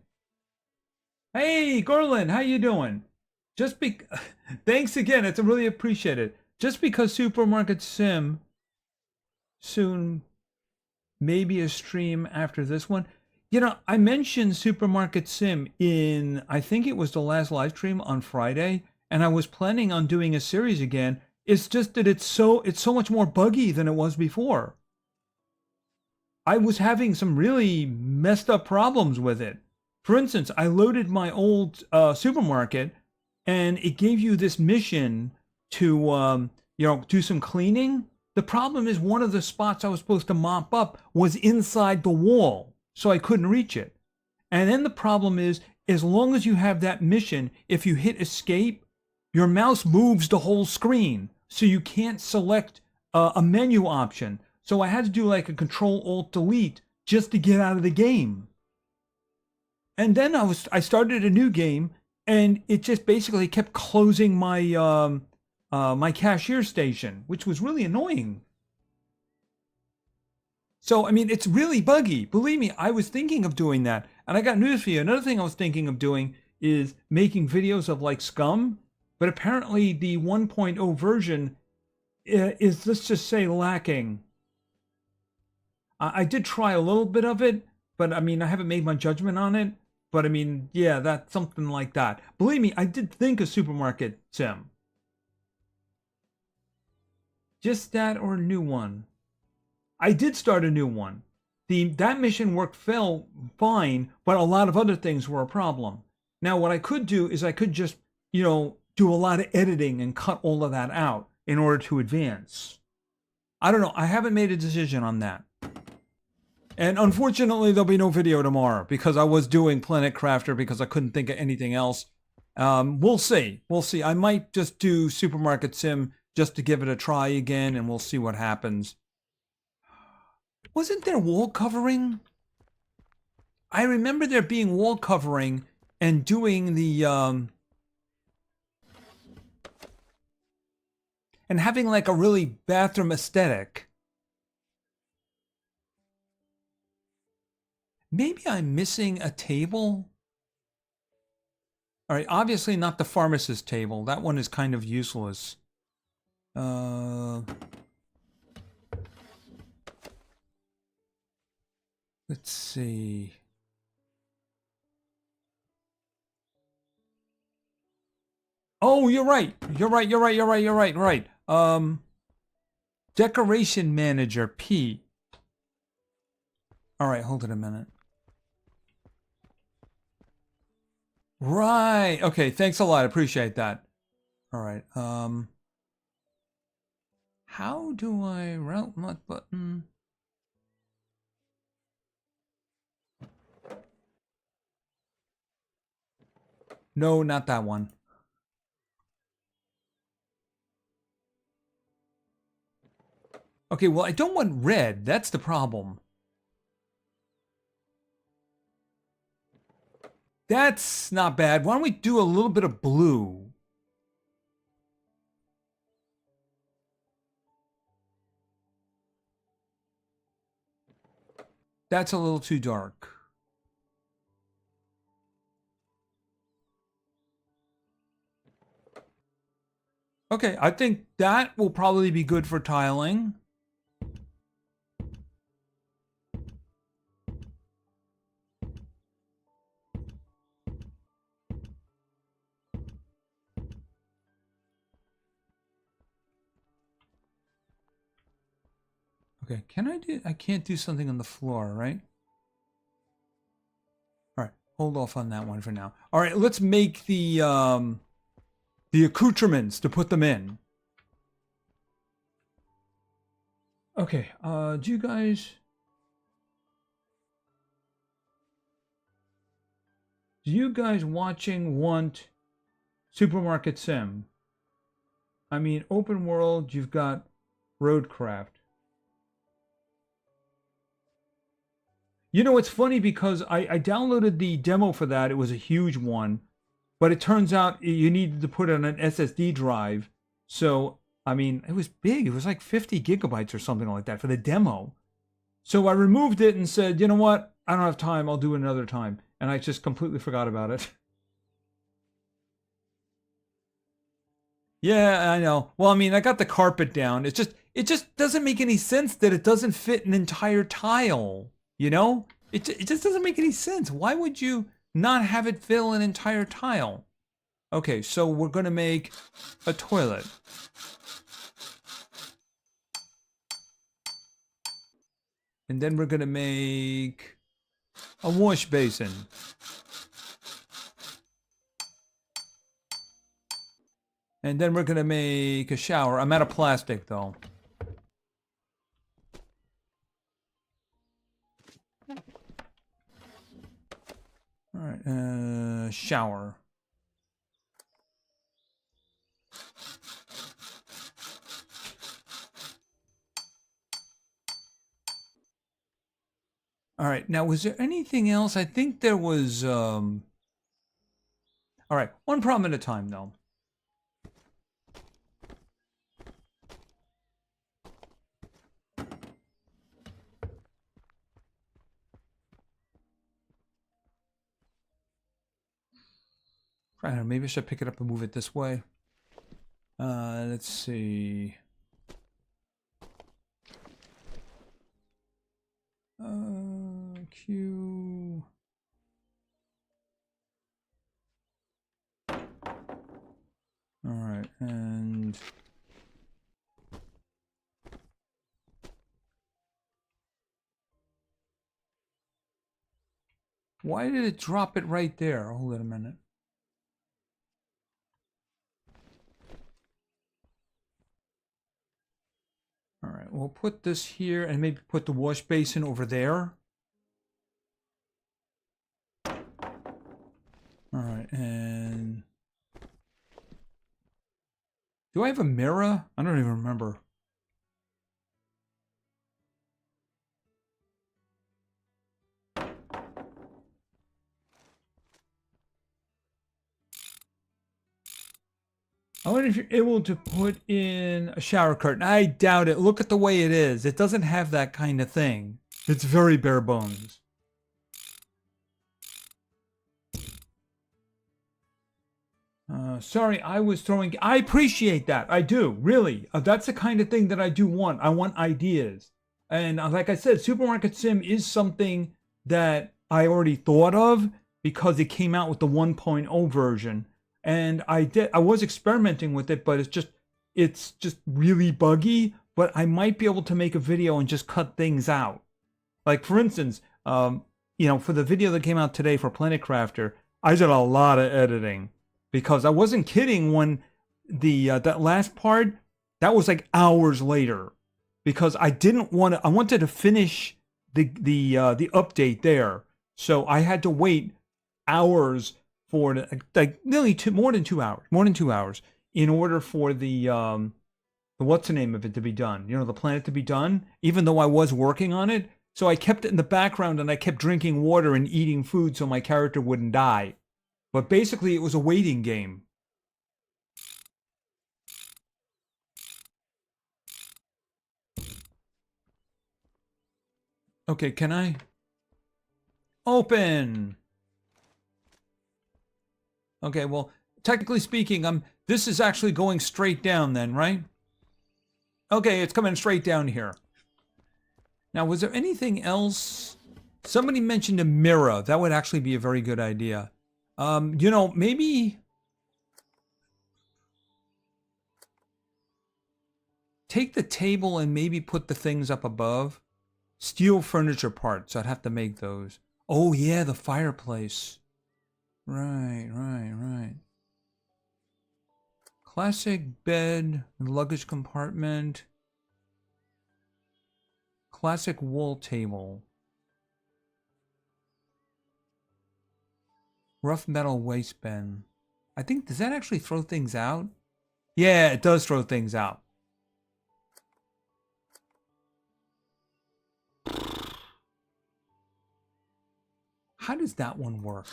Hey, Gorlin, how you doing? Just be thanks again. It's really appreciated. Just because Supermarket Sim soon maybe a stream after this one. You know, I mentioned Supermarket Sim in, I think it was the last live stream on Friday, and I was planning on doing a series again. It's just that it's so much more buggy than it was before. I was having some really messed up problems with it. For instance, I loaded my old supermarket, and it gave you this mission to do some cleaning. The problem is one of the spots I was supposed to mop up was inside the wall, so I couldn't reach it. And then the problem is, as long as you have that mission, if you hit escape, your mouse moves the whole screen, so you can't select a menu option. So I had to do like a Control-Alt-Delete just to get out of the game. And then I started a new game, and it just basically kept closing my my cashier station, which was really annoying. So I mean, it's really buggy. Believe me, I was thinking of doing that, and I got news for you. Another thing I was thinking of doing is making videos of like Scum, but apparently the 1.0 version is, let's just say, lacking. I did try a little bit of it, but I mean, I haven't made my judgment on it. But I mean, yeah, that's something like that. Believe me, I did think of Supermarket Sim. Just that or a new one. I did start a new one. That mission worked fine, but a lot of other things were a problem. Now, what I could do is I could just, do a lot of editing and cut all of that out in order to advance. I don't know. I haven't made a decision on that. And unfortunately, there'll be no video tomorrow because I was doing Planet Crafter because I couldn't think of anything else. We'll see. We'll see. I might just do Supermarket Sim just to give it a try again, and we'll see what happens. Wasn't there wall covering? I remember there being wall covering and doing the and having like a really bathroom aesthetic. Maybe I'm missing a table. All right, obviously not the pharmacist table. That one is kind of useless. Let's see. Oh, you're right. You're right. Decoration manager, P. All right, hold it a minute. Right. Okay, thanks a lot. I appreciate that. All right. How do I route my button? No, not that one. Okay, well, I don't want red. That's the problem. That's not bad. Why don't we do a little bit of blue? That's a little too dark. Okay, I think that will probably be good for tiling. Okay, I can't do something on the floor, right? All right, hold off on that one for now. All right, let's make the accoutrements to put them in. Okay, do you guys watching want Supermarket Sim? I mean, open world, you've got Roadcraft. You know, it's funny because I downloaded the demo for that. It was a huge one, but it turns out you needed to put it on an SSD drive. So, I mean, it was big. It was like 50 gigabytes or something like that for the demo. So I removed it and said, you know what? I don't have time. I'll do it another time. And I just completely forgot about it. Yeah, I know. Well, I mean, I got the carpet down. it just doesn't make any sense that it doesn't fit an entire tile, you know? It just doesn't make any sense. Why would you not have it fill an entire tile? Okay, so we're gonna make a toilet. And then we're gonna make a wash basin. And then we're gonna make a shower. I'm out of plastic though. Alright, shower. Alright, now was there anything else? I think there was, Alright, one problem at a time though. I don't know, maybe I should pick it up and move it this way. Let's see. Q. Alright, and... Why did it drop it right there? Hold on a minute. Alright, we'll put this here and maybe put the wash basin over there. Alright, and... Do I have a mirror? I don't even remember. I wonder if you're able to put in a shower curtain. I doubt it. Look at the way it is. It doesn't have that kind of thing. It's very bare bones. Sorry, I was throwing... I appreciate that. I do, really. That's the kind of thing that I do want. I want ideas. And like I said, Supermarket Sim is something that I already thought of because it came out with the 1.0 version. And I was experimenting with it, but it's just really buggy. But I might be able to make a video and just cut things out. Like for instance, you know, for the video that came out today for Planet Crafter, I did a lot of editing because I wasn't kidding when the that last part that was like hours later because I wanted to finish the update there, so I had to wait hours for like nearly more than 2 hours in order for the what's the name of it to be done, you know, the planet to be done, even though I was working on it. So I kept it in the background and I kept drinking water and eating food so my character wouldn't die. But basically it was a waiting game. Okay, can I open? Okay, well, technically speaking, this is actually going straight down then, right? Okay, it's coming straight down here. Now, was there anything else? Somebody mentioned a mirror. That would actually be a very good idea. You know, maybe take the table and maybe put the things up above. Steel furniture parts. I'd have to make those. Oh, yeah, the fireplace. Right. Classic bed, luggage compartment. Classic wool table. Rough metal waistband. I think, does that actually throw things out? Yeah, it does throw things out. How does that one work?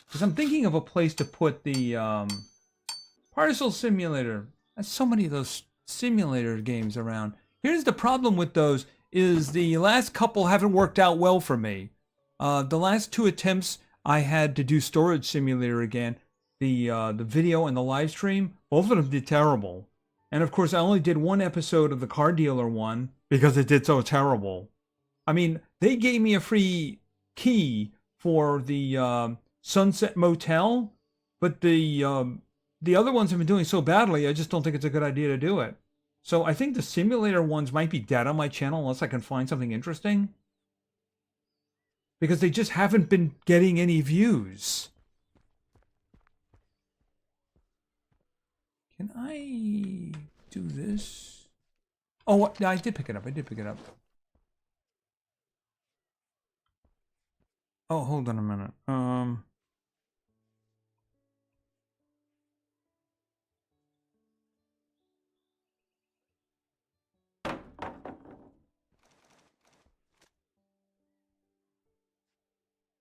Because I'm thinking of a place to put the parcel simulator. There's so many of those simulator games around. Here's the problem with those is the last couple haven't worked out well for me. The last 2 attempts I had to do Storage Simulator again. The video and the live stream, both of them did terrible. And of course, I only did one episode of the car dealer one because it did so terrible. I mean, they gave me a free key for the Sunset Motel, but the other ones have been doing so badly, I just don't think it's a good idea to do it. So I think the simulator ones might be dead on my channel unless I can find something interesting. Because they just haven't been getting any views. Can I do this? Oh, I did pick it up. I did pick it up. Oh, hold on a minute.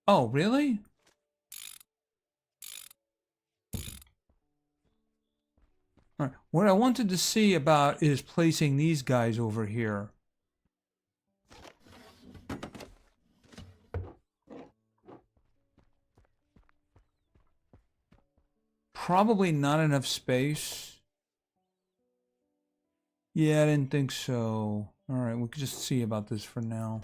Oh, really? All right. What I wanted to see about is placing these guys over here. Probably not enough space. Yeah, I didn't think so. All right, we could just see about this for now.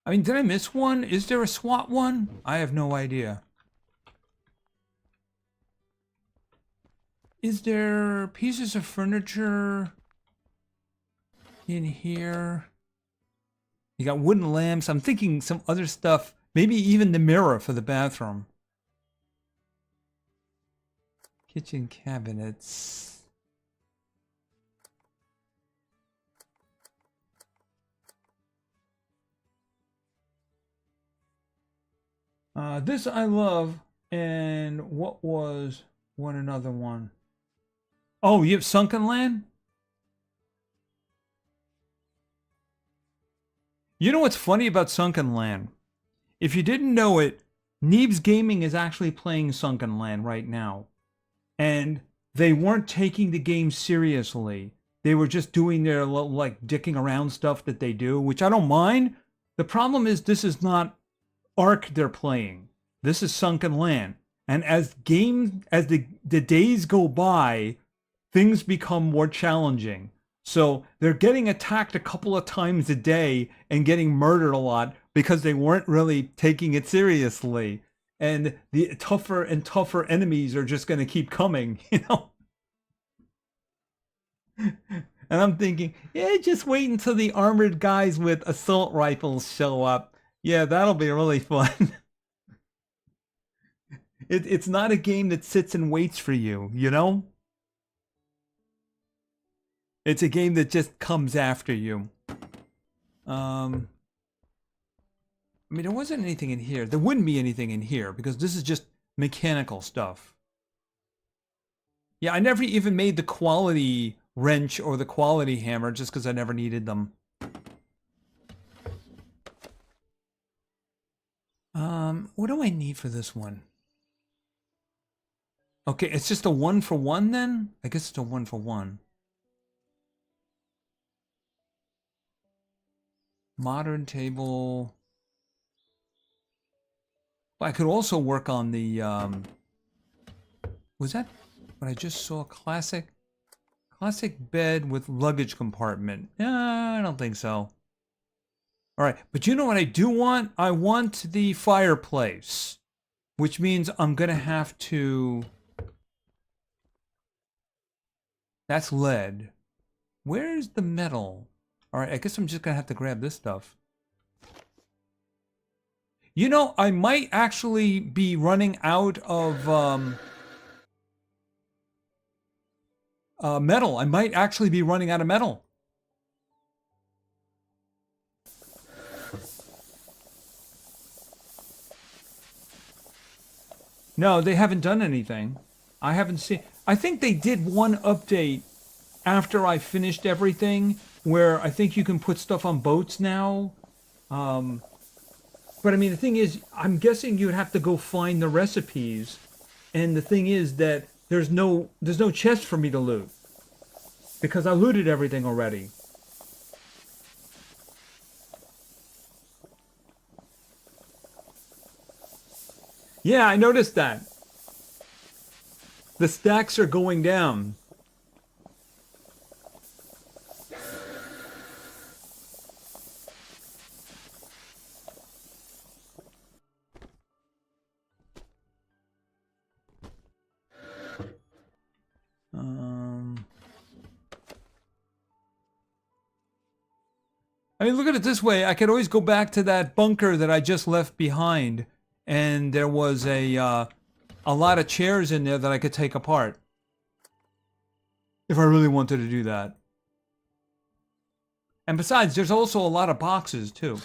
I mean, did I miss one? Is there a SWAT one? I have no idea. Is there pieces of furniture in here? You got wooden lamps. I'm thinking some other stuff. Maybe even the mirror for the bathroom. Kitchen cabinets. This I love. And what was one another one? Oh, you have Sunken Land? You know what's funny about Sunken Land? If you didn't know it, Neebs Gaming is actually playing Sunken Land right now. And they weren't taking the game seriously. They were just doing their like dicking around stuff that they do, which I don't mind. The problem is this is not Ark they're playing. This is Sunken Land. And as the days go by, things become more challenging. So they're getting attacked a couple of times a day and getting murdered a lot because they weren't really taking it seriously. And the tougher and tougher enemies are just going to keep coming, you know? And I'm thinking, yeah, just wait until the armored guys with assault rifles show up. Yeah, that'll be really fun. It's not a game that sits and waits for you, you know? It's a game that just comes after you. I mean, there wasn't anything in here. There wouldn't be anything in here because this is just mechanical stuff. Yeah, I never even made the quality wrench or the quality hammer just because I never needed them. What do I need for this one? Okay, it's just a 1-for-1 then? I guess it's a 1-for-1. Modern table. I could also work on the, was that what I just saw? Classic bed with luggage compartment. I don't think so. All right, but you know what I do want? I want the fireplace, which means I'm going to have to... That's lead. Where's the metal? All right, I guess I'm just going to have to grab this stuff. You know, I might actually be running out of metal. I might actually be running out of metal. No, they haven't done anything. I haven't seen... I think they did one update after I finished everything, where I think you can put stuff on boats now. But I mean, the thing is, I'm guessing you'd have to go find the recipes. And the thing is that there's no chest for me to loot because I looted everything already. Yeah, I noticed that. The stacks are going down. I mean, look at it this way. I could always go back to that bunker that I just left behind, and there was a lot of chairs in there that I could take apart if I really wanted to do that. And besides, there's also a lot of boxes too.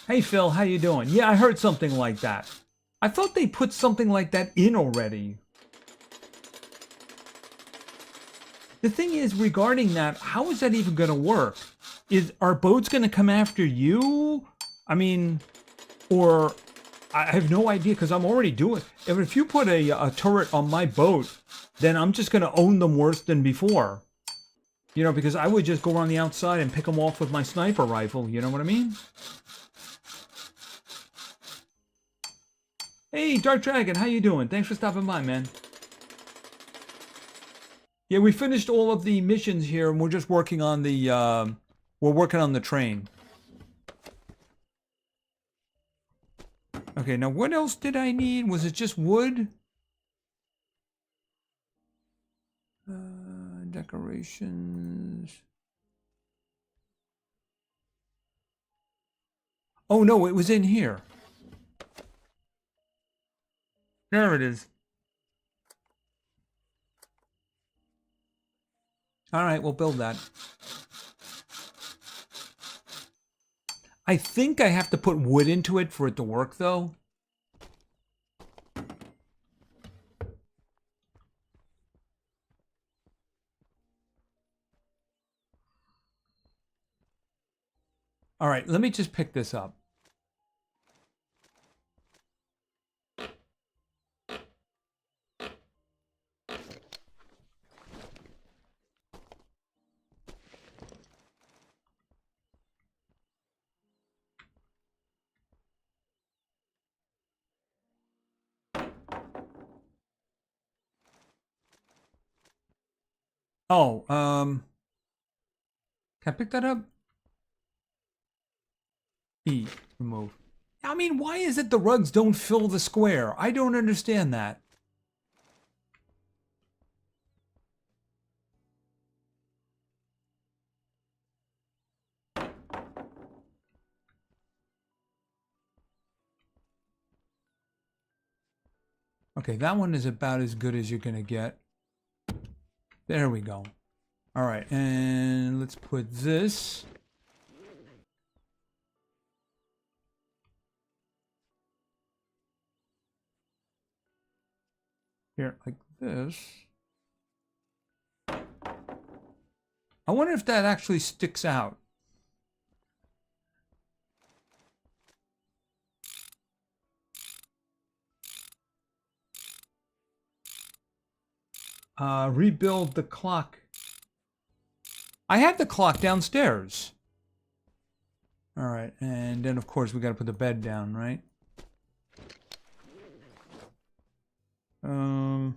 Hey Phil, how you doing? Yeah, I heard something like that. I thought they put something like that in already. The thing is, regarding that, how is that even going to work? Are boats going to come after you? I mean, or I have no idea because I'm already doing. If you put a turret on my boat, then I'm just going to own them worse than before. You know, because I would just go around the outside and pick them off with my sniper rifle. You know what I mean? Hey, Dark Dragon, how you doing? Thanks for stopping by, man. Yeah, we finished all of the missions here, and we're just working on the train. Okay, now what else did I need? Was it just wood? Decorations. Oh no, it was in here. There it is. All right, we'll build that. I think I have to put wood into it for it to work, though. All right, let me just pick this up. Oh, can I pick that up? E, remove. I mean, why is it the rugs don't fill the square? I don't understand that. Okay, that one is about as good as you're gonna get. There we go. All right, and let's put this. Here, like this. I wonder if that actually sticks out. Rebuild the clock. I had the clock downstairs. All right, and then of course we got to put the bed down, right? All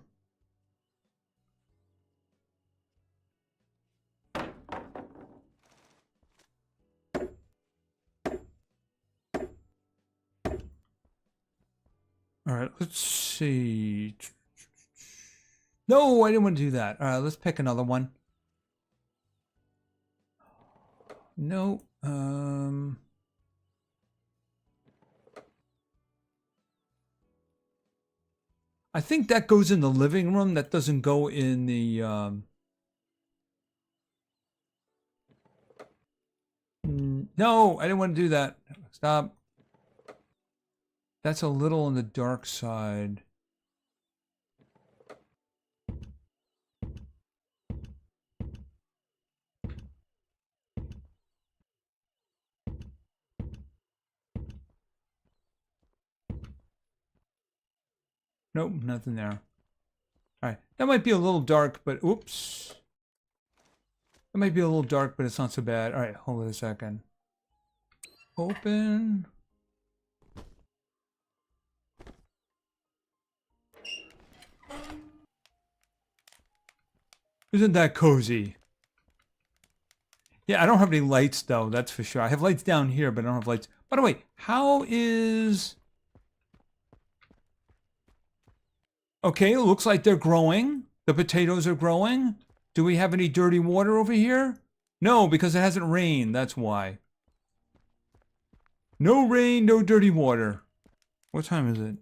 right, let's see. No, I didn't want to do that. All right, let's pick another one. No. I think that goes in the living room. That doesn't go in the. No, I didn't want to do that. Stop. That's a little on the dark side. Nope, nothing there. All right, that might be a little dark, but oops. It might be a little dark, but it's not so bad. All right, hold on a second. Open. Isn't that cozy? Yeah, I don't have any lights though, that's for sure. I have lights down here, but I don't have lights. By the way, how is... Okay, it looks like they're growing. The potatoes are growing. Do we have any dirty water over here? No, because it hasn't rained, that's why. No rain, no dirty water. What time is it?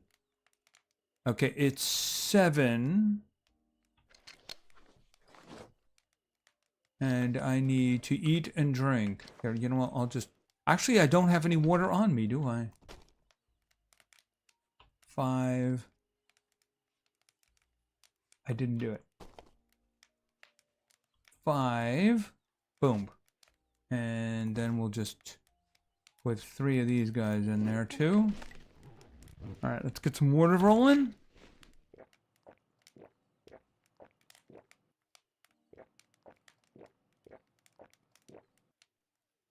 Okay, it's 7. And I need to eat and drink. Here, you know what? I'll just... Actually, I don't have any water on me, do I? 5. I didn't do it. 5. Boom. And then we'll just put 3 of these guys in there too. All right, let's get some water rolling.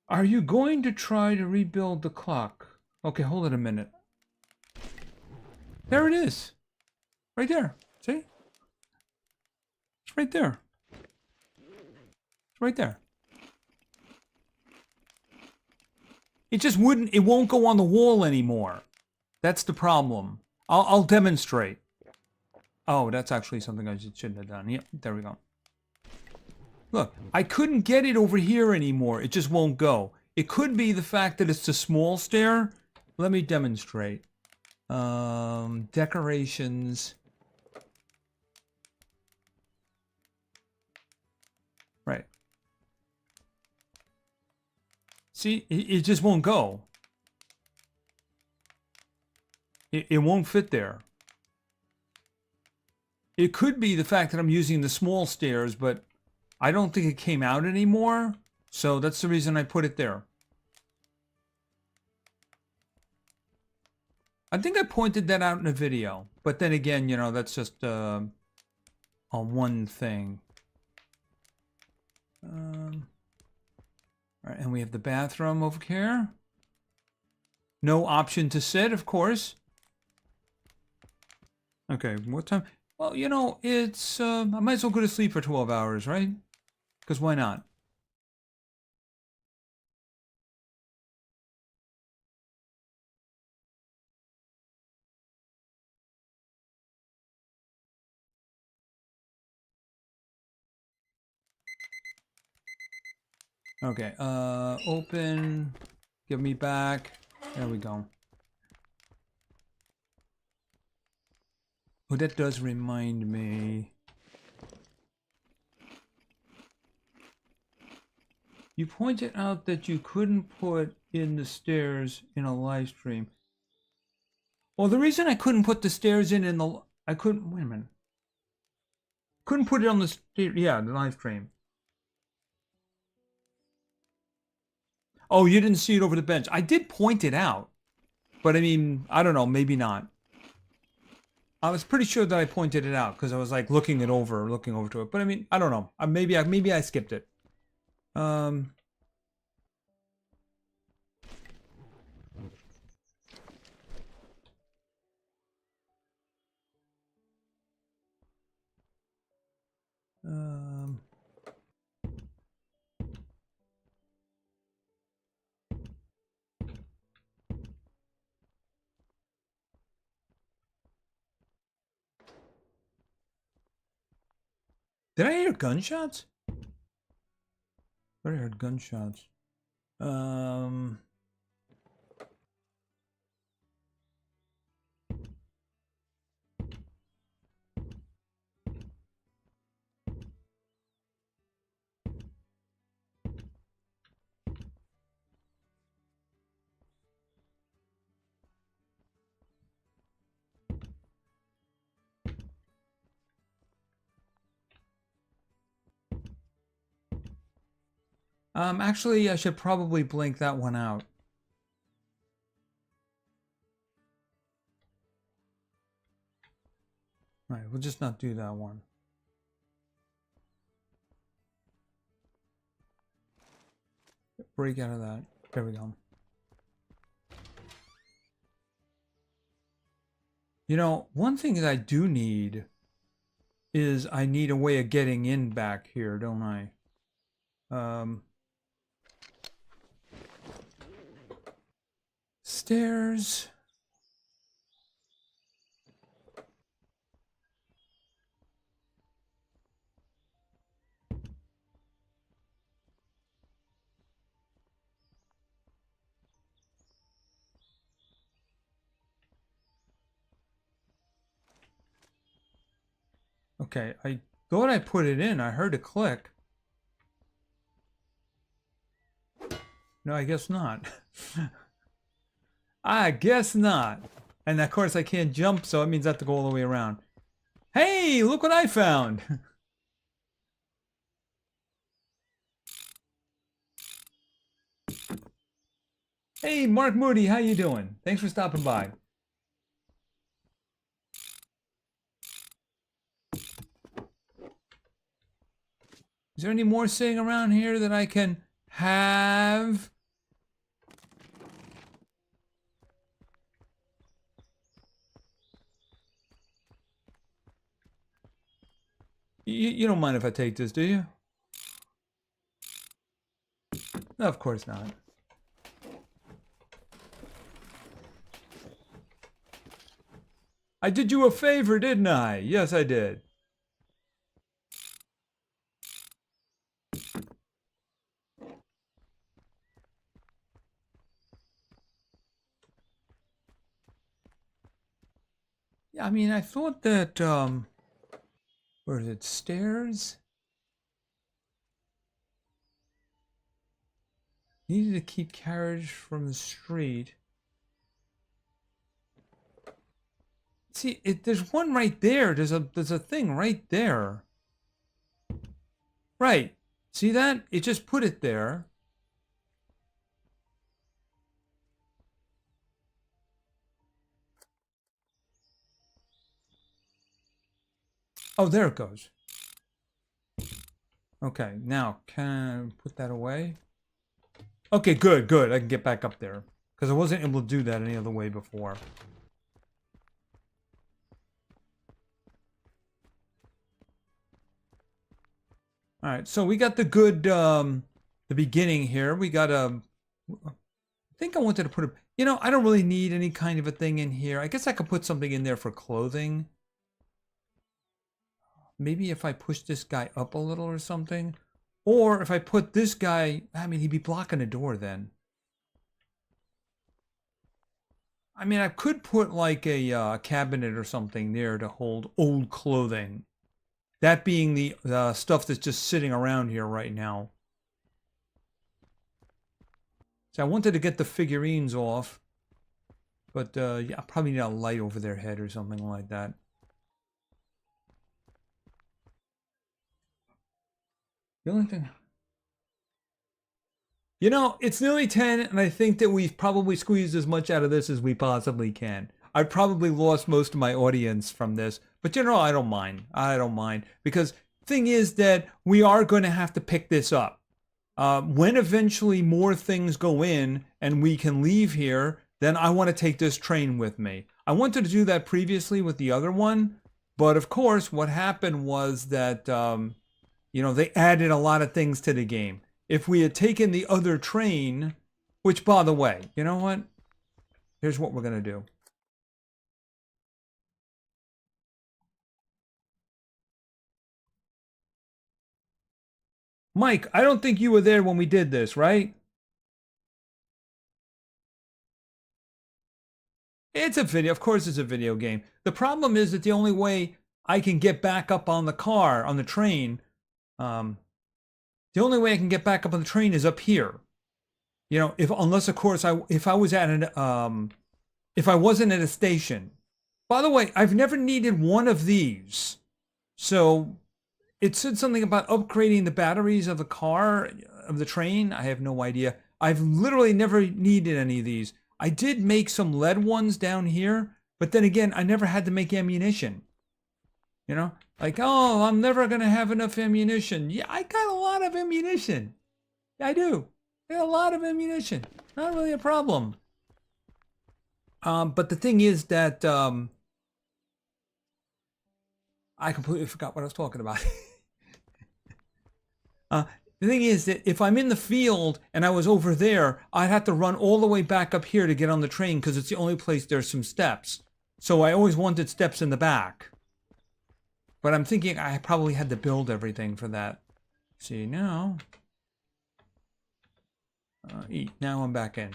Are you going to try to rebuild the clock? Okay, hold it a minute. There it is. Right there. See? It's right there. It's right there. It just wouldn't, it won't go on the wall anymore. That's the problem. I'll demonstrate. Oh, that's actually something I shouldn't have done. Yep, there we go. Look, I couldn't get it over here anymore. It just won't go. It could be the fact that it's a small stair. Let me demonstrate. Decorations. Right. See, it just won't go. It won't fit there. It could be the fact that I'm using the small stairs, but I don't think it came out anymore. So that's the reason I put it there. I think I pointed that out in a video. But then again, you know, that's just on one thing. All right, and we have the bathroom over here. No option to sit, of course. Okay, what time? Well, you know, it's... I might as well go to sleep for 12 hours, right? Because why not? Okay, open. Give me back. There we go. Oh, that does remind me. You pointed out that you couldn't put in the stairs in a live stream. Well, the reason I couldn't put the stairs in the... I couldn't... Wait a minute. Couldn't put it on the... Yeah, the live stream. Oh, you didn't see it over the bench. I did point it out. But I mean, I don't know. Maybe not. I was pretty sure that I pointed it out because I was like looking over to it. But I mean, I don't know. Maybe I skipped it. Um, did I hear gunshots? I heard gunshots. Actually, I should probably blink that one out. Alright, we'll just not do that one. Break out of that. There we go. You know, one thing that I do need is I need a way of getting in back here, don't I? Stairs. Okay, I thought I put it in. I heard a click. No, I guess not. I guess not. And of course I can't jump, so it means I have to go all the way around. Hey, look what I found. Hey, Mark Moody, how you doing? Thanks for stopping by. Is there any more sitting around here that I can have? You don't mind if I take this, do you? No, of course not. I did you a favor, didn't I? Yes, I did. Yeah, I mean, I thought that, where is it? Stairs? Needed to keep carriage from the street. See, there's one right there. There's a thing right there. Right. See that? It just put it there. Oh, there it goes. Okay, now can I put that away? Okay, good, good. I can get back up there. Because I wasn't able to do that any other way before. Alright, so we got the good, the beginning here. We got I think I wanted to put a, you know, I don't really need any kind of a thing in here. I guess I could put something in there for clothing. Maybe if I push this guy up a little or something. Or if I put this guy, I mean, he'd be blocking a door then. I mean, I could put like a cabinet or something there to hold old clothing. That being the stuff that's just sitting around here right now. So I wanted to get the figurines off. But yeah, I probably need a light over their head or something like that. The only thing... You know, it's nearly 10, and I think that we've probably squeezed as much out of this as we possibly can. I've probably lost most of my audience from this, but you know, I don't mind. I don't mind, because thing is that we are going to have to pick this up. When eventually more things go in and we can leave here, then I want to take this train with me. I wanted to do that previously with the other one, but of course, what happened was that, you know, they added a lot of things to the game. If we had taken the other train, which, by the way, you know what? Here's what we're going to do. Mike, I don't think you were there when we did this, right? It's a video. Of course it's a video game. The problem is that the only way I can get back up on the car, on the train, the only way I can get back up on the train is up here. You know, unless of course if I was at an if I wasn't at a station. By the way, I've never needed one of these. So it said something about upgrading the batteries of the car, of the train. I have no idea. I've literally never needed any of these. I did make some lead ones down here, but then again, I never had to make ammunition. You know, like, oh, I'm never going to have enough ammunition. Yeah, I got a lot of ammunition. I do. I got a lot of ammunition. Not really a problem. But the thing is that I completely forgot what I was talking about. The thing is that if I'm in the field and I was over there, I'd have to run all the way back up here to get on the train because it's the only place there's some steps. So I always wanted steps in the back. But I'm thinking I probably had to build everything for that. See, now. Eat. Now I'm back in.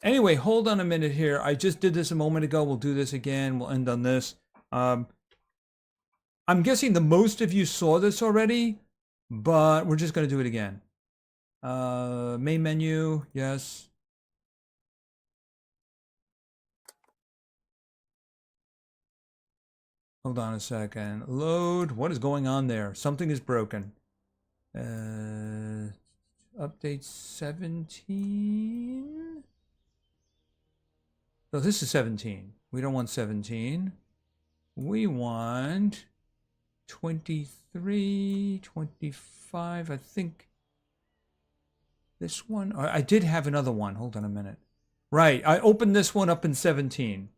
Anyway, hold on a minute here. I just did this a moment ago. We'll do this again. We'll end on this. I'm guessing the most of you saw this already, but we're just going to do it again. Main menu, yes. Hold on a second. Load. What is going on there? Something is broken. Update 17. So this is 17. We don't want 17. We want 23, 25. I think this one. I did have another one. Hold on a minute. Right. I opened this one up in 17.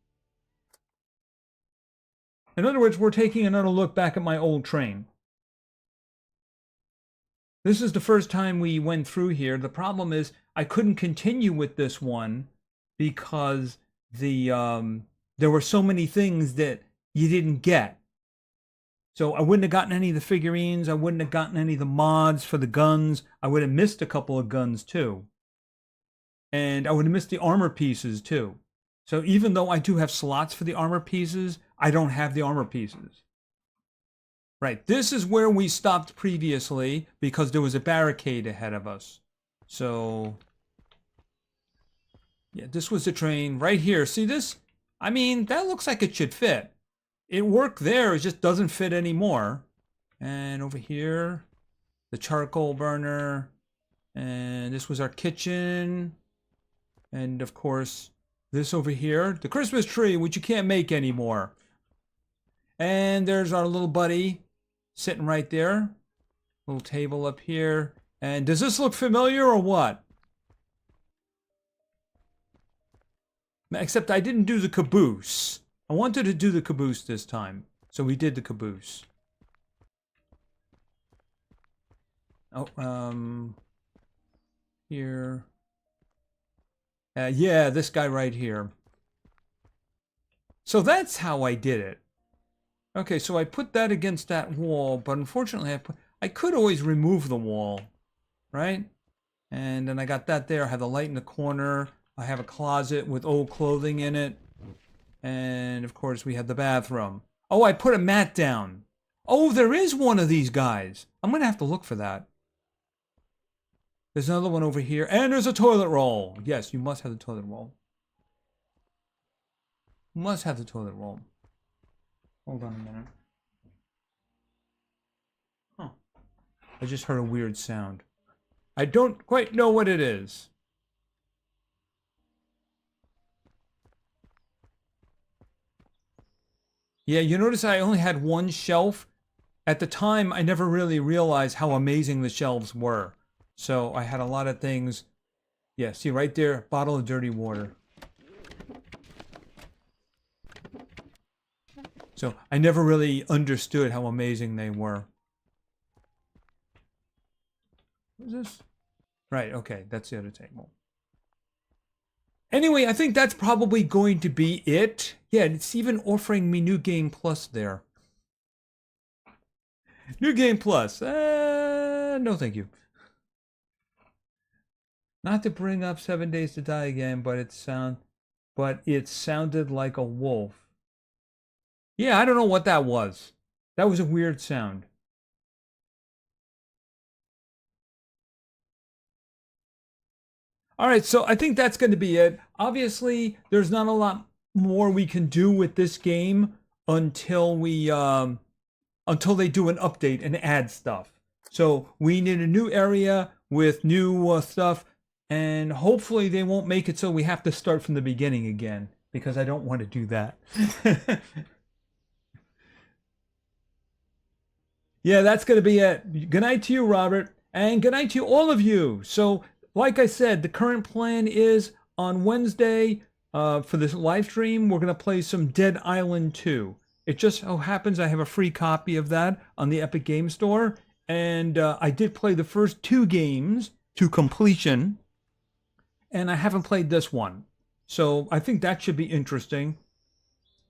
In other words, we're taking another look back at my old train. This is the first time we went through here. The problem is I couldn't continue with this one because there were so many things that you didn't get. So I wouldn't have gotten any of the figurines. I wouldn't have gotten any of the mods for the guns. I would have missed a couple of guns too. And I would have missed the armor pieces too. So even though I do have slots for the armor pieces, I don't have the armor pieces. Right, this is where we stopped previously because there was a barricade ahead of us. So, yeah, this was the train right here. See this? I mean, that looks like it should fit. It worked there, it just doesn't fit anymore. And over here, the charcoal burner. And this was our kitchen. And of course, this over here, the Christmas tree, which you can't make anymore. And there's our little buddy sitting right there. Little table up here. And does this look familiar or what? Except I didn't do the caboose. I wanted to do the caboose this time. So we did the caboose. Oh, here. Yeah, this guy right here. So that's how I did it. Okay, so I put that against that wall, but unfortunately I could always remove the wall, right? And then I got that there. I have the light in the corner. I have a closet with old clothing in it. And of course we have the bathroom. Oh, I put a mat down. Oh, there is one of these guys. I'm going to have to look for that. There's another one over here. And there's a toilet roll. Yes, you must have the toilet roll. Must have the toilet roll. Hold on a minute. Huh. I just heard a weird sound. I don't quite know what it is. Yeah, you notice I only had one shelf. At the time, I never really realized how amazing the shelves were. So I had a lot of things. Yeah, see right there, bottle of dirty water. So I never really understood how amazing they were. What is this? Right, okay, that's the other table. Anyway, I think that's probably going to be it. Yeah, it's even offering me New Game Plus there. New Game Plus. No thank you. Not to bring up 7 Days to Die again, but it sounded like a wolf. Yeah, I don't know what that was. That was a weird sound. All right, so I think that's going to be it. Obviously, there's not a lot more we can do with this game until we until they do an update and add stuff. So we need a new area with new stuff. And hopefully they won't make it so we have to start from the beginning again, because I don't want to do that. Yeah, that's going to be it. Good night to you, Robert. And good night to all of you. So, like I said, the current plan is on Wednesday for this live stream, we're going to play some Dead Island 2. It just so happens I have a free copy of that on the Epic Game Store. And I did play the first 2 games to completion. And I haven't played this one. So I think that should be interesting.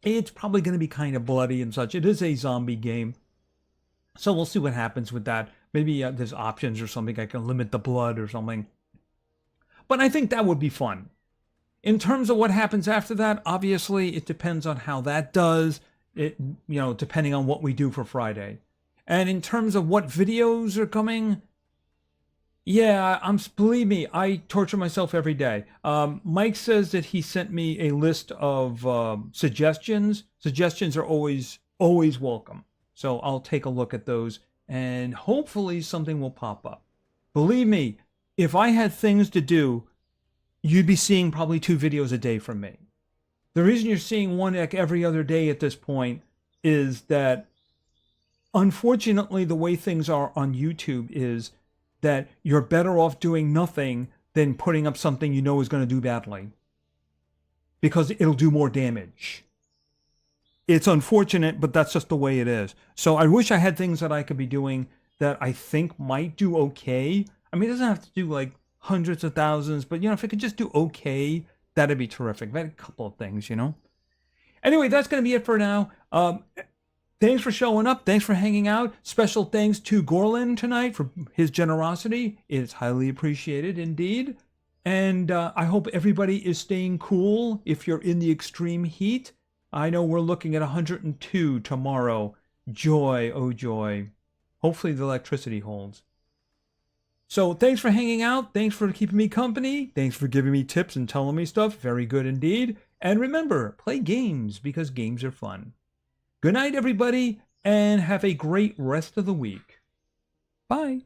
It's probably going to be kind of bloody and such. It is a zombie game. So we'll see what happens with that. Maybe there's options or something. I can limit the blood or something. But I think that would be fun. In terms of what happens after that, obviously it depends on how that does. Depending on what we do for Friday. And in terms of what videos are coming, yeah, believe me, I torture myself every day. Mike says that he sent me a list of suggestions. Suggestions are always welcome. So I'll take a look at those and hopefully something will pop up. Believe me, if I had things to do, you'd be seeing probably 2 videos a day from me. The reason you're seeing one like every other day at this point is that, unfortunately, the way things are on YouTube is that you're better off doing nothing than putting up something you know is going to do badly, because it'll do more damage. It's unfortunate, but that's just the way it is. So I wish I had things that I could be doing that I think might do okay. I mean, it doesn't have to do like hundreds of thousands, but if it could just do okay, that'd be terrific. I've had a couple of things, Anyway, that's going to be it for now. Thanks for showing up. Thanks for hanging out. Special thanks to Gorlin tonight for his generosity. It's highly appreciated indeed. And I hope everybody is staying cool if you're in the extreme heat. I know we're looking at 102 tomorrow. Joy, oh joy. Hopefully the electricity holds. So thanks for hanging out. Thanks for keeping me company. Thanks for giving me tips and telling me stuff. Very good indeed. And remember, play games because games are fun. Good night, everybody, and have a great rest of the week. Bye.